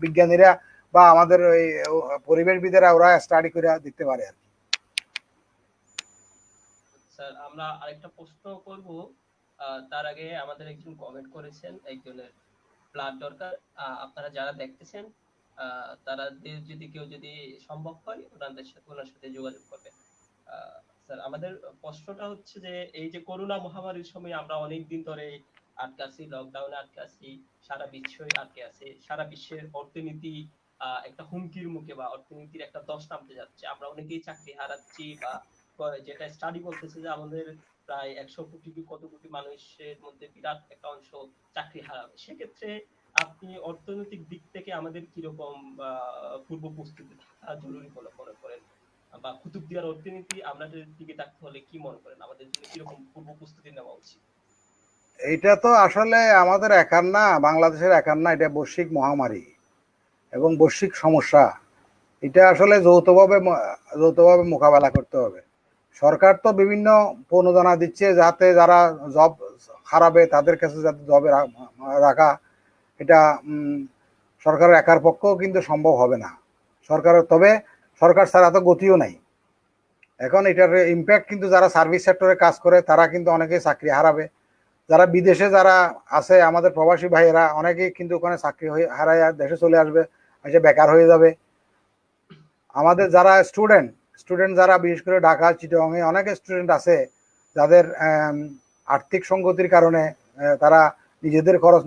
বিজ্ঞানীরা বা আমাদের ওই পরিবেশবিদেরা ওরা স্টাডি করে দেখতে পারে আর কি। স্যার আমরা আরেকটা প্রশ্ন করব, তার আগে আমাদের একজন কমেন্ট করেছেন, একজনের ব্লাড দরকার। আপনারা যারা দেখতেছেন তারা যদি কেউ যদি সম্ভব হয় ওনার সাথে যোগাযোগ করবেন। স্যার আমাদের প্রশ্নটা হচ্ছে যে এই যে করোনা মহামারীর সময় আমরা অনেক দিন ধরে আটকে আছি, লকডাউনে আটকে আছি, সারা বিশ্বই আটকে আছে, সারা বিশ্বের অর্থনীতি একটা হুমকির মুখে বা অর্থনীতির একটা দশ নামতে যাচ্ছে। আমরা অনেকেই চাকরি হারাচ্ছি বা যেটা স্টাডি বলতেছে যে আমাদের প্রায় 100 কোটি কি কত কোটি মানুষের মধ্যে বিরাট একটা অংশ চাকরি হারাবে। সেক্ষেত্রে আপনি অর্থনৈতিক দিক থেকে আমাদের কিরকম পূর্ব প্রস্তুতি থাকা জরুরি বলে মনে করেন, বা কুতুবদিয়ার অর্থনীতি আমাদের দিকে থাকতে হলে কি মনে করেন আমাদের জন্য কিরকম পূর্ব প্রস্তুতি নেওয়া উচিত? এইটা তো আসলে আমাদের একার না, বাংলাদেশের একার না, এটা বৈশ্বিক মহামারী এবং বৈশ্বিক সমস্যা। এটা আসলে যৌথভাবে মোকাবেলা করতে হবে। সরকার তো বিভিন্ন প্রণোদনা দিচ্ছে যাতে যারা জব হারাবে তাদের কাছে যাতে জবে রাখা, এটা সরকারের একার পক্ষেও কিন্তু সম্ভব হবে না। তবে সরকার ছাড়া তো গতিও নাই। এখন এটার ইম্প্যাক্ট কিন্তু যারা সার্ভিস সেক্টরে কাজ করে তারা কিন্তু অনেকেই চাকরি হারাবে। যারা বিদেশে যারা আছে আমাদের প্রবাসী ভাইয়েরা অনেকেই কিন্তু ওখানে চাকরি হারায় দেশে চলে আসবে, এসে বেকার হয়ে যাবে। আমাদের যারা স্টুডেন্ট যারা বিশেষ করে ঢাকা চিটাগাংয়ে অনেক স্টুডেন্ট আছে যাদের আর্থিক সঙ্গতির কারণে তারা নিজেদের খরচ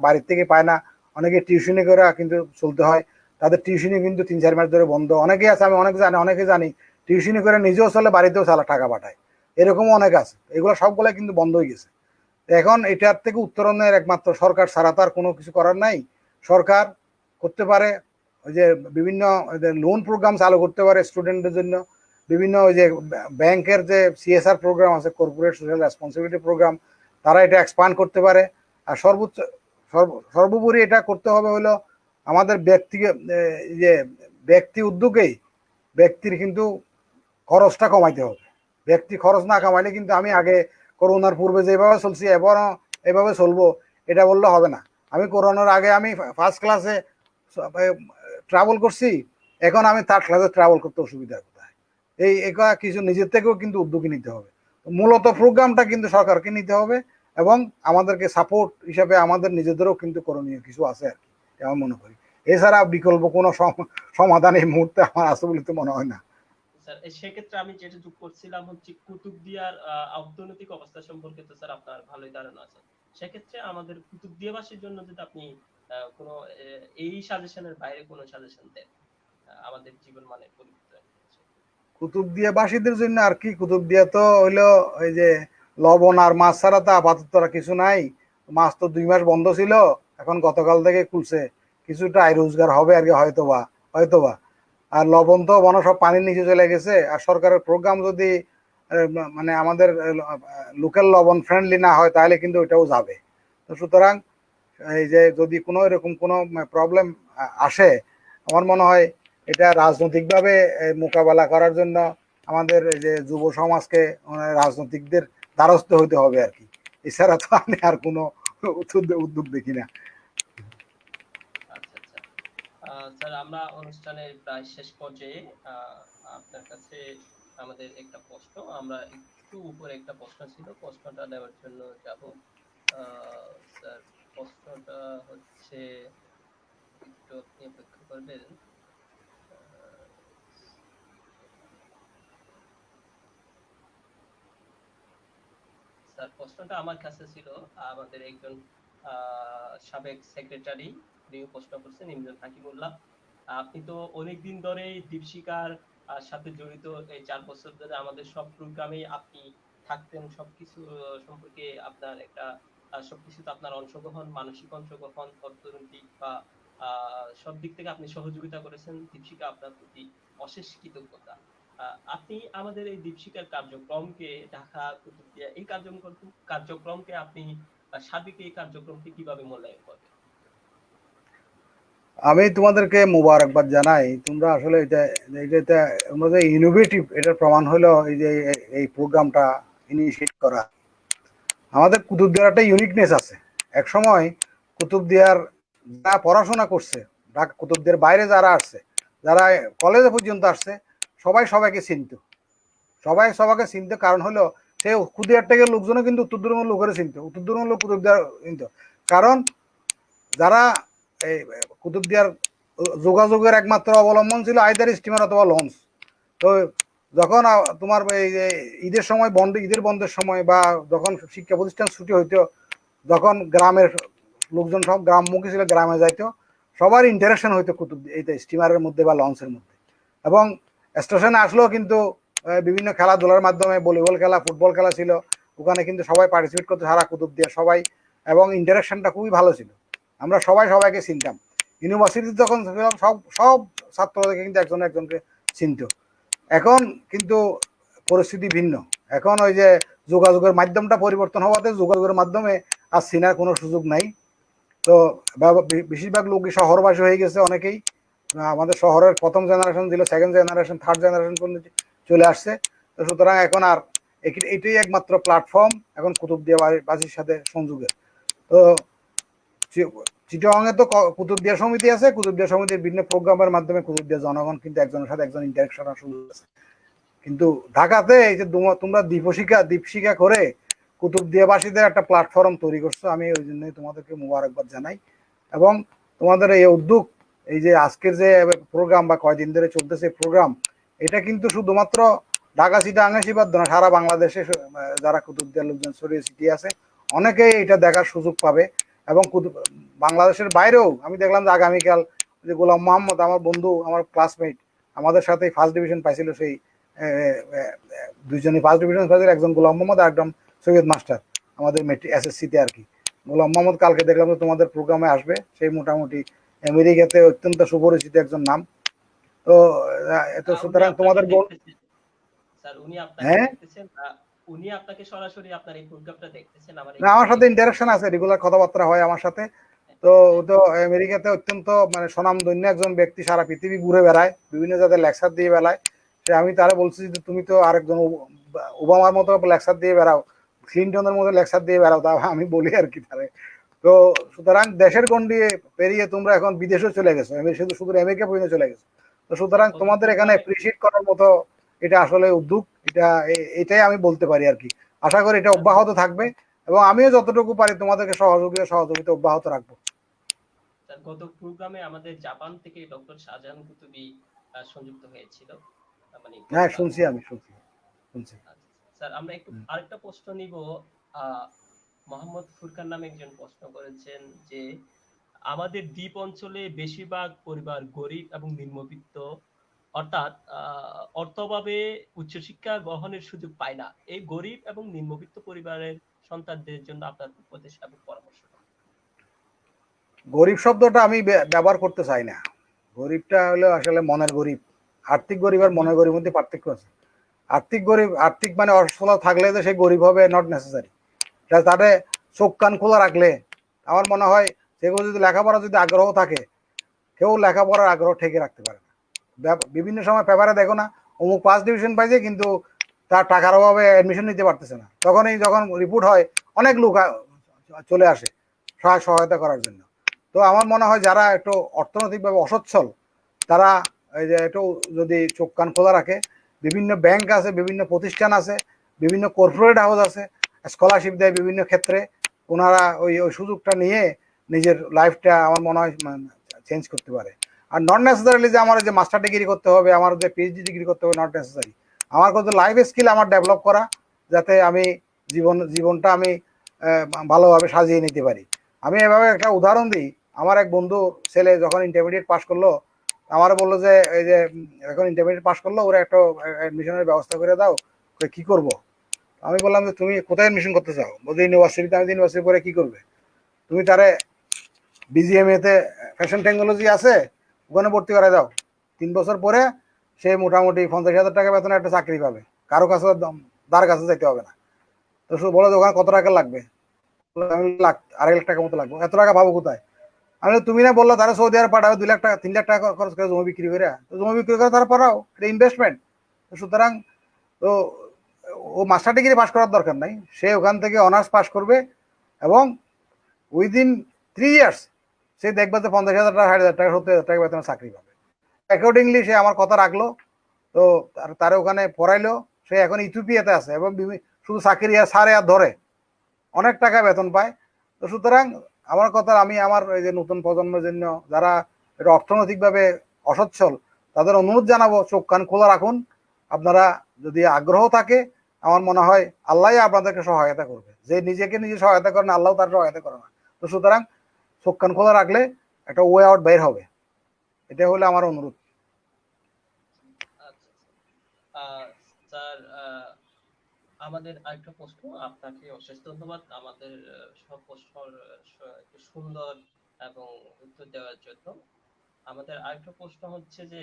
বাড়ির থেকে পায় না, অনেকে টিউশনি করে কিন্তু চলতে হয়। তাদের টিউশনি কিন্তু 3-4 মাস ধরে বন্ধ। অনেকেই আছে, আমি অনেকে জানি টিউশনি করে নিজেও চলে, বাড়িতেও টাকা পাঠায়, এরকমও অনেক আছে। এগুলো সবগুলো কিন্তু বন্ধ হয়ে গেছে। এখন এটার থেকে উত্তরণের একমাত্র সরকার ছাড়া তার কোনো কিছু করার নাই। সরকার করতে পারে ওই যে বিভিন্ন লোন প্রোগ্রাম চালু করতে পারে স্টুডেন্টদের জন্য, বিভিন্ন ওই যে ব্যাংকের যে সিএসআর প্রোগ্রাম আছে, কর্পোরেট সোশ্যাল রেসপন্সিবিলিটি প্রোগ্রাম, তারা এটা এক্সপান্ড করতে পারে। আর সর্বোপরি এটা করতে হবে হলো আমাদের ব্যক্তি উদ্যোগেই ব্যক্তির কিন্তু খরচটা কমাইতে হবে। ব্যক্তি খরচ না কমাইলে কিন্তু আমি আগে করোনার পূর্বে যেভাবে চলছি এবারও এভাবে চলবো এটা বললে হবে না। আমি করোনার আগে আমি ফার্স্ট ক্লাসে ট্রাভেল করছি, এখন আমি থার্ড ক্লাসে ট্রাভেল করতে অসুবিধা কোথায়? এটা কিছু নিজের থেকেও কিন্তু উদ্যোগী নিতে হবে। মূলত প্রোগ্রামটা কিন্তু সরকারকে নিতে হবে এবং আমাদেরকে সাপোর্ট হিসাবে আমাদের নিজেদেরও কিন্তু করণীয় কিছু আছে আর কি, আমার মনে করি। এছাড়া বিকল্প কোনো সমাধান এই মুহূর্তে আমার আছে বলে তো মনে হয় না। স্যার সেক্ষেত্রে আমি যেটা যোগ করছিলাম হচ্ছে কুতুবদিয়ার অর্থনৈতিক অবস্থা সম্পর্কে তো স্যার আপনার ভালোই ধারণা আছে। সেক্ষেত্রে আমাদের কুতুবদিয়াবাসীর জন্য যদি আপনি কোনো এই সাজেশনের বাইরে কোনো সাজেশন দেন আমাদের জীবন মানের পরিবর্তন। কুতুবদিয়াবাসীদের জন্য আর কি, কুতুবদিয়া তো হইলো ওই যে লবণ আর মাছ ছাড়া তো আপাতত আর কিছু নাই। মাছ তো 2 মাস বন্ধ ছিল, এখন গতকাল থেকে খুলছে, কিছুটা আয় রোজগার হবে আর কি, হয়তোবা। আর লবণ তো মনে সব পানির নিচে চলে গেছে। আর সরকারের প্রোগ্রাম যদি মানে আমাদের লোকাল লবণ ফ্রেন্ডলি না হয় তাহলে কিন্তু ওইটাও যাবে। তো সুতরাং এই যে যদি কোনো এরকম কোনো প্রবলেম আসে, আমার মনে হয় এটা রাজনৈতিকভাবে মোকাবেলা করার জন্য আমাদের এই যে যুব সমাজকে রাজনৈতিকদের দ্বারস্থ হইতে হবে আর কি। এছাড়া তো আমি আর কোনো উদ্যোগ দেখি না। আচ্ছা আচ্ছা স্যার, আমরা অনুষ্ঠানের প্রায় শেষ পর্যায়ে। আপনার কাছে আমাদের একটা প্রশ্ন, আমরা একটু উপরে একটা প্রশ্ন ছিল, প্রশ্নটা দেওয়ার জন্য যাব। স্যার প্রশ্নটা হচ্ছে, একটু আপনি অপেক্ষা করবেন। স্যার প্রশ্নটা আমার কাছে ছিল, আমাদের একজন সাবেক সেক্রেটারি নিউ প্রশ্ন করছেন, ইমরান হাকিমুল্লাহ। আপনি তো অনেকদিন ধরে দীপশিকার সাথে জড়িত, এই 4 বছর ধরে আমাদের সব প্রোগ্রামে আপনি থাকতেন, সবকিছু সম্পর্কে আপনার একটা সবকিছুতে আপনার অংশগ্রহণ, মানসিক অংশগ্রহণ, অর্থনৈতিক বা সব দিক থেকে আপনি সহযোগিতা করেছেন। দীপশিকা আপনার প্রতি অশেষ কৃতজ্ঞতা। আপনি আমাদের এই দীপশিকার কার্যক্রমকে, ঢাকা কুতুবদিয়া এই কার্যক্রমকে আপনি সার্বিক এই কার্যক্রমকে কিভাবে মূল্যায়ন করবেন? আমি তোমাদেরকে মোবারকবাদ জানাই। তোমরা আসলে এটা আমরা যে ইনোভেটিভ, এটার প্রমাণ হলো এই যে এই প্রোগ্রামটা ইনিশিয়েট করা। আমাদের কুতুবদিয়ার একটা ইউনিকনেস আছে। এক সময় কুতুবদিয়ার যারা পড়াশোনা করছে, ঢাকা কুতুবদিয়ার বাইরে যারা আসছে, যারা কলেজে পর্যন্ত আসছে, সবাই সবাইকে চিনত। সবাইকে চিনতে কারণ হলো সে কুদিয়ার থেকে লোকজনও কিন্তু উত্তর দুর্গম লোকের চিনত, উত্তর দুর্গম লোক কুতুবদিয়ার চিনত। কারণ যারা এই কুতুবদিয়ার যোগাযোগের একমাত্র অবলম্বন ছিল আইদার স্টিমার অথবা লঞ্চ। তো যখন তোমার এই যে ঈদের সময় ঈদের বন্ধের সময় বা যখন শিক্ষা প্রতিষ্ঠান ছুটি হইতো, যখন গ্রামের লোকজন সব গ্রামমুখী ছিল, গ্রামে যাইতো, সবার ইন্টারাকশন হইতো এই স্টিমারের মধ্যে বা লঞ্চের মধ্যে। এবং স্টেশনে আসলেও কিন্তু বিভিন্ন খেলাধুলার মাধ্যমে, ভলিবল খেলা, ফুটবল খেলা ছিল, ওখানে কিন্তু সবাই পার্টিসিপেট করতো, সারা কুতুবদিয়া সবাই, এবং ইন্টারাকশনটা খুবই ভালো ছিল। আমরা সবাই সবাইকে চিনতাম। ইউনিভার্সিটিতে যখন সব সব ছাত্রদেরকে কিন্তু একজনকে চিনত। এখন কিন্তু পরিস্থিতি ভিন্ন। এখন ওই যে যোগাযোগের মাধ্যমটা পরিবর্তন হওয়াতে যোগাযোগের মাধ্যমে আর চিনার কোনো সুযোগ নাই। তো বেশিরভাগ লোকই শহরবাসী হয়ে গেছে অনেকেই। আমাদের শহরের প্রথম জেনারেশন ছিল, সেকেন্ড জেনারেশন, থার্ড জেনারেশন পর্যন্ত চলে আসছে। তো সুতরাং এখন আর এটাই একমাত্র প্ল্যাটফর্ম এখন কুতুবদিয়াবাসীর সাথে সংযোগের। তো চিটাগাংয়ে তো কুতুবদিয়া সমিতি আছে, কুতুবদিয়া সমিতির বিভিন্ন প্রোগ্রামের মাধ্যমে কুতুবদিয়া জনগণ কিন্তু একজনের সাথে একজন ইন্টারাকশন সুযোগ আছে। কিন্তু ঢাকাতে এই যে তোমরা দীপশিকা করে কুতুবদিয়াবাসীদের একটা প্ল্যাটফর্ম তৈরি করছো, আমি ওই জন্যই তোমাদেরকে মোবারকবাদ জানাই। এবং তোমাদের এই উদ্যোগ, এই যে আজকের যে প্রোগ্রাম বা কয়দিন ধরে চলতেছে প্রোগ্রাম, এটা কিন্তু শুধুমাত্র ঢাকা চিটাগাং সীমান্ত না, সারা বাংলাদেশে যারা কুতুবদিয়ার লোকজন ছড়িয়ে ছিটিয়ে আছে অনেকেই এটা দেখার সুযোগ পাবে। এবং বাংলাদেশের বাইরেও আমি দেখলাম যে আগামীকাল যে গোলাম মোহাম্মদ, আমার বন্ধু, আমার ক্লাসমেট, আমাদের সাথে ফার্স্ট ডিভিশন পাইছিল, সেই দুইজনই ফার্স্ট ডিভিশন পাইছিল, একজন গোলাম মোহাম্মদ আর একজন সৈয়দ মাস্টার, আমাদের এসএসসিতে আর কি। গোলাম মোহাম্মদ কালকে দেখলাম যে তোমাদের প্রোগ্রামে আসবে, সেই মোটামুটি আমেরিকাতে অত্যন্ত সুপরিচিত একজন নাম। তো সুতরাং তোমাদের স্যার উনি আপনাকে হ্যাঁ, দেখতেছেন, উনি আপনাকে সরাসরি আপনার এই প্রোগ্রামটা দেখতেছেন, আমার সাথে ইন্টারাকশন আছে, রেগুলার কথাবার্তা হয় আমার সাথে। তো তো আমেরিকাতে অত্যন্ত মানে স্বনামধন্য একজন ব্যক্তি, সারা পৃথিবী ঘুরে বেড়ায়, বিভিন্ন জায়গায় লেকচার দিয়ে বেড়ায়। সে আমি তারা বলছি যে তুমি তো আরেকজন ওবামার মতো লেকচার দিয়ে বেড়াও, ক্লিনটনের মতো লেকচার দিয়ে বেড়াও। তা আমি বলি আর কি তারে। তো সুতরাং দেশের গণ্ডি পেরিয়ে তোমরা এখন বিদেশে চলে গেছো, শুধু শুধু আমেরিকা পর্যন্ত চলে গেছো। তো সুতরাং তোমাদের এখানে অ্যাপ্রিসিয়েট করার মতো এটা আসলে উদ্যোগ, এটাই আমি বলতে পারি আর কি। আশা করি এটা অব্যাহত থাকবে এবং আমিও যতটুকু পারি তোমাদেরকে সহযোগিতা অব্যাহত রাখবো। গত প্রোগ্রামে আমাদের জাপান থেকে ডক্টর শাহজাহান কুতুবী সংযুক্ত হয়েছিল, মানে হ্যাঁ শুনছি। স্যার আমরা একটু আরেকটা প্রশ্ন নিব। মোহাম্মদ ফুরকান নামে একজন প্রশ্ন করেছেন যে আমাদের দ্বীপ অঞ্চলে বেশিরভাগ পরিবার গরিব এবং নিম্নবিত্ত, অর্থাৎ অর্থভাবে উচ্চশিক্ষা গ্রহণের সুযোগ পায় না। এই গরিব এবং নিম্নবিত্ত পরিবারের সন্তানদের জন্য আপনার উপদেশ এবং পরামর্শ। গরিব শব্দটা আমি ব্যবহার করতে চাই না। গরিবটা হলো আসলে মনের গরিব। আর্থিক গরিব আর মনের গরিবের মধ্যে পার্থক্য আছে। আর্থিক মানে অসচ্ছলতা থাকলে যে সে গরিব হবে, নট নেসেসারি। তাদের চোখ কান খোলা রাখলে আমার মনে হয় সেগুলো যদি লেখাপড়া যদি আগ্রহ থাকে, কেউ লেখাপড়ার আগ্রহ ঠেকে রাখতে পারে না। বিভিন্ন সময় পেপারে দেখো না, অমুক 5 ডিভিশন পাইছে কিন্তু তার টাকার অভাবে অ্যাডমিশন নিতে পারতেছে না। যখন রিপোর্ট হয় অনেক লোক চলে আসে সহায়তা করার জন্য। তো আমার মনে হয় যারা একটু অর্থনৈতিকভাবে অসচ্ছল তারা এই যে একটু যদি চোখ কান খোলা রাখে, বিভিন্ন ব্যাংক আছে, বিভিন্ন প্রতিষ্ঠান আছে, বিভিন্ন কর্পোরেট হাউস আছে, স্কলারশিপ দেয় বিভিন্ন ক্ষেত্রে। ওনারা ওই সুযোগটা নিয়ে নিজের লাইফটা আমার মনে হয় চেঞ্জ করতে পারে। আর নট নেসেসারিলি যে আমার যে মাস্টার ডিগ্রি করতে হবে, আমার যে পিএইচডি ডিগ্রি করতে হবে, নট নেসেসারি। আমার কত লাইফ স্কিল আমার ডেভেলপ করা, যাতে আমি জীবনটা আমি ভালোভাবে সাজিয়ে নিতে পারি। আমি এভাবে একটা উদাহরণ দিই। আমার এক বন্ধু ছেলে যখন ইন্টারমিডিয়েট পাস করলো, আমার বললো যে এই যে এখন ইন্টারমিডিয়েট পাস করলো, ওরা একটা অ্যাডমিশনের ব্যবস্থা করে দাও। কি করব? আমি বললাম যে তুমি কোথায় অ্যাডমিশন করতে চাও? বলতে ইউনিভার্সিটিতে। আমি ইউনিভার্সিটি পরে কি করবে? তুমি তারে বিজিএমএ তে ফ্যাশন টেকনোলজি আছে, ওখানে ভর্তি করে দাও। 3 বছর পরে সে মোটামুটি 50,000 টাকা বেতনে একটা চাকরি পাবে, কারো কাছে তার কাছে যেতে হবে না। তো শুধু বলো যে ওখানে কত টাকা লাগবে? লাখ 2.5 লাখ টাকা মতো লাগবে। এত টাকা পাবো কোথায়? আমি তুমি না বললো তারা সৌদি আরব পাঠাবে 2 লাখ টাকা 3 লাখ টাকা খরচ করে জমি বিক্রি করে। তো জমি বিক্রি করে তারা পাঠাও, এটা ইনভেস্টমেন্ট। সুতরাং তো ও মাস্টার ডিগ্রি পাস করার দরকার নাই, সে ওখান থেকে অনার্স পাস করবে এবং উইদিন 3 ইয়ার্স সে দেখবে যে 50,000 টাকা, 60,000 টাকা, 70,000 টাকা বেতনে চাকরি পাবে। অ্যাকর্ডিংলি সে আমার কথা রাখলো। তো তার ওখানে পড়াইলো। সে এখন ইথিওপিয়াতে আছে এবং শুধু চাকরি আর সারে আর ধরে অনেক টাকা বেতন পায়। তো সুতরাং আমার কথা, আমি আমার এই যে নতুন প্রজন্মের জন্য যারা এটা অর্থনৈতিকভাবে অসচ্ছল তাদের অনুরোধ জানাবো, চোখ কান খোলা রাখুন। আপনারা যদি আগ্রহ থাকে, আমার মনে হয় আল্লাহ আপনাদেরকে সহায়তা করবে। যে নিজেকে নিজে সহায়তা করেন, আল্লাহ তার সহায়তা করে না। তো সুতরাং চোখ কান খোলা রাখলে একটা ওয়ে আউট বের হবে। এটা হলো আমার অনুরোধ। স্যার আমাদের আরেকটা প্রশ্ন, আপনাকে অশেষ ধন্যবাদ আমাদের সব প্রশ্নের সুন্দর এবং উত্তর দেওয়ার জন্য। আমাদের আরেকটা প্রশ্ন হচ্ছে যে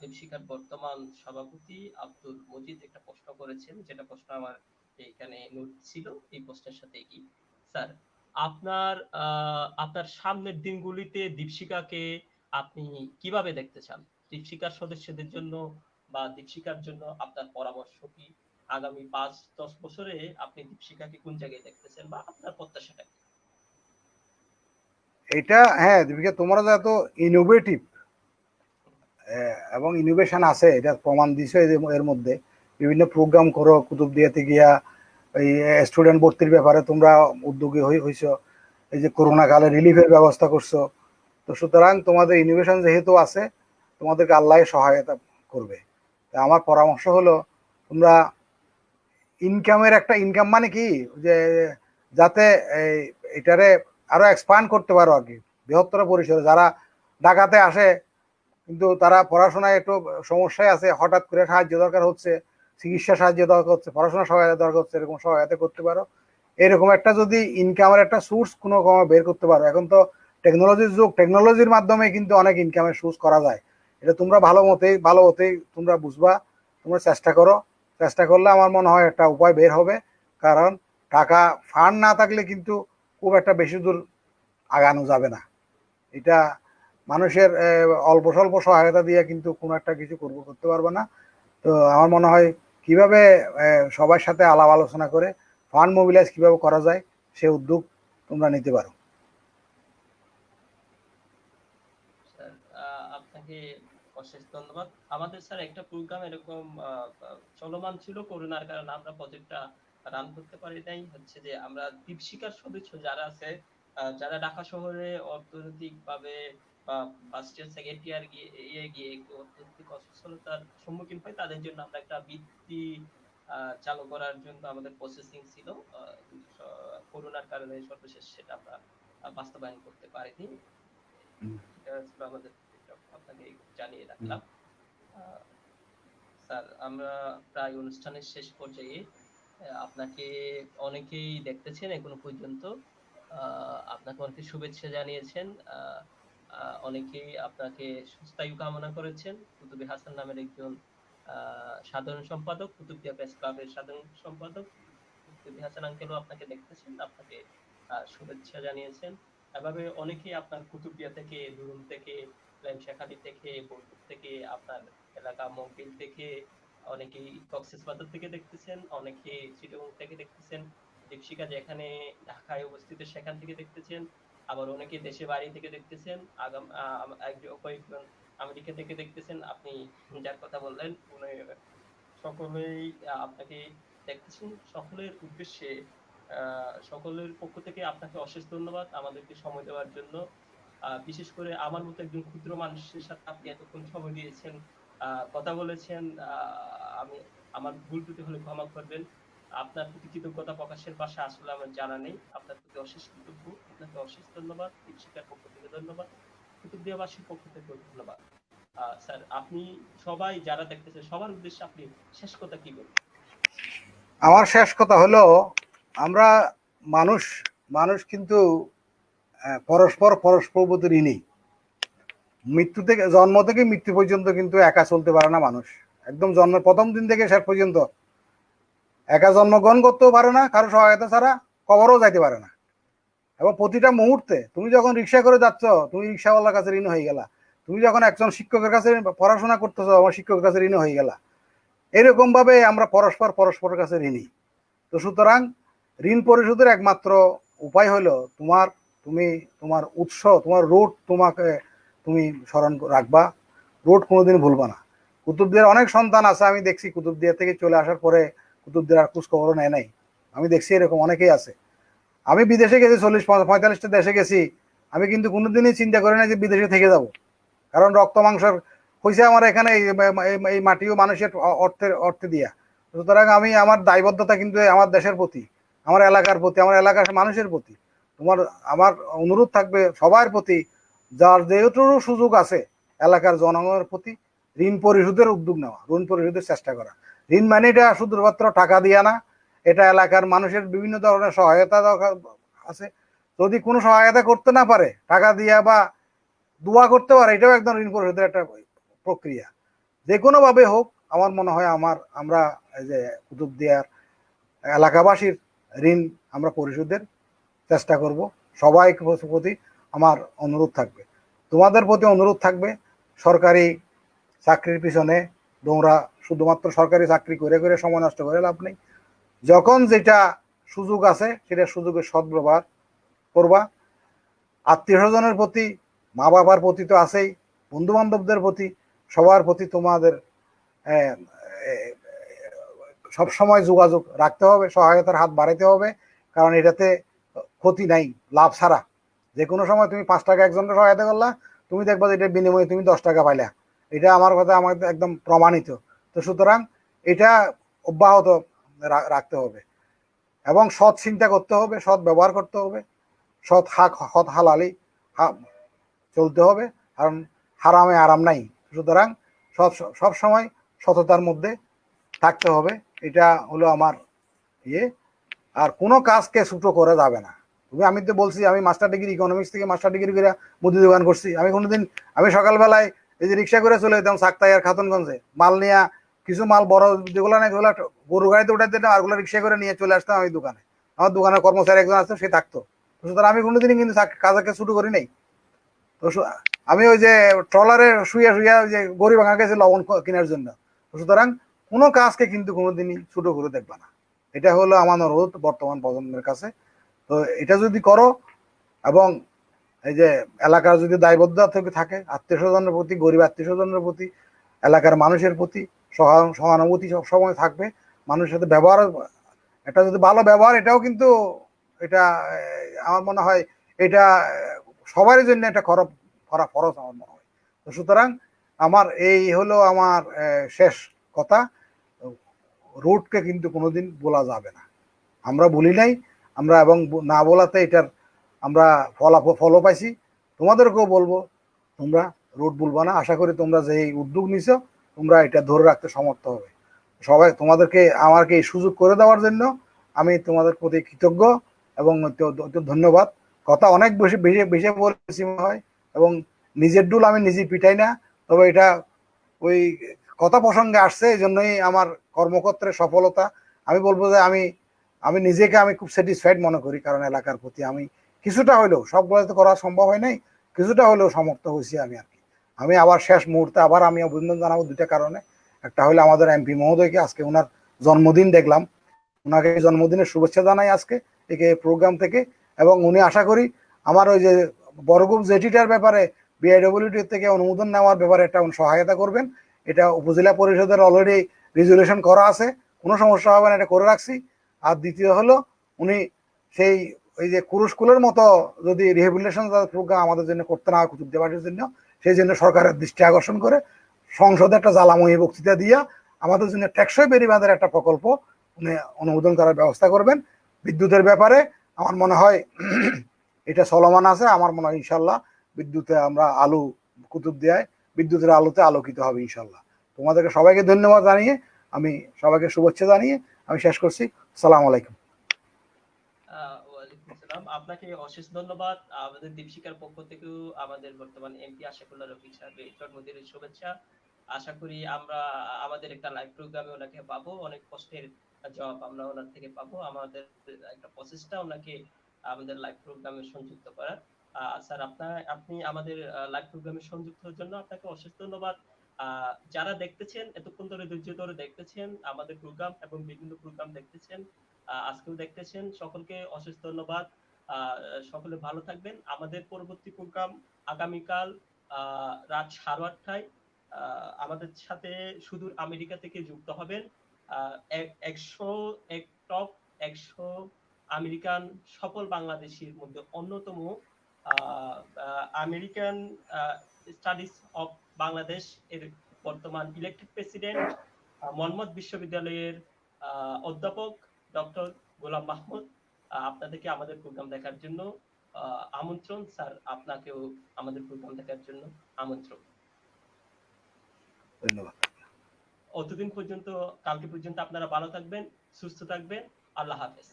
দীপশিখার বর্তমান সভাপতি আব্দুল মজিদ একটা প্রশ্ন করেছেন, যেটা প্রশ্ন আমার এখানে নোট ছিল এই প্রশ্নের সাথে কি। স্যার আপনার সামনের দিনগুলিতে দীপশিখাকে আপনি কিভাবে দেখতে চান? দীপশিখার সদস্যদের জন্য বা দীপশিখার জন্য আপনার পরামর্শ কি? আগামী 5-10 বছরে আপনি দীপশিখাকে কোন জায়গায় দেখতেছেন বা আপনার প্রত্যাশাটা কি? এটা হ্যাঁ, দীপিকা তোমরা যত ইনোভেটিভ এবং ইনোভেশন আছে এটা প্রমাণ দিছে। এর মধ্যে বিভিন্ন প্রোগ্রাম করো, কুতুবদিয়াতে গিয়া এই স্টুডেন্ট ভর্তির ব্যাপারে তোমরা উদ্যোগী হইছ, এই যে করোনা কালে রিলিফের ব্যবস্থা করছো। তো সুতরাং তোমাদের ইনোভেশন যেহেতু আছে, তোমাদেরকে আল্লাহ সহায়তা করবে। আমার পরামর্শ হলো তোমরা ইনকাম মানে কি, যে যাতে এটারে আরো এক্সপান্ড করতে পারো আর কি, বৃহত্তর পরিসরে। যারা ঢাকাতে আসে কিন্তু তারা পড়াশোনায় একটু সমস্যায় আছে, হঠাৎ করে সাহায্য দরকার হচ্ছে, চিকিৎসা সাহায্য দরকার হচ্ছে, পড়াশোনা সহায়তা দরকার হচ্ছে, এরকম সহায়তা করতে পারো। এরকম একটা যদি ইনকামের একটা সোর্স কোনো বের করতে পারো। এখন তো টেকনোলজির যুগ, টেকনোলজির মাধ্যমে কিন্তু অনেক ইনকামের সোর্স করা যায়। এটা তোমরা ভালো মতেই তোমরা বুঝবা, তোমরা চেষ্টা করলে আমার মনে হয় একটা উপায় বের হবে। কারণ টাকা ফান্ড না থাকলে কিন্তু খুব একটা বেশি দূর আগানো যাবে না। এটা মানুষের অল্প স্বল্প সহায়তা দিয়ে কিন্তু কোনো একটা কিছু করতে পারবে না। তো আমার মনে হয় কিভাবে সবার সাথে আলাপ আলোচনা করে ফান্ড মোবিলাইজ কিভাবে করা যায় সে উদ্যোগ তোমরা নিতে পারো। আপনাকে অশেষ ধন্যবাদ। আমাদের স্যার একটা প্রোগ্রাম এরকম চলমান ছিল, করোনার কারণে আমরা প্রজেক্টটা রান করতে পারি নাই। হচ্ছে যে আমরা দীপশিখার সদস্য যারা আছে, যারা ঢাকা শহরে অর্থনৈতিক ভাবে বা ফার্স্ট ইয়ার সেকেন্ড ইয়ার গিয়ে একটু অর্থনৈতিক অসচ্ছলতার সম্মুখীন হয়, তাদের জন্য আমরা একটা বৃত্তি চালু করার জন্য আমাদের প্রসেসিং ছিল। করোনার কারণে সর্বশেষ সেটা আমরা বাস্তবায়ন করতে পারিনি। এটা ছিল আমাদের, আপনাকে জানিয়ে রাখলাম। স্যার আমরা প্রায় অনুষ্ঠানের শেষ পর্যায়ে। আপনাকে অনেকেই দেখতেছেন এখনো পর্যন্ত, আপনাকে অনেকে শুভেচ্ছা জানিয়েছেন, অনেকেই আপনাকে সুস্থায়ু কামনা করেছেন। কুতুবী হাসান নামের একজন সাধারণ সম্পাদক, কুতুবদিয়া প্রেস ক্লাবের সাধারণ সম্পাদক কুতুবী হাসান আঙ্কেলও আপনাকে দেখতেছেন, আপনাকে শুভেচ্ছা জানিয়েছেন। এভাবে অনেকেই আপনার কুতুবদিয়া থেকে, দুরুম থেকে, শেখালি থেকে, বোলপুর থেকে, আপনার এলাকা মকবিল থেকে, অনেকেই কক্সবাজার থেকে দেখতেছেন, অনেকে চিটাগং থেকে দেখতেছেন, দীপশিখা যেখানে ঢাকায় অবস্থিত সেখান থেকে দেখতেছেন, আবার অনেকে দেশে বাড়ি থেকে দেখতেছেন, কয়েকজন আমেরিকা থেকে দেখতেছেন। আপনি যার কথা বললেন উনি সকলেই আপনাকে দেখতেছেন। সকলের উদ্দেশ্যে সকলের পক্ষ থেকে আপনাকে অশেষ ধন্যবাদ আমাদেরকে সময় দেওয়ার জন্য। বিশেষ করে আমার মতো একজন ক্ষুদ্র মানুষের সাথে আপনি এতক্ষণ সময় দিয়েছেন, কথা বলেছেন। আমি আমার ভুল ত্রুটি হলে ক্ষমা করবেন। আপনার প্রতি কৃতজ্ঞতা প্রকাশের ভাষা আসলে আমার জানা নেই। আপনার প্রতি অশেষ কৃতজ্ঞ। আপনাকে অশেষ ধন্যবাদ। দীপশিখার পক্ষ থেকে ধন্যবাদ, কুতুবদিয়াবাসীর পক্ষ থেকে ধন্যবাদ। স্যার আপনি সবাই যারা দেখতেছে সবার উদ্দেশ্যে আপনি শেষ কথা কি বলবেন? আমার শেষ কথা হলো, আমরা মানুষ মানুষ কিন্তু পরস্পর প্রতি ঋণী। মৃত্যু থেকে, জন্ম থেকে মৃত্যু পর্যন্ত কিন্তু একা চলতে পারে না মানুষ। একদম জন্মের প্রথম দিন থেকে শেষ পর্যন্ত একা জন্মগ্রহণ করতেও পারে না, কারো সহায়তা ছাড়া কবরও যাইতে পারে না। এবং প্রতিটা মুহূর্তে তুমি যখন রিক্সা করে যাচ্ছ, তুমি রিক্সাওয়ালার কাছে ঋণ হয়ে গেলা। তুমি যখন একজন শিক্ষকের কাছে পড়াশোনা করতেছো, আমার শিক্ষকের কাছে ঋণ হয়ে গেলা। এরকম ভাবে আমরা পরস্পরের কাছে ঋণী। তো সুতরাং ঋণ পরিশোধের একমাত্র উপায় হলো তোমার উৎস, তোমার রুট, তুমি স্মরণ রাখবা, রুট কোনোদিন ভুলবা না। কুতুবদিয়ার অনেক সন্তান আছে, আমি দেখছি কুতুবদিয়া থেকে চলে আসার পরে কুতুবদিয়ার আর খোঁজ খবরও নেয় নাই। আমি দেখছি এরকম অনেকেই আছে। আমি বিদেশে গেছি, 40-45টা দেশে গেছি, আমি কিন্তু কোনোদিনই চিন্তা করি না যে বিদেশে থেকে যাব। কারণ রক্ত মাংসের হয়েছে আমার এখানে, এই মাটিও মানুষের অর্থে দিয়া। সুতরাং আমি আমার দায়বদ্ধতা কিন্তু আমার দেশের প্রতি, আমার এলাকার প্রতি, আমার এলাকার মানুষের প্রতি। আমার অনুরোধ থাকবে সবার প্রতি, যার যেহেতু সুযোগ আছে এলাকার জনগণের প্রতি ঋণ পরিশোধের উদ্যোগ নেওয়া, ঋণ পরিশোধের চেষ্টা করা। ঋণ মানে এটা শুধুমাত্র টাকা দিয়া না, এটা এলাকার মানুষের বিভিন্ন ধরনের সহায়তা দরকার আছে। যদি কোনো সহায়তা করতে না পারে, টাকা দিয়া বা দোয়া করতে পারে, এটাও একদম ঋণ পরিশোধের একটা প্রক্রিয়া। যে কোনোভাবে হোক, আমার মনে হয় আমরা এই যে কুতুবদিয়ার এলাকাবাসীর ঋণ আমরা পরিশোধের চেষ্টা করব। সবাই প্রতি আমার অনুরোধ থাকবে, তোমাদের প্রতি অনুরোধ থাকবে, সরকারি চাকরির পিছনে তোমরা শুধুমাত্র সরকারি চাকরি করে করে সময় নষ্ট করে লাভ নেই। যখন যেটা সুযোগ আছে সেটা সুযোগের সদ্ব্যবহার করবা। আত্মীয় স্বজনের প্রতি, মা বাবার প্রতি তো আছেই, বন্ধু বান্ধবদের প্রতি, সবার প্রতি তোমাদের সবসময় যোগাযোগ রাখতে হবে, সহায়তার হাত বাড়াইতে হবে। কারণ এটাতে ক্ষতি নাই, লাভ ছাড়া। যে কোনো সময় তুমি 5 টাকা একজনকে সহায়তা করলা, তুমি দেখবা যে এটার বিনিময়ে তুমি 10 টাকা পাইলা। এটা আমার কথা, আমার একদম প্রমাণিত। তো সুতরাং এটা অব্যাহত রাখতে হবে এবং সৎ চিন্তা করতে হবে, সৎ ব্যবহার করতে হবে, সৎ হালালি চলতে হবে। কারণ হারামে আরাম নাই। সুতরাং সব সময় সততার মধ্যে থাকতে হবে। এটা হলো আমার ইয়ে। আর কোনো কাজকে ছোটো করা যাবে না। আমি তো বলছি, আমি মাস্টার ডিগ্রি ইকোনমিক্স থেকে মাস্টার ডিগ্রি করে মুদি দোকান করছি। আমি সকালবেলায় এই যে রিক্সা করে চলে যেতাম সাক্তাইয়ার খাতুনগঞ্জে, মাল নিয়ে, কিছু মাল বড় যেগুলো না যেগুলো গরু গাড়িতে উঠাই দিতাম, আরগুলো রিক্সা করে নিয়ে চলে আসতাম আমি দোকানে। আমার দোকানের কর্মচারী একজন আসতো, সে থাকতো। সুতরাং আমি কোনোদিনই কিন্তু কাজকে শুরু করি নাই। তো আমি ওই যে ট্রলারে শুয়ে ওই যে গড়ি ভাঙা গেছে লবণ কেনার জন্য। সুতরাং কোনো কাজকে কিন্তু কোনোদিনই ছোট করে দেখবা না। এটা হলো আমার অনুরোধ বর্তমান প্রজন্মের কাছে। তো এটা যদি করো এবং এই যে এলাকার যদি দায়বদ্ধতা থাকে আত্মীয় স্বজনের প্রতি, গরিব আত্মীয় স্বজনের প্রতি, এলাকার মানুষের প্রতি সহানুভূতি সবসময় থাকবে, মানুষের সাথে ব্যবহার, এটা যদি ভালো ব্যবহার, এটাও কিন্তু এটা আমার মনে হয় এটা সবারই জন্য এটা করা ফরজ আমার মনে হয়। তো সুতরাং আমার এই হলো আমার শেষ কথা, রুটকে কিন্তু কোনোদিন বলা যাবে না, আমরা বলি নাই, আমরা এবং না বলাতে এটার আমরা ফলো পাইছি। তোমাদেরকেও বলবো তোমরা রুট বলবো না, আশা করি তোমরা যে এই উদ্যোগ নিছো তোমরা এটা ধরে রাখতে সমর্থ হবে। সবাই তোমাদেরকে আমাকে এই সুযোগ করে দেওয়ার জন্য আমি তোমাদের প্রতি কৃতজ্ঞ এবং ধন্যবাদ। কথা অনেক বেশি বেশি বেশি বলেছি হয়, এবং নিজের ডুল আমি নিজে পিটাই না, তবে এটা ওই কথা প্রসঙ্গে আসছে, এই জন্যই আমার কর্মক্ষেত্রে সফলতা। আমি বলবো যে আমি নিজেকে আমি খুব স্যাটিসফাইড মনে করি, কারণ এলাকার প্রতি আমি কিছুটা হলেও, সবগুলো তো করা সম্ভব হয় নাই, কিছুটা হলেও সমর্থ হয়েছি আমি আর কি। আমি আবার শেষ মুহূর্তে আবার আমি অভিনন্দন জানাবো দুইটা কারণে। একটা হলো আমাদের এমপি মহোদয়কে, আজকে ওনার জন্মদিন দেখলাম, ওনাকে জন্মদিনের শুভেচ্ছা জানাই আজকে থেকে প্রোগ্রাম থেকে। এবং উনি আশা করি আমার ওই যে বড়গ্রুপ জেটিটার ব্যাপারে বিআইডব্লিউটি থেকে অনুমোদন নেওয়ার ব্যাপারে একটা সহায়তা করবেন। এটা উপজেলা পরিষদের অলরেডি রেজুলেশন করা আছে, কোনো সমস্যা হবে না, এটা করে রাখছি। আর দ্বিতীয় হলো উনি সেই ওই যে কুরুস্কুলের মতো যদি রিহেবিলিটেশন প্রোগ্রাম আমাদের জন্য করতে না হয় কুতুবদিয়াবাসীর জন্য, সেই জন্য সরকারের দৃষ্টি আকর্ষণ করে সংসদে একটা জ্বালাময়ী বক্তৃতা দিয়া আমাদের জন্য টেকসই বেড়িবাঁধের একটা প্রকল্প উনি অনুমোদন করার ব্যবস্থা করবেন। বিদ্যুতের ব্যাপারে আমার মনে হয় এটা চলমান আছে, আমার মনে হয় ইনশাল্লাহ বিদ্যুতে আমরা আলু কুতুবদিয়ায় বিদ্যুতের আলোতে আলোকিত হবে ইনশাল্লাহ। তোমাদেরকে সবাইকে ধন্যবাদ জানিয়ে, আমি সবাইকে শুভেচ্ছা জানিয়ে আমি শেষ করছি। সালাম আলাইকুম। ওয়ালাইকুম আসসালাম, আপনাকে অশেষ ধন্যবাদ। আমাদের দীপশিকার পক্ষ থেকেও আমাদের বর্তমান এমপি আশিকুল্লাহ রফিক সাহেবের জন্মদিনের শুভেচ্ছা। আশা করি আমরা আমাদের একটা লাইভ প্রোগ্রামে ওনাকে পাবো, অনেক কষ্টের জবাব আমরা ওনার থেকে পাবো। আমাদের একটা প্রচেষ্টা ওনাকে আমাদের লাইভ প্রোগ্রামে সংযুক্ত করার। স্যার আপনি আমাদের লাইভ প্রোগ্রামে সংযুক্ত হওয়ার জন্য আপনাকে অশেষ ধন্যবাদ। যারা দেখতেছেন, এতক্ষণ ধরে ধৈর্য ধরে দেখতেছেন আমাদের প্রোগ্রাম এবং বিভিন্ন প্রোগ্রাম দেখতেছেন, আজকেও দেখতেছেন, সকলকে অশেষ ধন্যবাদ। সকলে ভালো থাকবেন। আমাদের পরবর্তী প্রোগ্রাম আগামীকাল রাত 8:30টায় আমাদের সাথে সুদূর আমেরিকা থেকে যুক্ত হবেন 100 আমেরিকান সফল বাংলাদেশীর মধ্যে অন্যতম আমেরিকান স্টাডিজ অফ বাংলাদেশ এর বর্তমান ইলেক্টেড প্রেসিডেন্ট মোহাম্মদ বিশ্ববিদ্যালয়ের অধ্যাপক ডক্টর গোলাম মাহমুদ। আপনাদেরকে আমাদের প্রোগ্রাম দেখার জন্য আমন্ত্রণ। স্যার আপনাকেও আমাদের প্রোগ্রাম দেখার জন্য আমন্ত্রণ। ধন্যবাদ। অতদিন পর্যন্ত, কালকে পর্যন্ত আপনারা ভালো থাকবেন, সুস্থ থাকবেন। আল্লাহ হাফেজ।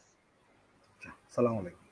সালাম আলাইকুম।